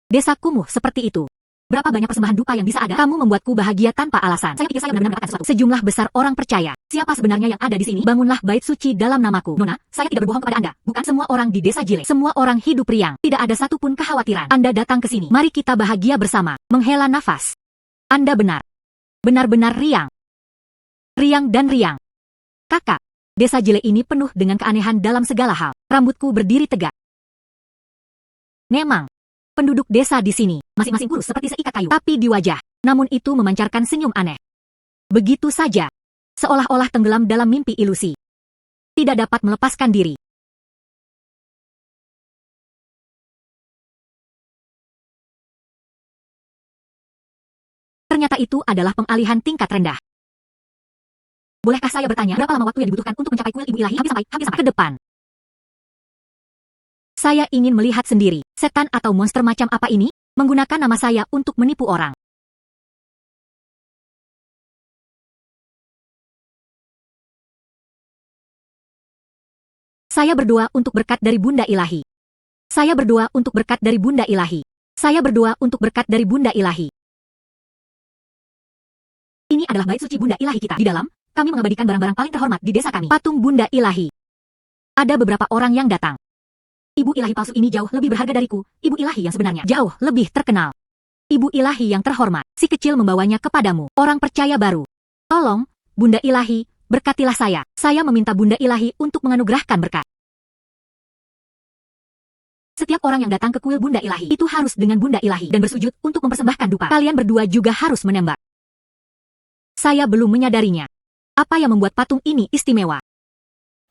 Desa kumuh seperti itu. Berapa banyak persembahan dupa yang bisa ada? Kamu membuatku bahagia tanpa alasan. Saya pikir saya benar-benar mendapatkan sesuatu. Sejumlah besar orang percaya. Siapa sebenarnya yang ada di sini? Bangunlah bait suci dalam namaku. Nona, saya tidak berbohong kepada Anda. Bukan semua orang di desa Jile. Semua orang hidup riang. Tidak ada satupun kekhawatiran. Anda datang ke sini. Mari kita bahagia bersama. Menghela nafas. Anda benar. Benar-benar riang. Riang dan riang. Kakak, desa Jile ini penuh dengan keanehan dalam segala hal. Rambutku berdiri tegak. Memang, penduduk desa di sini, masing-masing kurus seperti seikat kayu, tapi di wajah, namun itu memancarkan senyum aneh. Begitu saja, seolah-olah tenggelam dalam mimpi ilusi. Tidak dapat melepaskan diri. Ternyata itu adalah pengalihan tingkat rendah. Bolehkah saya bertanya, berapa lama waktu yang dibutuhkan untuk mencapai kuil Ibu Ilahi? Hampir sampai ke depan. Saya ingin melihat sendiri, setan atau monster macam apa ini, menggunakan nama saya untuk menipu orang. Saya berdoa untuk berkat dari Bunda Ilahi. Saya berdoa untuk berkat dari Bunda Ilahi. Saya berdoa untuk berkat dari Bunda Ilahi. Ini adalah bait suci Bunda Ilahi kita. Di dalam, kami mengabadikan barang-barang paling terhormat di desa kami. Patung Bunda Ilahi. Ada beberapa orang yang datang. Ibu Ilahi palsu ini jauh lebih berharga dariku. Ibu Ilahi yang sebenarnya jauh lebih terkenal. Ibu Ilahi yang terhormat, si kecil membawanya kepadamu. Orang percaya baru. Tolong, Bunda Ilahi, berkatilah saya. Saya meminta Bunda Ilahi untuk menganugerahkan berkat. Setiap orang yang datang ke kuil Bunda Ilahi itu harus dengan Bunda Ilahi dan bersujud untuk mempersembahkan dupa. Kalian berdua juga harus menembak. Saya belum menyadarinya. Apa yang membuat patung ini istimewa?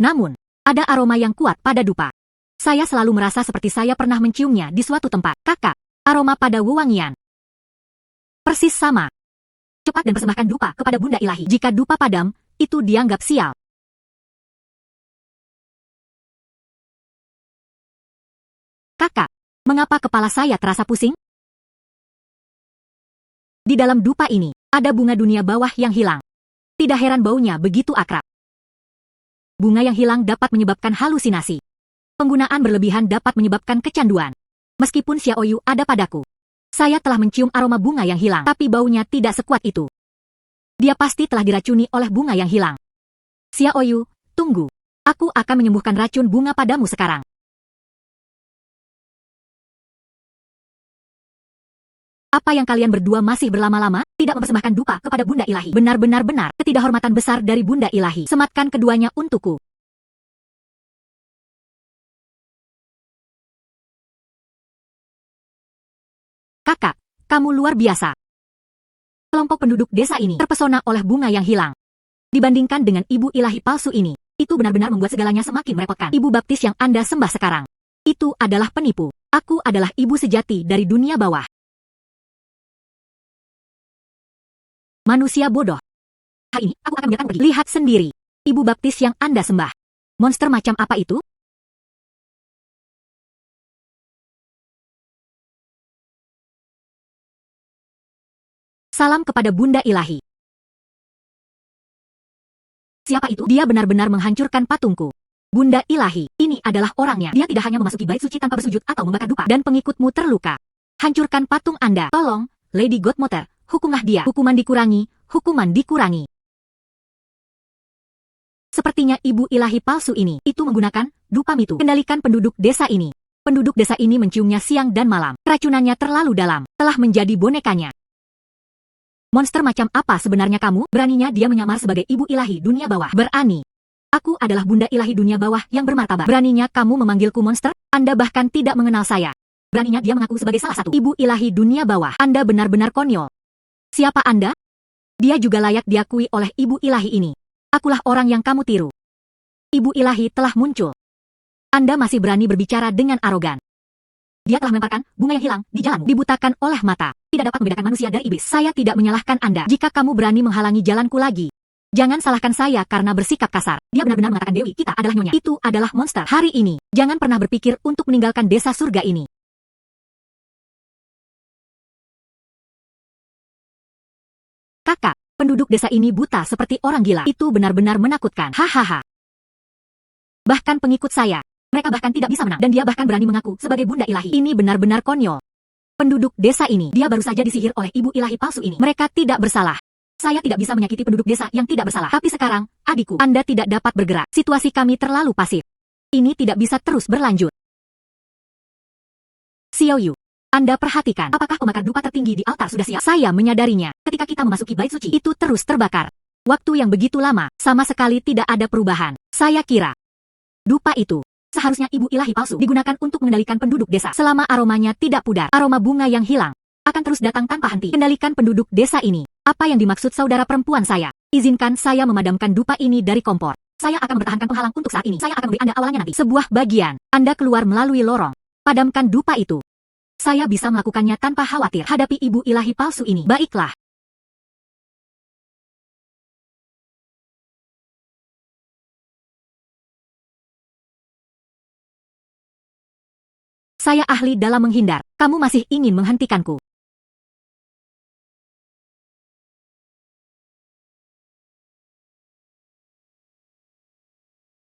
Namun, ada aroma yang kuat pada dupa. Saya selalu merasa seperti saya pernah menciumnya di suatu tempat. Kakak, aroma pada wewangian. Persis sama. Cepat dan persembahkan dupa kepada Bunda Ilahi. Jika dupa padam, itu dianggap sial. Kakak, mengapa kepala saya terasa pusing? Di dalam dupa ini, ada bunga dunia bawah yang hilang. Tidak heran baunya begitu akrab. Bunga yang hilang dapat menyebabkan halusinasi. Penggunaan berlebihan dapat menyebabkan kecanduan. Meskipun Xiaoyu ada padaku, saya telah mencium aroma bunga yang hilang, tapi baunya tidak sekuat itu. Dia pasti telah diracuni oleh bunga yang hilang. Xiaoyu, tunggu. Aku akan menyembuhkan racun bunga padamu sekarang. Apa yang kalian berdua masih berlama-lama, tidak mempersembahkan dupa kepada Bunda Ilahi? Benar-benar ketidakhormatan besar dari Bunda Ilahi. Sematkan keduanya untukku. Kakak, kamu luar biasa. Kelompok penduduk desa ini terpesona oleh bunga yang hilang. Dibandingkan dengan Ibu Ilahi palsu ini, itu benar-benar membuat segalanya semakin merepotkan. Ibu baptis yang Anda sembah sekarang, itu adalah penipu. Aku adalah ibu sejati dari dunia bawah. Manusia bodoh. Hari ini, aku akan membiarkan pergi. Lihat sendiri. Ibu baptis yang Anda sembah. Monster macam apa itu? Salam kepada Bunda Ilahi. Siapa itu? Dia benar-benar menghancurkan patungku. Bunda Ilahi, ini adalah orangnya. Dia tidak hanya memasuki bait suci tanpa bersujud atau membakar dupa, dan pengikutmu terluka. Hancurkan patung Anda. Tolong, Lady Godmother. Hukumlah dia. Hukuman dikurangi, hukuman dikurangi. Sepertinya Ibu Ilahi palsu ini, itu menggunakan dupa mitu. Kendalikan penduduk desa ini. Penduduk desa ini menciumnya siang dan malam. Keracunannya terlalu dalam, telah menjadi bonekanya. Monster macam apa sebenarnya kamu? Beraninya dia menyamar sebagai Ibu Ilahi dunia bawah. Berani. Aku adalah Bunda Ilahi dunia bawah yang bermartabat. Beraninya kamu memanggilku monster? Anda bahkan tidak mengenal saya. Beraninya dia mengaku sebagai salah satu Ibu Ilahi dunia bawah. Anda benar-benar konyol. Siapa Anda? Dia juga layak diakui oleh Ibu Ilahi ini. Akulah orang yang kamu tiru. Ibu Ilahi telah muncul. Anda masih berani berbicara dengan arogan. Dia telah melemparkan bunga yang hilang di jalanmu. Dibutakan oleh mata. Tidak dapat membedakan manusia dari iblis. Saya tidak menyalahkan Anda. Jika kamu berani menghalangi jalanku lagi, jangan salahkan saya karena bersikap kasar. Dia benar-benar mengatakan Dewi kita adalah nyonya. Itu adalah monster. Hari ini, jangan pernah berpikir untuk meninggalkan desa surga ini. Kakak, penduduk desa ini buta seperti orang gila. Itu benar-benar menakutkan. Hahaha. Bahkan pengikut saya, mereka bahkan tidak bisa menang. Dan dia bahkan berani mengaku sebagai Bunda Ilahi. Ini benar-benar konyol. Penduduk desa ini, dia baru saja disihir oleh Ibu Ilahi palsu ini. Mereka tidak bersalah. Saya tidak bisa menyakiti penduduk desa yang tidak bersalah. Tapi sekarang, adikku, Anda tidak dapat bergerak. Situasi kami terlalu pasif. Ini tidak bisa terus berlanjut. Xiaoyu, Anda perhatikan, apakah pembakar dupa tertinggi di altar sudah siap? Saya menyadarinya, ketika kita memasuki bait suci, itu terus terbakar. Waktu yang begitu lama, sama sekali tidak ada perubahan. Saya kira, dupa itu seharusnya Ibu Ilahi palsu digunakan untuk mengendalikan penduduk desa. Selama aromanya tidak pudar, aroma bunga yang hilang akan terus datang tanpa henti. Kendalikan penduduk desa ini. Apa yang dimaksud saudara perempuan saya? Izinkan saya memadamkan dupa ini dari kompor. Saya akan mempertahankan penghalang untuk saat ini. Saya akan memberi Anda awalnya nanti. Sebuah bagian. Anda keluar melalui lorong. Padamkan dupa itu. Saya bisa melakukannya tanpa khawatir. Hadapi Ibu Ilahi palsu ini. Baiklah. Saya ahli dalam menghindar. Kamu masih ingin menghentikanku.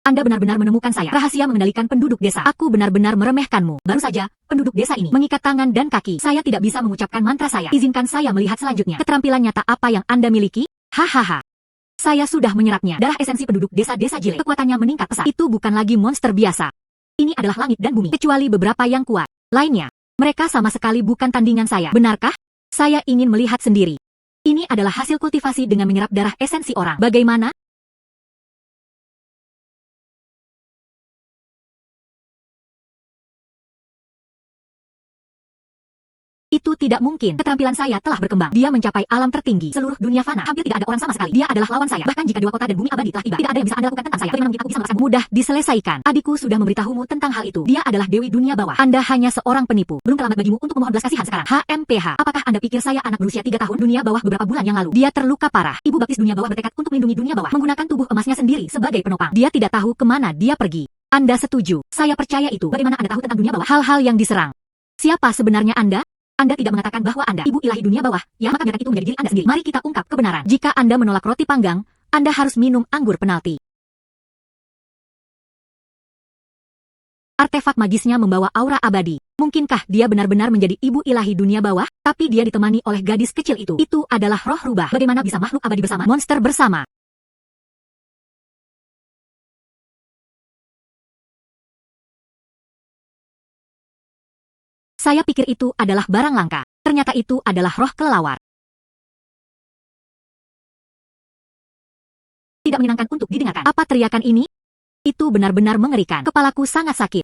Anda benar-benar menemukan saya. Rahasia mengendalikan penduduk desa. Aku benar-benar meremehkanmu. Baru saja, penduduk desa ini mengikat tangan dan kaki. Saya tidak bisa mengucapkan mantra saya. Izinkan saya melihat selanjutnya. Keterampilan nyata apa yang Anda miliki? Hahaha. Saya sudah menyerapnya. Darah esensi penduduk desa-desa Jile. Kekuatannya meningkat pesat. Itu bukan lagi monster biasa. Ini adalah langit dan bumi. Kecuali beberapa yang kuat. Lainnya, mereka sama sekali bukan tandingan saya. Benarkah? Saya ingin melihat sendiri. Ini adalah hasil kultivasi dengan menyerap darah esensi orang. Bagaimana? Itu tidak mungkin. Keterampilan saya telah berkembang. Dia mencapai alam tertinggi. Seluruh dunia fana. Hampir tidak ada orang sama sekali. Dia adalah lawan saya. Bahkan jika dua kota dan bumi abadi telah tiba, tidak ada yang bisa Anda lakukan tentang saya. Bagaimana mungkin aku bisa memaksamu? Mudah diselesaikan. Adikku sudah memberitahumu tentang hal itu. Dia adalah Dewi Dunia Bawah. Anda hanya seorang penipu. Belum terlambat bagimu untuk memohon belas kasihan sekarang. HMPH. Apakah Anda pikir saya anak berusia 3 tahun? Dunia Bawah beberapa bulan yang lalu. Dia terluka parah. Ibu baptis Dunia Bawah bertekad untuk melindungi Dunia Bawah, menggunakan tubuh emasnya sendiri sebagai penopang. Dia tidak tahu kemana dia pergi. Anda setuju? Saya percaya itu. Bagaimana Anda tahu tentang Dunia Bawah? Hal-hal yang diserang. Siapa sebenarnya Anda? Anda tidak mengatakan bahwa Anda ibu ilahi dunia bawah, ya maka biarkan itu menjadi diri Anda sendiri. Mari kita ungkap kebenaran. Jika Anda menolak roti panggang, Anda harus minum anggur penalti. Artefak magisnya membawa aura abadi. Mungkinkah dia benar-benar menjadi ibu ilahi dunia bawah? Tapi dia ditemani oleh gadis kecil itu. Itu adalah roh rubah. Bagaimana bisa makhluk abadi bersama monster bersama? Saya pikir itu adalah barang langka. Ternyata itu adalah roh kelelawar. Tidak menyenangkan untuk didengarkan. Apa teriakan ini? Itu benar-benar mengerikan. Kepalaku sangat sakit.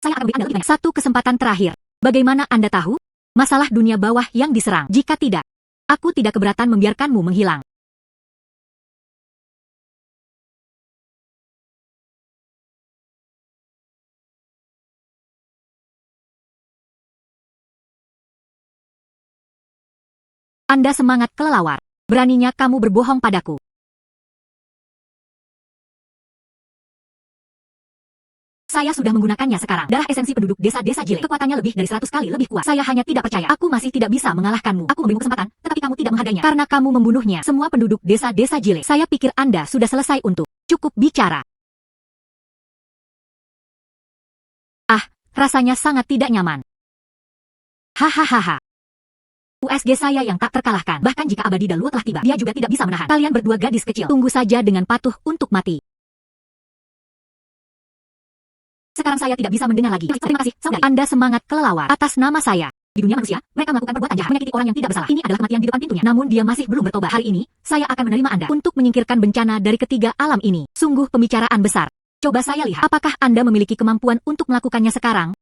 Saya akan beri Anda lebih banyak. Satu kesempatan terakhir. Bagaimana Anda tahu? Masalah dunia bawah yang diserang. Jika tidak, aku tidak keberatan membiarkanmu menghilang. Anda semangat kelelawar. Beraninya kamu berbohong padaku. Saya sudah menggunakannya sekarang. Darah esensi penduduk desa-desa Jile. Kekuatannya lebih dari 100 kali lebih kuat. Saya hanya tidak percaya. Aku masih tidak bisa mengalahkanmu. Aku memberimu kesempatan, tetapi kamu tidak menghargainya. Karena kamu membunuhnya. Semua penduduk desa-desa Jile. Saya pikir Anda sudah selesai untuk cukup bicara. Ah, rasanya sangat tidak nyaman. Hahaha. USG saya yang tak terkalahkan. Bahkan jika abadi Daluo telah tiba, dia juga tidak bisa menahan. Kalian berdua gadis kecil. Tunggu saja dengan patuh untuk mati. Sekarang saya tidak bisa mendengar lagi. Terima kasih, saudari. Anda semangat kelelawar. Atas nama saya. Di dunia manusia, mereka melakukan perbuatan jahat, menyakiti orang yang tidak bersalah. Ini adalah kematian di depan pintunya. Namun dia masih belum bertobat. Hari ini, saya akan menerima Anda untuk menyingkirkan bencana dari ketiga alam ini. Sungguh pembicaraan besar. Coba saya lihat. Apakah Anda memiliki kemampuan untuk melakukannya sekarang?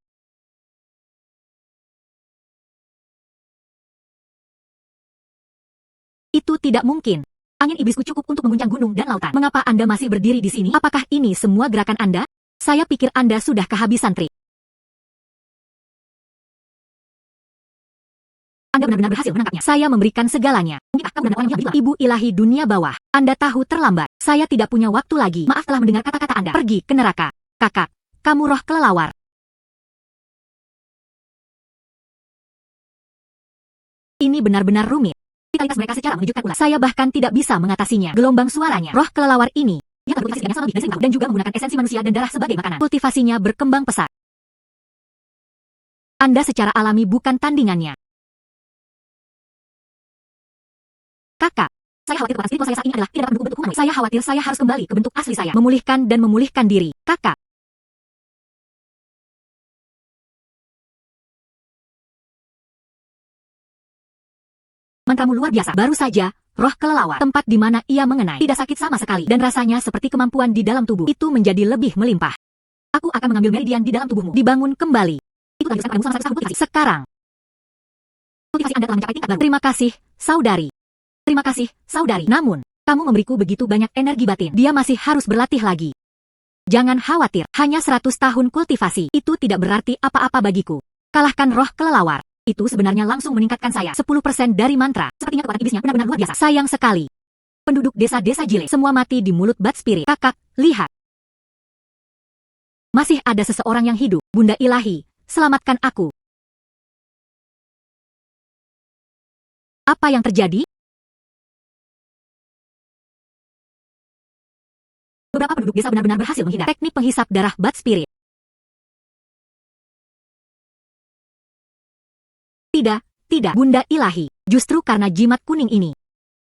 Itu tidak mungkin. Angin iblisku cukup untuk mengguncang gunung dan lautan. Mengapa Anda masih berdiri di sini? Apakah ini semua gerakan Anda? Saya pikir Anda sudah kehabisan trik. Anda benar-benar berhasil menangkapnya. Saya memberikan segalanya. Mungkinkah kamu benar orang yang gila? Ibu ilahi dunia bawah. Anda tahu terlambat. Saya tidak punya waktu lagi. Maaf telah mendengar kata-kata Anda. Pergi ke neraka. Kakak, kamu roh kelelawar. Ini benar-benar rumit. Vitalitas mereka secara mengejutkan ulas. Saya bahkan tidak bisa mengatasinya. Gelombang suaranya. Roh kelelawar ini. Dia telah berkultivasi selama lebih dari 1000 tahun dan juga menggunakan esensi manusia dan darah sebagai makanan. Kultivasinya berkembang pesat. Anda secara alami bukan tandingannya. Kakak, saya khawatir kekuatan spiritual saya saat ini adalah tidak dapat mendukung bentuk humanoid. Saya khawatir saya harus kembali ke bentuk asli saya. Memulihkan dan memulihkan diri. Kakak. Mantramu luar biasa. Baru saja, roh kelelawar, tempat di mana ia mengenai, tidak sakit sama sekali, dan rasanya seperti kemampuan di dalam tubuh itu menjadi lebih melimpah. Aku akan mengambil meridian di dalam tubuhmu, dibangun kembali. Itu telah dilakukan padamu selama 100 tahun kultivasi. Sekarang, kultivasi Anda telah mencapai tingkat baru. Terima kasih, saudari. Terima kasih, saudari. Namun, kamu memberiku begitu banyak energi batin. Dia masih harus berlatih lagi. Jangan khawatir, hanya 100 tahun kultivasi. Itu tidak berarti apa-apa bagiku. Kalahkan roh kelelawar. Itu sebenarnya langsung meningkatkan saya 10% dari mantra. Sepertinya kekuatan iblisnya benar-benar luar biasa. Sayang sekali. Penduduk desa-desa Jile semua mati di mulut Bat Spirit. Kakak, lihat. Masih ada seseorang yang hidup. Bunda Ilahi, selamatkan aku. Apa yang terjadi? Beberapa penduduk desa benar-benar berhasil menghindar. Teknik penghisap darah Bat Spirit. Tidak, Bunda Ilahi. Justru karena jimat kuning ini.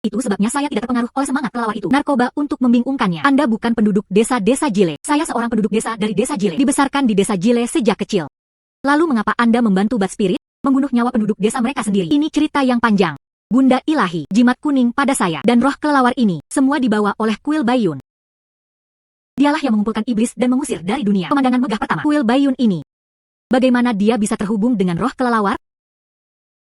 Itu sebabnya saya tidak terpengaruh oleh semangat kelelawar itu. Narkoba untuk membingungkannya. Anda bukan penduduk desa-desa Jile. Saya seorang penduduk desa dari desa Jile. Dibesarkan di desa Jile sejak kecil. Lalu mengapa Anda membantu Bat Spirit? Membunuh nyawa penduduk desa mereka sendiri. Ini cerita yang panjang. Bunda Ilahi, jimat kuning pada saya, dan roh kelelawar ini, semua dibawa oleh kuil Bayun. Dialah yang mengumpulkan iblis dan mengusir dari dunia. Pemandangan megah pertama. Kuil Bayun ini. Bagaimana dia bisa terhubung dengan roh kelelawar?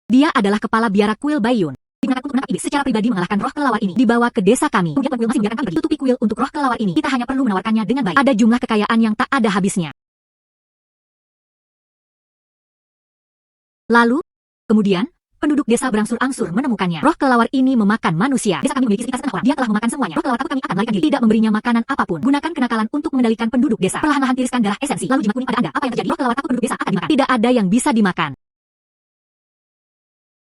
Dia adalah kepala biara kuil Bayun. Digunakan untuk menangkap iblis. Secara pribadi mengalahkan roh kelelawar ini. Dibawa ke desa kami. Kemudian Tuan Kuil masih membiarkan kami pergi. Tutupi kuil untuk roh kelelawar ini. Kita hanya perlu menawarkannya dengan baik. Ada jumlah kekayaan yang tak ada habisnya. Lalu, kemudian, penduduk desa berangsur-angsur menemukannya. Roh kelelawar ini memakan manusia. Desa kami memiliki sekitar 1 orang. Dia telah memakan semuanya. Roh kelelawar takut kami akan melarikan diri. Tidak memberinya makanan apapun. Gunakan kenakalan untuk mengendalikan penduduk desa. Perlahan-lahan tiriskan darah esensi. Lalu jimat kuning pada Anda. Apa yang terjadi? Roh kelelawar takut penduduk desa akan dimakan. Tidak ada yang bisa dimakan.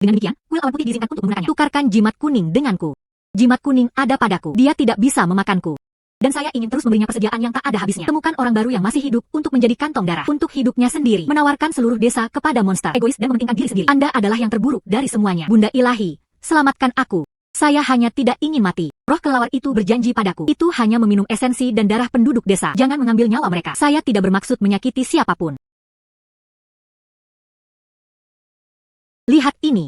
Dengan demikian, kuil awan putih diizinkan untuk menggunakannya. Tukarkan jimat kuning denganku. Jimat kuning ada padaku. Dia tidak bisa memakanku. Dan saya ingin terus memberinya persediaan yang tak ada habisnya. Temukan orang baru yang masih hidup untuk menjadi kantong darah. Untuk hidupnya sendiri. Menawarkan seluruh desa kepada monster. Egois dan mementingkan diri sendiri. Anda adalah yang terburuk dari semuanya. Bunda ilahi, selamatkan aku. Saya hanya tidak ingin mati. Roh kelelawar itu berjanji padaku. Itu hanya meminum esensi dan darah penduduk desa. Jangan mengambil nyawa mereka. Saya tidak bermaksud menyakiti siapapun. Lihat ini.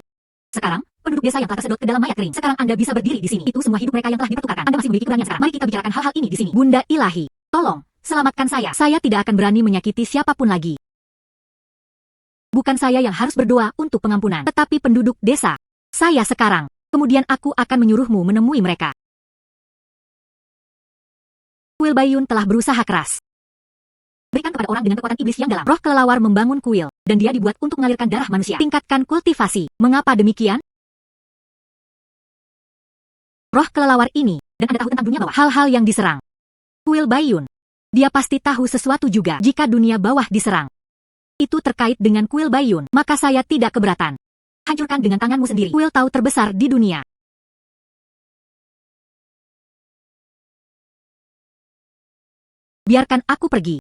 Sekarang, penduduk desa yang telah tersedot ke dalam mayat kering. Sekarang Anda bisa berdiri di sini. Itu semua hidup mereka yang telah dipertukarkan. Anda masih memiliki keberanian sekarang. Mari kita bicarakan hal-hal ini di sini. Bunda ilahi, tolong, selamatkan saya. Saya tidak akan berani menyakiti siapapun lagi. Bukan saya yang harus berdoa untuk pengampunan, tetapi penduduk desa. Saya sekarang. Kemudian aku akan menyuruhmu menemui mereka. Kuil Bayun telah berusaha keras. Berikan kepada orang dengan kekuatan iblis yang dalam. Roh kelelawar membangun kuil, dan dia dibuat untuk mengalirkan darah manusia. Tingkatkan kultivasi. Mengapa demikian? Roh kelelawar ini, dan Anda tahu tentang dunia bawah. Hal-hal yang diserang. Kuil Bayun. Dia pasti tahu sesuatu juga jika dunia bawah diserang. Itu terkait dengan kuil Bayun, maka saya tidak keberatan. Hancurkan dengan tanganmu sendiri. Kuil tahu terbesar di dunia. Biarkan aku pergi.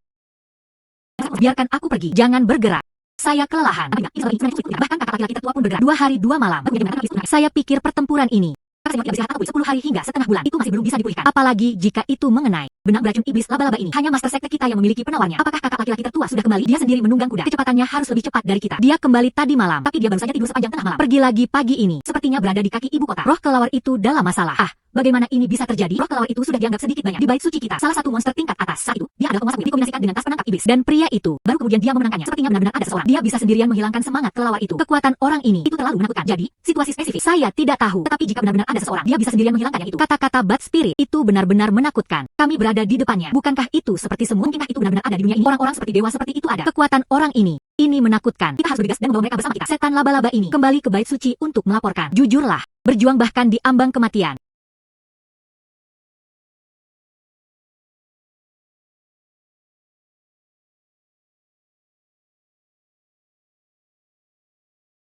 Biarkan aku pergi. Jangan bergerak. Saya kelelahan. Bahkan kakak laki-laki tertua pun bergerak. 2 hari 2 malam. Saya pikir pertempuran ini 10 hari hingga setengah bulan itu masih belum bisa dipulihkan. Apalagi jika itu mengenai benang beracun iblis laba-laba ini. Hanya master sekte kita yang memiliki penawarnya. Apakah kakak laki-laki tertua sudah kembali? Dia sendiri menunggang kuda. Kecepatannya harus lebih cepat dari kita. Dia kembali tadi malam, tapi dia baru saja tidur sepanjang tengah malam. Pergi lagi pagi ini. Sepertinya berada di kaki ibu kota. Roh kelelawar itu dalam masalah. Bagaimana ini bisa terjadi? Roh kelelawar itu sudah dianggap sedikit banyak di bait suci kita. Salah satu monster tingkat atas. Saat itu, dia adalah penguasa kuil dikombinasikan dengan tas penangkap iblis. Dan pria itu, baru kemudian dia memenangkannya. Sepertinya benar-benar ada seseorang. Dia bisa sendirian menghilangkan semangat kelelawar itu. Kekuatan orang ini, itu terlalu menakutkan. Jadi, situasi spesifik, saya tidak tahu. Tetapi jika benar-benar ada seseorang, dia bisa sendirian menghilangkannya itu. Kata-kata Bad Spirit, itu benar-benar menakutkan. Kami berada di depannya. Bukankah itu seperti semua? Mungkinkah itu benar-benar ada di dunia ini? Orang-orang seperti dewa seperti itu ada. Kekuatan orang ini menakutkan. Kita harus bergegas dan membawa mereka bersama kita. Setan laba-laba ini kembali ke bait suci untuk melaporkan. Jujurlah, berjuang bahkan di ambang kematian.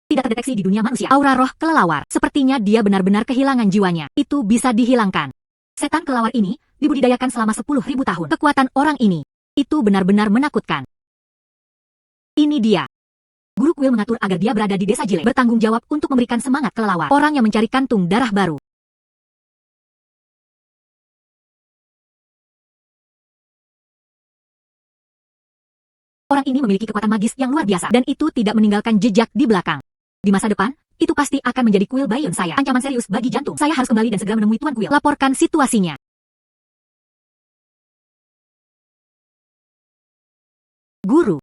Tidak terdeteksi di dunia manusia. Aura roh kelelawar. Sepertinya dia benar-benar kehilangan jiwanya. Itu bisa dihilangkan. Setan kelelawar ini dibudidayakan selama 10.000 tahun. Kekuatan orang ini, itu benar-benar menakutkan. Ini dia. Guru kuil mengatur agar dia berada di desa Jile. Bertanggung jawab untuk memberikan semangat kelelawar. Orang yang mencari kantung darah baru. Orang ini memiliki kekuatan magis yang luar biasa. Dan itu tidak meninggalkan jejak di belakang. Di masa depan, itu pasti akan menjadi kuil Bayun saya. Ancaman serius bagi jantung. Saya harus kembali dan segera menemui Tuan Kuil. Laporkan situasinya. Guru.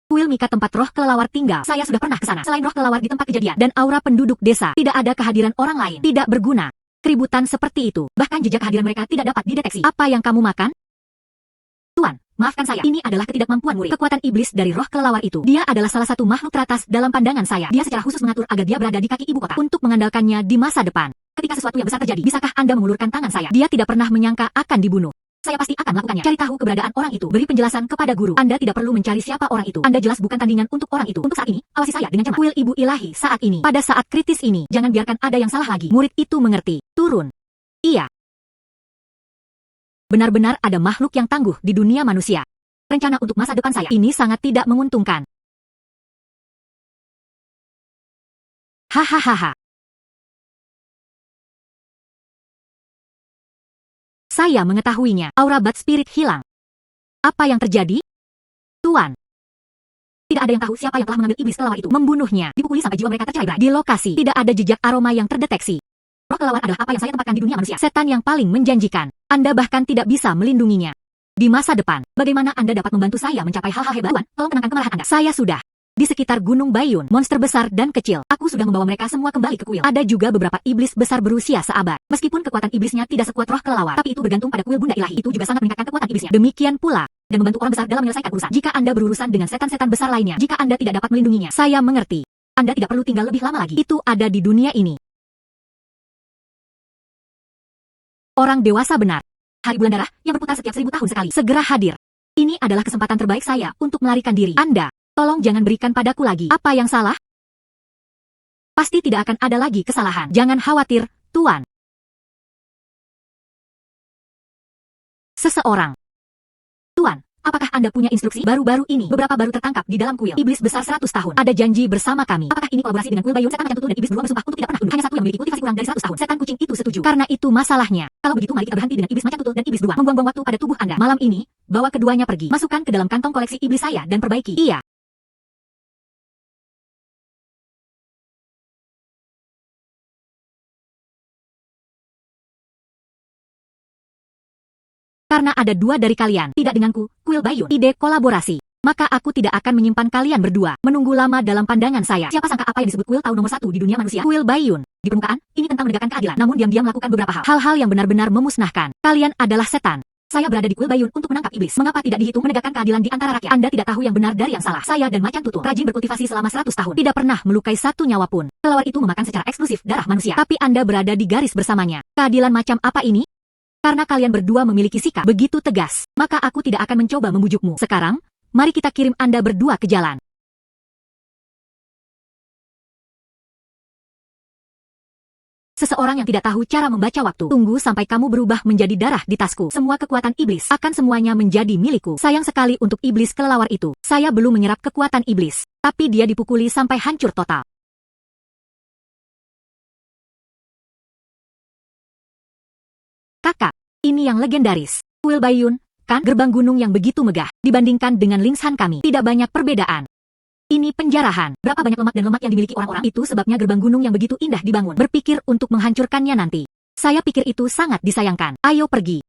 Kuil Mika tempat roh kelelawar tinggal. Saya sudah pernah ke sana. Selain roh kelelawar di tempat kejadian dan aura penduduk desa, tidak ada kehadiran orang lain. Tidak berguna. Keributan seperti itu. Bahkan jejak kehadiran mereka tidak dapat dideteksi. Apa yang kamu makan? Tuan, maafkan saya. Ini adalah ketidakmampuan murid. Kekuatan iblis dari roh kelelawar itu. Dia adalah salah satu makhluk teratas dalam pandangan saya. Dia secara khusus mengatur agar dia berada di kaki ibu kota untuk mengandalkannya di masa depan. Ketika sesuatu yang besar terjadi, bisakah Anda mengulurkan tangan saya? Dia tidak pernah menyangka akan dibunuh. Saya pasti akan melakukannya. Cari tahu keberadaan orang itu. Beri penjelasan kepada guru. Anda tidak perlu mencari siapa orang itu. Anda jelas bukan tandingan untuk orang itu. Untuk saat ini, awasi saya dengan cermat. Kuil ibu ilahi saat ini. Pada saat kritis ini, jangan biarkan ada yang salah lagi. Murid itu mengerti. Turun. Iya. Benar-benar ada makhluk yang tangguh di dunia manusia. Rencana untuk masa depan saya ini sangat tidak menguntungkan. Hahaha. Saya mengetahuinya. Aura Bad Spirit hilang. Apa yang terjadi? Tuan. Tidak ada yang tahu siapa yang telah mengambil iblis kelelawar itu. Membunuhnya. Dipukuli sampai jiwa mereka tercerai-berai. Di lokasi, tidak ada jejak aroma yang terdeteksi. Roh kelelawar adalah apa yang saya tempatkan di dunia manusia. Setan yang paling menjanjikan. Anda bahkan tidak bisa melindunginya. Di masa depan, bagaimana Anda dapat membantu saya mencapai hal-hal hebat? Tolong tenangkan kemarahan Anda. Saya sudah di sekitar Gunung Bayun, monster besar dan kecil. Aku sudah membawa mereka semua kembali ke kuil. Ada juga beberapa iblis besar berusia seabad. Meskipun kekuatan iblisnya tidak sekuat roh kelelawar, tapi itu bergantung pada kuil Bunda Ilahi. Itu juga sangat meningkatkan kekuatan iblisnya. Demikian pula, dan membantu orang besar dalam menyelesaikan urusan. Jika Anda berurusan dengan setan-setan besar lainnya, jika Anda tidak dapat melindunginya, saya mengerti. Anda tidak perlu tinggal lebih lama lagi. Itu ada di dunia ini. Orang dewasa benar. Hari bulan darah yang berputar setiap 1000 tahun sekali. Segera hadir. Ini adalah kesempatan terbaik saya untuk melarikan diri. Anda, tolong jangan berikan padaku lagi. Apa yang salah? Pasti tidak akan ada lagi kesalahan. Jangan khawatir, Tuan. Seseorang. Tuan, apakah Anda punya instruksi? Baru-baru ini, beberapa baru tertangkap di dalam kuil iblis besar 100 tahun. Ada janji bersama kami. Apakah ini kolaborasi dengan kuil Bayun? Setan macan tutul dan iblis beruang bersumpah untuk tidak pernah bunuh. Hanya satu yang memiliki kultivasi kurang dari 100 tahun. Setan kucing itu setuju. Karena itu masalahnya. Kalau begitu mari kita berhenti dengan iblis macan tutul dan iblis beruang. Membuang-buang waktu pada tubuh Anda. Malam ini, bawa keduanya pergi. Masukkan ke dalam kantong koleksi iblis saya dan perbaiki. Iya. Karena ada dua dari kalian, tidak denganku, kuil Bayun, ide kolaborasi. Maka aku tidak akan menyimpan kalian berdua, menunggu lama dalam pandangan saya. Siapa sangka apa yang disebut kuil tahu nomor 1 di dunia manusia? Kuil Bayun. Di permukaan, ini tentang menegakkan keadilan. Namun diam-diam melakukan beberapa hal. Hal-hal yang benar-benar memusnahkan. Kalian adalah setan. Saya berada di kuil Bayun untuk menangkap iblis. Mengapa tidak dihitung menegakkan keadilan di antara rakyat? Anda tidak tahu yang benar dari yang salah. Saya dan macan tutul, rajin berkultivasi selama 100 tahun. Tidak pernah melukai satu nyawa pun. Kelelawar itu memakan secara eksklusif darah manusia. Tapi Anda berada di garis bersamanya. Keadilan macam apa ini? Karena kalian berdua memiliki sikap begitu tegas, maka aku tidak akan mencoba membujukmu. Sekarang, mari kita kirim Anda berdua ke jalan. Seseorang yang tidak tahu cara membaca waktu. Tunggu sampai kamu berubah menjadi darah di tasku. Semua kekuatan iblis akan semuanya menjadi milikku. Sayang sekali untuk iblis kelelawar itu. Saya belum menyerap kekuatan iblis, tapi dia dipukuli sampai hancur total. Kakak, ini yang legendaris. Kuil Bayun, kan? Gerbang gunung yang begitu megah. Dibandingkan dengan Lingshan kami, tidak banyak perbedaan. Ini penjarahan. Berapa banyak lemak dan lemak yang dimiliki orang-orang? Itu sebabnya gerbang gunung yang begitu indah dibangun. Berpikir untuk menghancurkannya nanti. Saya pikir itu sangat disayangkan. Ayo pergi.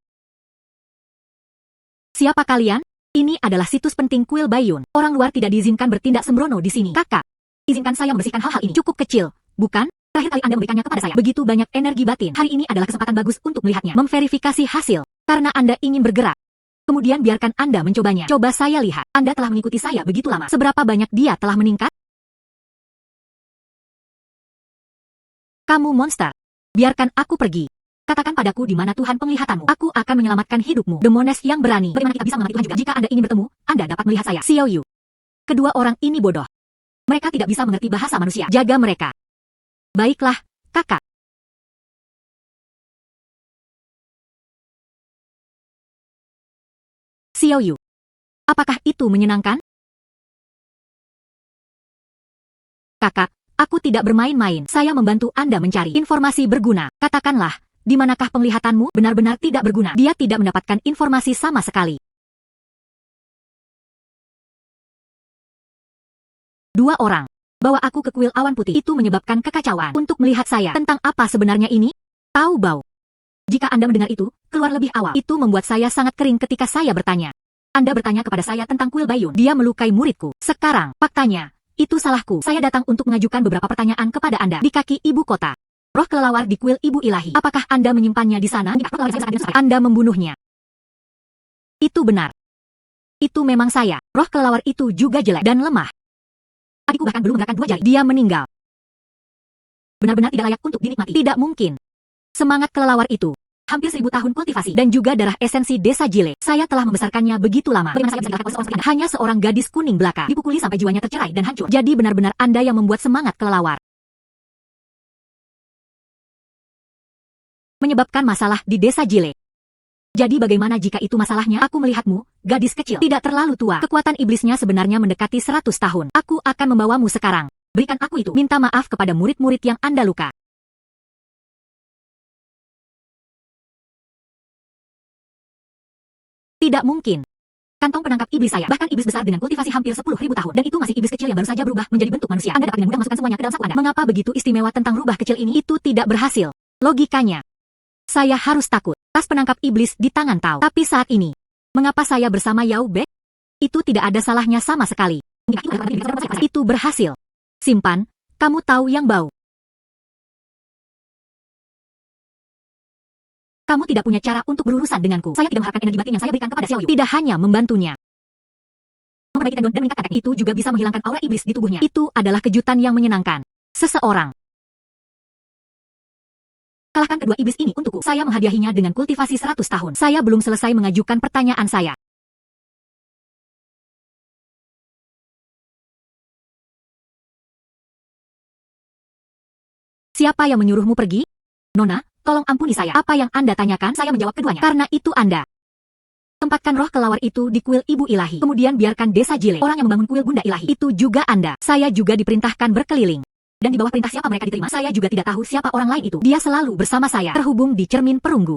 Siapa kalian? Ini adalah situs penting kuil Bayun. Orang luar tidak diizinkan bertindak sembrono di sini. Kakak, izinkan saya membersihkan hal-hal ini. Cukup kecil, bukan? Terakhir kali Anda memberikannya kepada saya. Begitu banyak energi batin. Hari ini adalah kesempatan bagus untuk melihatnya. Memverifikasi hasil. Karena Anda ingin bergerak. Kemudian biarkan Anda mencobanya. Coba saya lihat. Anda telah mengikuti saya begitu lama. Seberapa banyak dia telah meningkat? Kamu monster. Biarkan aku pergi. Katakan padaku di mana Tuhan penglihatanmu. Aku akan menyelamatkan hidupmu. Demones yang berani. Bagaimana kita bisa mengamati Tuhan juga? Jika Anda ingin bertemu, Anda dapat melihat saya. Xiao Yu. Kedua orang ini bodoh. Mereka tidak bisa mengerti bahasa manusia. Jaga mereka. Baiklah, kakak. Xiao Yu. Apakah itu menyenangkan? Kakak, aku tidak bermain-main. Saya membantu Anda mencari informasi berguna. Katakanlah, di manakah penglihatanmu? Benar-benar tidak berguna. Dia tidak mendapatkan informasi sama sekali. Dua orang. Bawa aku ke kuil awan putih. Itu menyebabkan kekacauan. Untuk melihat saya tentang apa sebenarnya ini? Tahu bau. Jika Anda mendengar itu, keluar lebih awal. Itu membuat saya sangat kering ketika saya bertanya. Anda bertanya kepada saya tentang kuil Bayun. Dia melukai muridku. Sekarang, faktanya, itu salahku. Saya datang untuk mengajukan beberapa pertanyaan kepada Anda. Di kaki ibu kota. Roh kelelawar di kuil ibu ilahi. Apakah Anda menyimpannya di sana? Anda membunuhnya. Itu benar. Itu memang saya. Roh kelelawar itu juga jelek dan lemah. Adikku bahkan belum menggerakkan 2 jari. Dia meninggal. Benar-benar tidak layak untuk dinikmati. Tidak mungkin. Semangat kelelawar itu. Hampir 1000 tahun kultivasi. Dan juga darah esensi desa Jile. Saya telah membesarkannya begitu lama. Bagaimana saya bisa dilakukan seorang seperti Anda? Hanya seorang gadis kuning belaka. Dipukuli sampai jiwanya tercerai dan hancur. Jadi benar-benar Anda yang membuat semangat kelelawar. Menyebabkan masalah di desa Jile. Jadi bagaimana jika itu masalahnya? Aku melihatmu, gadis kecil, tidak terlalu tua. Kekuatan iblisnya sebenarnya mendekati 100 tahun. Aku akan membawamu sekarang. Berikan aku itu. Minta maaf kepada murid-murid yang Anda luka. Tidak mungkin. Kantong penangkap iblis saya, bahkan iblis besar dengan kultivasi hampir 10.000 tahun. Dan itu masih iblis kecil yang baru saja berubah menjadi bentuk manusia. Anda dapat dengan mudah masukkan semuanya ke dalam saku Anda. Mengapa begitu istimewa tentang rubah kecil ini? Itu tidak berhasil. Logikanya. Saya harus takut. Tas penangkap iblis di tangan Tao. Tapi saat ini, Mengapa saya bersama Yao Be? Itu tidak ada salahnya sama sekali. Itu berhasil. Simpan, kamu tahu yang bau. Kamu tidak punya cara untuk berurusan denganku. Saya tidak mengharapkan energi batin yang saya berikan kepada Xiao Yu. Tidak hanya membantunya. Memperbaiki tendon dan meningkatkan teknik itu juga bisa menghilangkan aura iblis di tubuhnya. Itu adalah kejutan yang menyenangkan. Seseorang kalahkan kedua iblis ini untukku. Saya menghadiahinya dengan kultivasi 100 tahun. Saya belum selesai mengajukan pertanyaan saya. Siapa yang menyuruhmu pergi? Nona, tolong ampuni saya. Apa yang Anda tanyakan? Saya menjawab keduanya. Karena itu Anda. Tempatkan roh kelawar itu di kuil Ibu Ilahi. Kemudian biarkan desa Jile. Orang yang membangun kuil Bunda Ilahi. Itu juga Anda. Saya juga diperintahkan berkeliling. Dan di bawah perintah siapa mereka diterima, saya juga tidak tahu siapa orang lain itu. Dia selalu bersama saya, terhubung di cermin perunggu.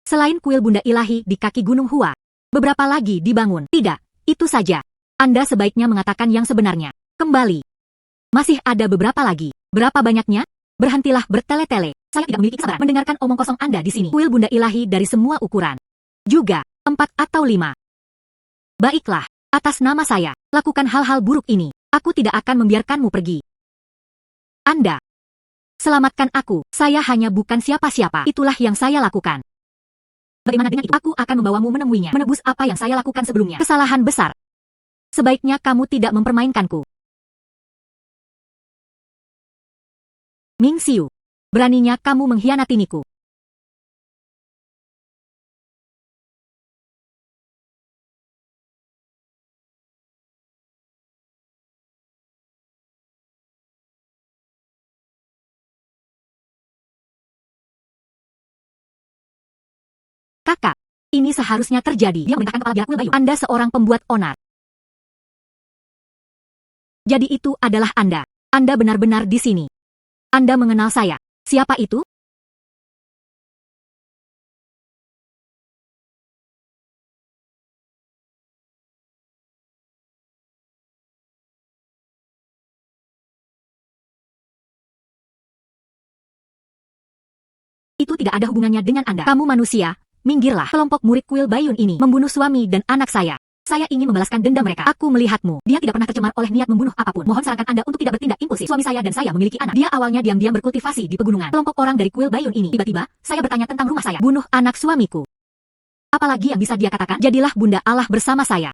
Selain kuil Bunda Ilahi di kaki Gunung Hua, beberapa lagi dibangun. Tidak, itu saja. Anda sebaiknya mengatakan yang sebenarnya. Kembali. Masih ada beberapa lagi. Berapa banyaknya? Berhentilah bertele-tele. Saya tidak memiliki kesabaran mendengarkan omong kosong Anda di sini. Kuil Bunda Ilahi dari semua ukuran. Juga, 4 atau 5. Baiklah, atas nama saya, lakukan hal-hal buruk ini. Aku tidak akan membiarkanmu pergi. Anda. Selamatkan aku. Saya hanya bukan siapa-siapa. Itulah yang saya lakukan. Bagaimana dengan itu? Aku akan membawamu menemuinya. Menebus apa yang saya lakukan sebelumnya. Kesalahan besar. Sebaiknya kamu tidak mempermainkanku. Ming Xiu. Beraninya kamu mengkhianatiniku. Kakak, ini seharusnya terjadi. Dia memerintahkan kepala biara kuil Bayu. Anda seorang pembuat onar. Jadi itu adalah Anda. Anda benar-benar di sini. Anda mengenal saya. Siapa itu? Itu tidak ada hubungannya dengan Anda. Kamu manusia, minggirlah. Kelompok murid kuil Bayun ini membunuh suami dan anak saya. Saya ingin membalaskan dendam mereka. Aku melihatmu. Dia tidak pernah tercemar oleh niat membunuh apapun. Mohon sarankan Anda untuk tidak bertindak impulsif. Suami saya dan saya memiliki anak. Dia awalnya diam-diam berkultivasi di pegunungan. Kelompok orang dari kuil Bayun ini. Tiba-tiba, saya bertanya tentang rumah saya. Bunuh anak suamiku. Apalagi yang bisa dia katakan? Jadilah Bunda Allah bersama saya.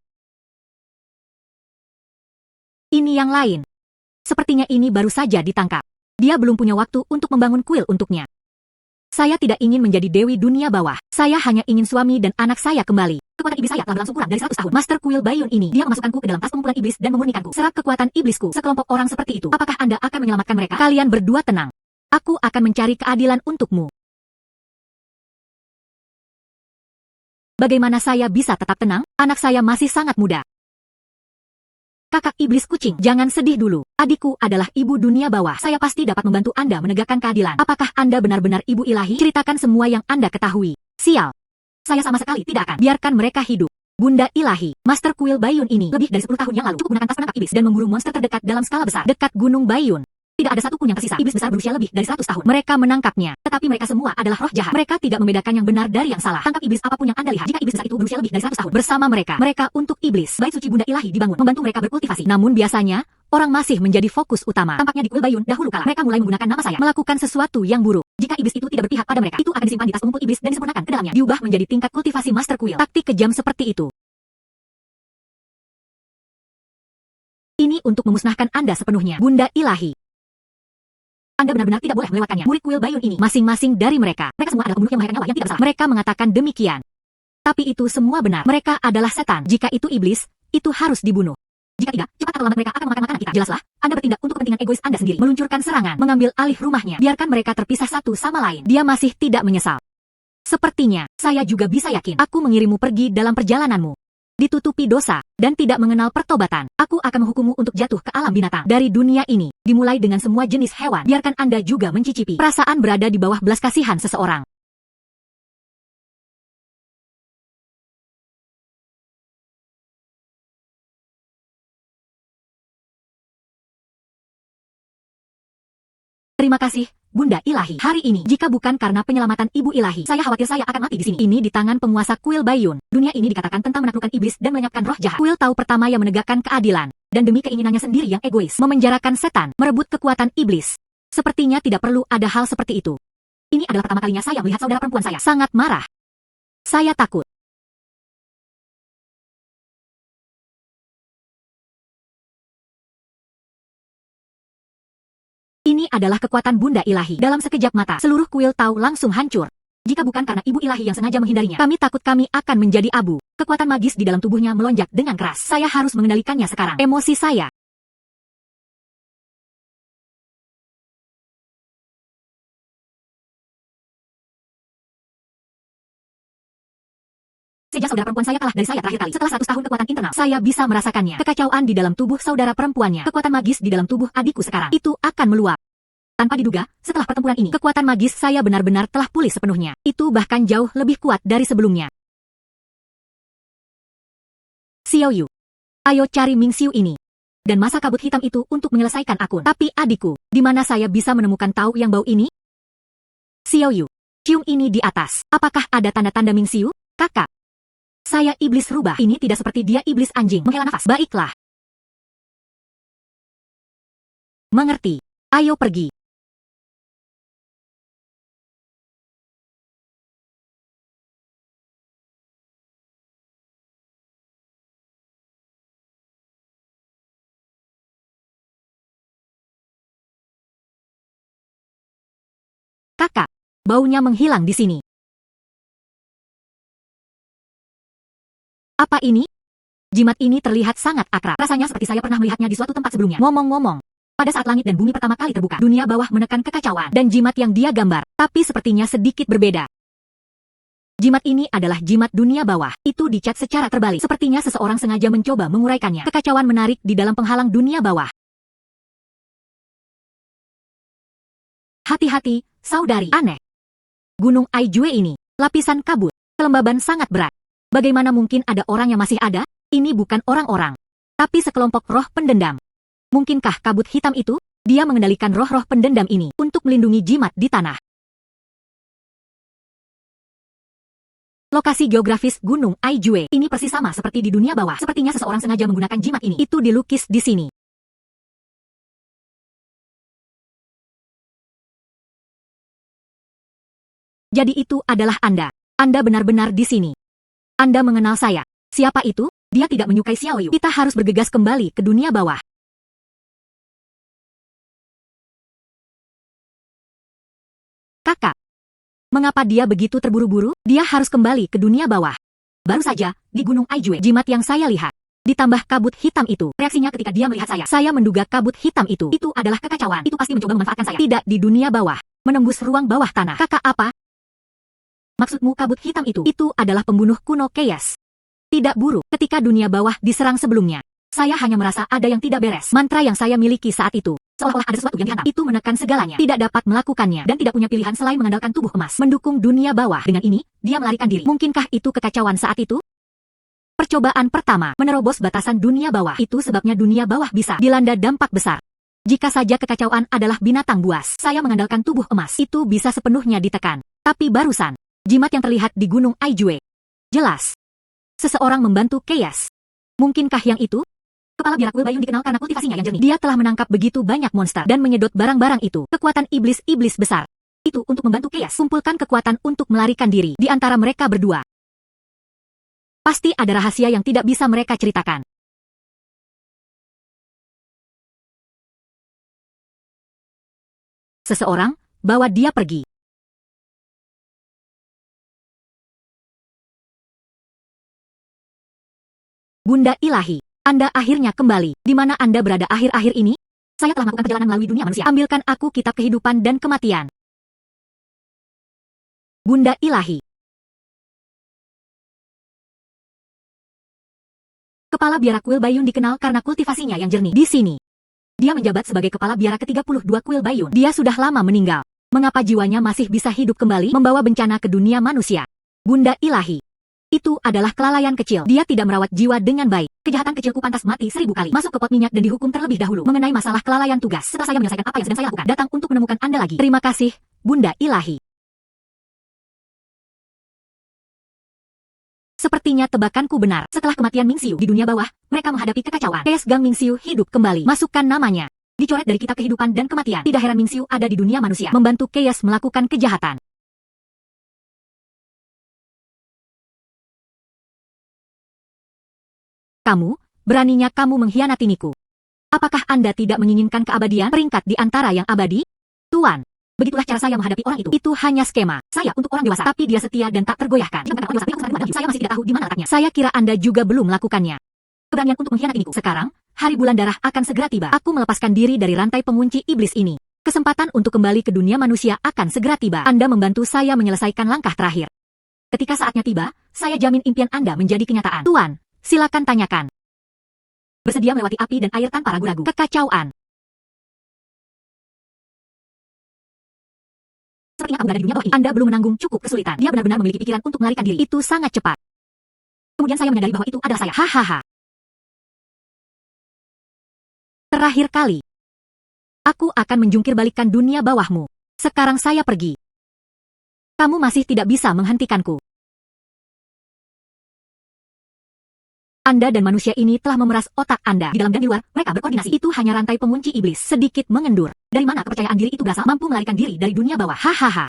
Ini yang lain. Sepertinya ini baru saja ditangkap. Dia belum punya waktu untuk membangun kuil untuknya. Saya tidak ingin menjadi dewi dunia bawah. Saya hanya ingin suami dan anak saya kembali. Kekuatan iblis saya telah berlangsung kurang dari 100 tahun. Master kuil Bayun ini, dia memasukkanku ke dalam tas pengumpulan iblis dan memurnikanku. Serap kekuatan iblisku. Sekelompok orang seperti itu. Apakah Anda akan menyelamatkan mereka? Kalian berdua tenang. Aku akan mencari keadilan untukmu. Bagaimana saya bisa tetap tenang? Anak saya masih sangat muda. Kakak iblis kucing, jangan sedih dulu. Adikku adalah ibu dunia bawah. Saya pasti dapat membantu Anda menegakkan keadilan. Apakah Anda benar-benar ibu ilahi? Ceritakan semua yang Anda ketahui. Sial. Saya sama sekali tidak akan biarkan mereka hidup. Bunda Ilahi, Master Kuil Bayun ini lebih dari 10 tahun yang lalu cukup menggunakan tas penangkap iblis dan memburu monster terdekat dalam skala besar dekat Gunung Bayun. Tidak ada satupun yang tersisa. Iblis besar berusia lebih dari 100 tahun. Mereka menangkapnya. Tetapi mereka semua adalah roh jahat. Mereka tidak membedakan yang benar dari yang salah. Tangkap iblis apapun yang Anda lihat. Jika iblis besar itu berusia lebih dari 100 tahun. Bersama mereka. Mereka untuk iblis. Bait suci Bunda Ilahi dibangun. Membantu mereka berkultivasi. Namun biasanya, orang masih menjadi fokus utama. Tampaknya di Kuil Bayun dahulu kala. Mereka mulai menggunakan nama saya. Melakukan sesuatu yang buruk. Jika iblis itu tidak berpihak pada mereka, itu akan disimpan di tas pengumpul iblis dan disempurnakan ke dalamnya. Diubah menjadi tingkat kultivasi Master Kuil. Taktik kejam seperti itu. Ini untuk memusnahkan Anda sepenuhnya. Bunda Ilahi. Anda benar-benar tidak boleh melewatkannya. Murid kuil Bayun ini, masing-masing dari mereka. Mereka semua adalah pembunuh yang melahirkan nyawa yang tidak bersalah. Mereka mengatakan demikian. Tapi itu semua benar. Mereka adalah setan. Jika itu iblis, itu harus dibunuh. Jika tidak, cepat atau lambat mereka akan memakan makanan kita. Jelaslah, Anda bertindak untuk kepentingan egois Anda sendiri. Meluncurkan serangan, mengambil alih rumahnya. Biarkan mereka terpisah satu sama lain. Dia masih tidak menyesal. Sepertinya, saya juga bisa yakin. Aku mengirimmu pergi dalam perjalananmu. Ditutupi dosa, dan tidak mengenal pertobatan. Aku akan menghukummu untuk jatuh ke alam binatang. Dari dunia ini, dimulai dengan semua jenis hewan. Biarkan Anda juga mencicipi perasaan berada di bawah belas kasihan seseorang. Terima kasih, Bunda Ilahi. Hari ini, jika bukan karena penyelamatan Ibu Ilahi, saya khawatir saya akan mati di sini. Ini di tangan penguasa kuil Baiyun. Dunia ini dikatakan tentang menaklukkan iblis dan melenyapkan roh jahat. Kuil tahu pertama yang menegakkan keadilan, dan demi keinginannya sendiri yang egois, memenjarakan setan, merebut kekuatan iblis. Sepertinya tidak perlu ada hal seperti itu. Ini adalah pertama kalinya saya melihat saudara perempuan saya sangat marah. Saya takut. Ini adalah kekuatan Bunda Ilahi. Dalam sekejap mata, seluruh kuil tahu langsung hancur. Jika bukan karena Ibu Ilahi yang sengaja menghindarinya, kami takut kami akan menjadi abu. Kekuatan magis di dalam tubuhnya melonjak dengan keras. Saya harus mengendalikannya sekarang. Emosi saya. Sejak saudara perempuan saya kalah dari saya terakhir kali, setelah 100 tahun kekuatan internal, saya bisa merasakannya. Kekacauan di dalam tubuh saudara perempuannya, kekuatan magis di dalam tubuh adikku sekarang, itu akan meluap. Tanpa diduga, setelah pertempuran ini, kekuatan magis saya benar-benar telah pulih sepenuhnya. Itu bahkan jauh lebih kuat dari sebelumnya. Xiao Yu, ayo cari Ming Xiu ini. Dan masa kabut hitam itu untuk menyelesaikan akun. Tapi adikku, di mana saya bisa menemukan tahu yang bau ini? Xiao Yu, cium ini di atas. Apakah ada tanda-tanda Ming Xiu, kakak? Saya iblis rubah. Ini tidak seperti dia iblis anjing. Menghela nafas. Baiklah. Mengerti. Ayo pergi. Kakak, baunya menghilang di sini. Apa ini? Jimat ini terlihat sangat akrab. Rasanya seperti saya pernah melihatnya di suatu tempat sebelumnya. Ngomong-ngomong, pada saat langit dan bumi pertama kali terbuka, dunia bawah menekan kekacauan dan jimat yang dia gambar, tapi sepertinya sedikit berbeda. Jimat ini adalah jimat dunia bawah. Itu dicat secara terbalik. Sepertinya seseorang sengaja mencoba menguraikannya. Kekacauan menarik di dalam penghalang dunia bawah. Hati-hati, saudari. Aneh. Gunung Aijue ini, lapisan kabut, kelembaban sangat berat. Bagaimana mungkin ada orang yang masih ada? Ini bukan orang-orang, tapi sekelompok roh pendendam. Mungkinkah kabut hitam itu? Dia mengendalikan roh-roh pendendam ini untuk melindungi jimat di tanah. Lokasi geografis Gunung Aijue ini persis sama seperti di dunia bawah. Sepertinya seseorang sengaja menggunakan jimat ini. Itu dilukis di sini. Jadi itu adalah Anda. Anda benar-benar di sini. Anda mengenal saya. Siapa itu? Dia tidak menyukai Xiao Yu. Kita harus bergegas kembali ke dunia bawah. Kakak. Mengapa dia begitu terburu-buru? Dia harus kembali ke dunia bawah. Baru saja, di Gunung Aijue, jimat yang saya lihat. Ditambah kabut hitam itu. Reaksinya ketika dia melihat saya menduga kabut hitam itu adalah kekacauan. Itu pasti mencoba memanfaatkan saya. Tidak di dunia bawah. Menembus ruang bawah tanah. Kakak apa? Maksudmu kabut hitam itu adalah pembunuh kuno Chaos. Tidak buruk ketika dunia bawah diserang sebelumnya. Saya hanya merasa ada yang tidak beres. Mantra yang saya miliki saat itu, seolah-olah ada sesuatu yang dihantam. Itu menekan segalanya. Tidak dapat melakukannya dan tidak punya pilihan selain mengandalkan tubuh emas. Mendukung dunia bawah. Dengan ini, dia melarikan diri. Mungkinkah itu kekacauan saat itu? Percobaan pertama, menerobos batasan dunia bawah. Itu sebabnya dunia bawah bisa dilanda dampak besar. Jika saja kekacauan adalah binatang buas, saya mengandalkan tubuh emas. Itu bisa sepenuhnya ditekan. Tapi barusan, jimat yang terlihat di Gunung Aijue. Jelas. Seseorang membantu Chaos. Mungkinkah yang itu? Kepala biara kuil Baiyun dikenal karena kultivasinya yang jernih. Dia telah menangkap begitu banyak monster dan menyedot barang-barang itu. Kekuatan iblis-iblis besar. Itu untuk membantu Chaos. Kumpulkan kekuatan untuk melarikan diri di antara mereka berdua. Pasti ada rahasia yang tidak bisa mereka ceritakan. Seseorang, bawa dia pergi. Bunda Ilahi. Anda akhirnya kembali. Di mana Anda berada akhir-akhir ini? Saya telah melakukan perjalanan melalui dunia manusia. Ambilkan aku kitab kehidupan dan kematian. Bunda Ilahi. Kepala biara kuil Baiyun dikenal karena kultivasinya yang jernih. Di sini, dia menjabat sebagai kepala biara ke-32 kuil Baiyun. Dia sudah lama meninggal. Mengapa jiwanya masih bisa hidup kembali membawa bencana ke dunia manusia? Bunda Ilahi. Itu adalah kelalaian kecil. Dia tidak merawat jiwa dengan baik. Kejahatan kecilku pantas mati 1000 kali. Masuk ke pot minyak dan dihukum terlebih dahulu. Mengenai masalah kelalaian tugas, setelah saya menyelesaikan apa yang sedang saya lakukan, datang untuk menemukan Anda lagi. Terima kasih, Bunda Ilahi. Sepertinya tebakanku benar. Setelah kematian Mingxiu di dunia bawah, mereka menghadapi kekacauan. Chaos Gang Mingxiu hidup kembali. Masukkan namanya. Dicoret dari kitab kehidupan dan kematian. Tidak heran Mingxiu ada di dunia manusia, membantu Chaos melakukan kejahatan. Kamu, beraninya kamu mengkhianati Niku. Apakah Anda tidak menginginkan keabadian peringkat di antara yang abadi? Tuan, begitulah cara saya menghadapi orang itu. Itu hanya skema. Saya untuk orang dewasa, tapi dia setia dan tak tergoyahkan. Saya masih tidak tahu di mana letaknya. Saya kira Anda juga belum melakukannya. Keberanian untuk mengkhianati Niku. Sekarang, hari bulan darah akan segera tiba. Aku melepaskan diri dari rantai pengunci iblis ini. Kesempatan untuk kembali ke dunia manusia akan segera tiba. Anda membantu saya menyelesaikan langkah terakhir. Ketika saatnya tiba, saya jamin impian Anda menjadi kenyataan. Tuan, silakan tanyakan. Bersedia melewati api dan air tanpa ragu-ragu. Kekacauan. Sepertinya aku berada di dunia bawah ini. Anda belum menanggung cukup kesulitan. Dia benar-benar memiliki pikiran untuk melarikan diri. Itu sangat cepat. Kemudian saya menyadari bahwa itu adalah saya. Hahaha. Terakhir kali. Aku akan menjungkir balikan dunia bawahmu. Sekarang saya pergi. Kamu masih tidak bisa menghentikanku. Anda dan manusia ini telah memeras otak Anda. Di dalam dan di luar, mereka berkoordinasi. Itu hanya rantai pengunci iblis. Sedikit mengendur. Dari mana kepercayaan diri itu berasal? Mampu melarikan diri dari dunia bawah. Hahaha.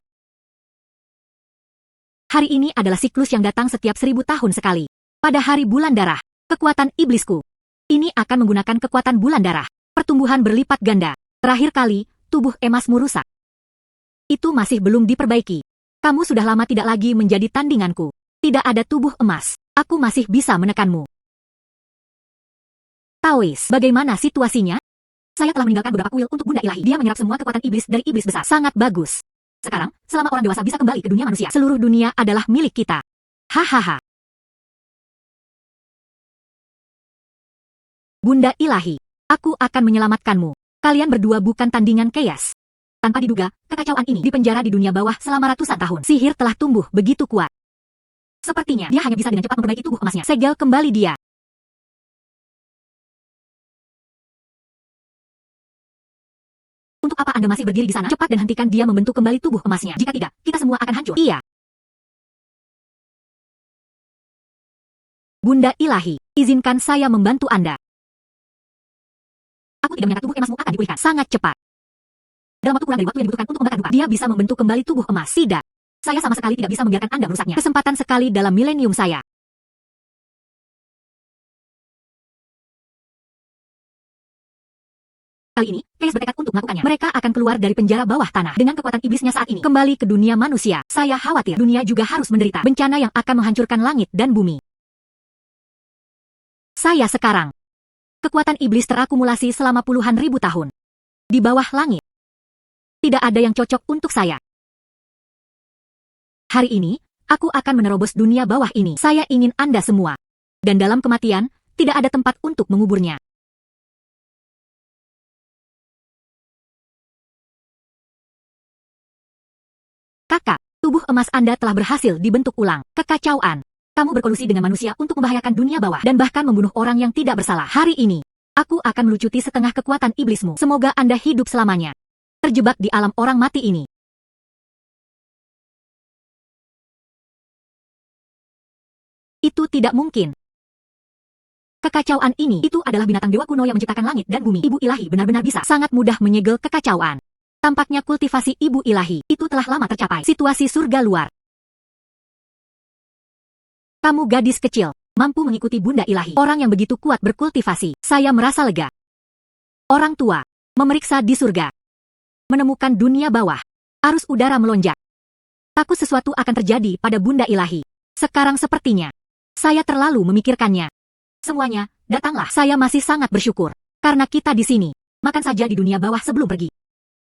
Hari ini adalah siklus yang datang setiap 1000 tahun sekali. Pada hari bulan darah, kekuatan iblisku. Ini akan menggunakan kekuatan bulan darah. Pertumbuhan berlipat ganda. Terakhir kali, tubuh emasmu rusak. Itu masih belum diperbaiki. Kamu sudah lama tidak lagi menjadi tandinganku. Tidak ada tubuh emas. Aku masih bisa menekanmu. Taois, bagaimana situasinya? Saya telah meninggalkan beberapa kuil untuk Bunda Ilahi. Dia menyerap semua kekuatan iblis dari iblis besar. Sangat bagus. Sekarang, selama orang dewasa bisa kembali ke dunia manusia, seluruh dunia adalah milik kita. Hahaha. Bunda Ilahi, aku akan menyelamatkanmu. Kalian berdua bukan tandingan Chaos. Tanpa diduga, kekacauan ini dipenjara di dunia bawah selama ratusan tahun. Sihir telah tumbuh begitu kuat. Sepertinya dia hanya bisa dengan cepat memperbaiki tubuh emasnya. Segel kembali dia. Untuk apa Anda masih berdiri di sana? Cepat dan hentikan dia membentuk kembali tubuh emasnya. Jika tidak, kita semua akan hancur. Iya. Bunda Ilahi, izinkan saya membantu Anda. Aku tidak menyangka tubuh emasmu akan dipulihkan. Sangat cepat. Dalam waktu kurang dari waktu yang dibutuhkan untuk membakar dupa, dia bisa membentuk kembali tubuh emas. Tidak. Saya sama sekali tidak bisa membiarkan Anda merusaknya. Kesempatan sekali dalam milenium saya. Kali ini, Chaos bertekad untuk melakukannya. Mereka akan keluar dari penjara bawah tanah dengan kekuatan iblisnya saat ini. Kembali ke dunia manusia. Saya khawatir dunia juga harus menderita bencana yang akan menghancurkan langit dan bumi. Saya sekarang. Kekuatan iblis terakumulasi selama puluhan ribu tahun. Di bawah langit. Tidak ada yang cocok untuk saya. Hari ini, aku akan menerobos dunia bawah ini. Saya ingin Anda semua. Dan dalam kematian, tidak ada tempat untuk menguburnya. Kakak, tubuh emas Anda telah berhasil dibentuk ulang. Kekacauan. Kamu berkolusi dengan manusia untuk membahayakan dunia bawah dan bahkan membunuh orang yang tidak bersalah. Hari ini, aku akan melucuti setengah kekuatan iblismu. Semoga Anda hidup selamanya. Terjebak di alam orang mati ini. Itu tidak mungkin. Kekacauan ini, itu adalah binatang dewa kuno yang menciptakan langit dan bumi. Ibu Ilahi benar-benar bisa sangat mudah menyegel kekacauan. Tampaknya kultivasi Ibu Ilahi itu telah lama tercapai. Situasi surga luar. Kamu gadis kecil, mampu mengikuti Bunda Ilahi. Orang yang begitu kuat berkultivasi. Saya merasa lega. Orang tua, memeriksa di surga. Menemukan dunia bawah. Arus udara melonjak. Takut sesuatu akan terjadi pada Bunda Ilahi. Sekarang sepertinya. Saya terlalu memikirkannya. Semuanya, datanglah. Saya masih sangat bersyukur. Karena kita di sini. Makan saja di dunia bawah sebelum pergi.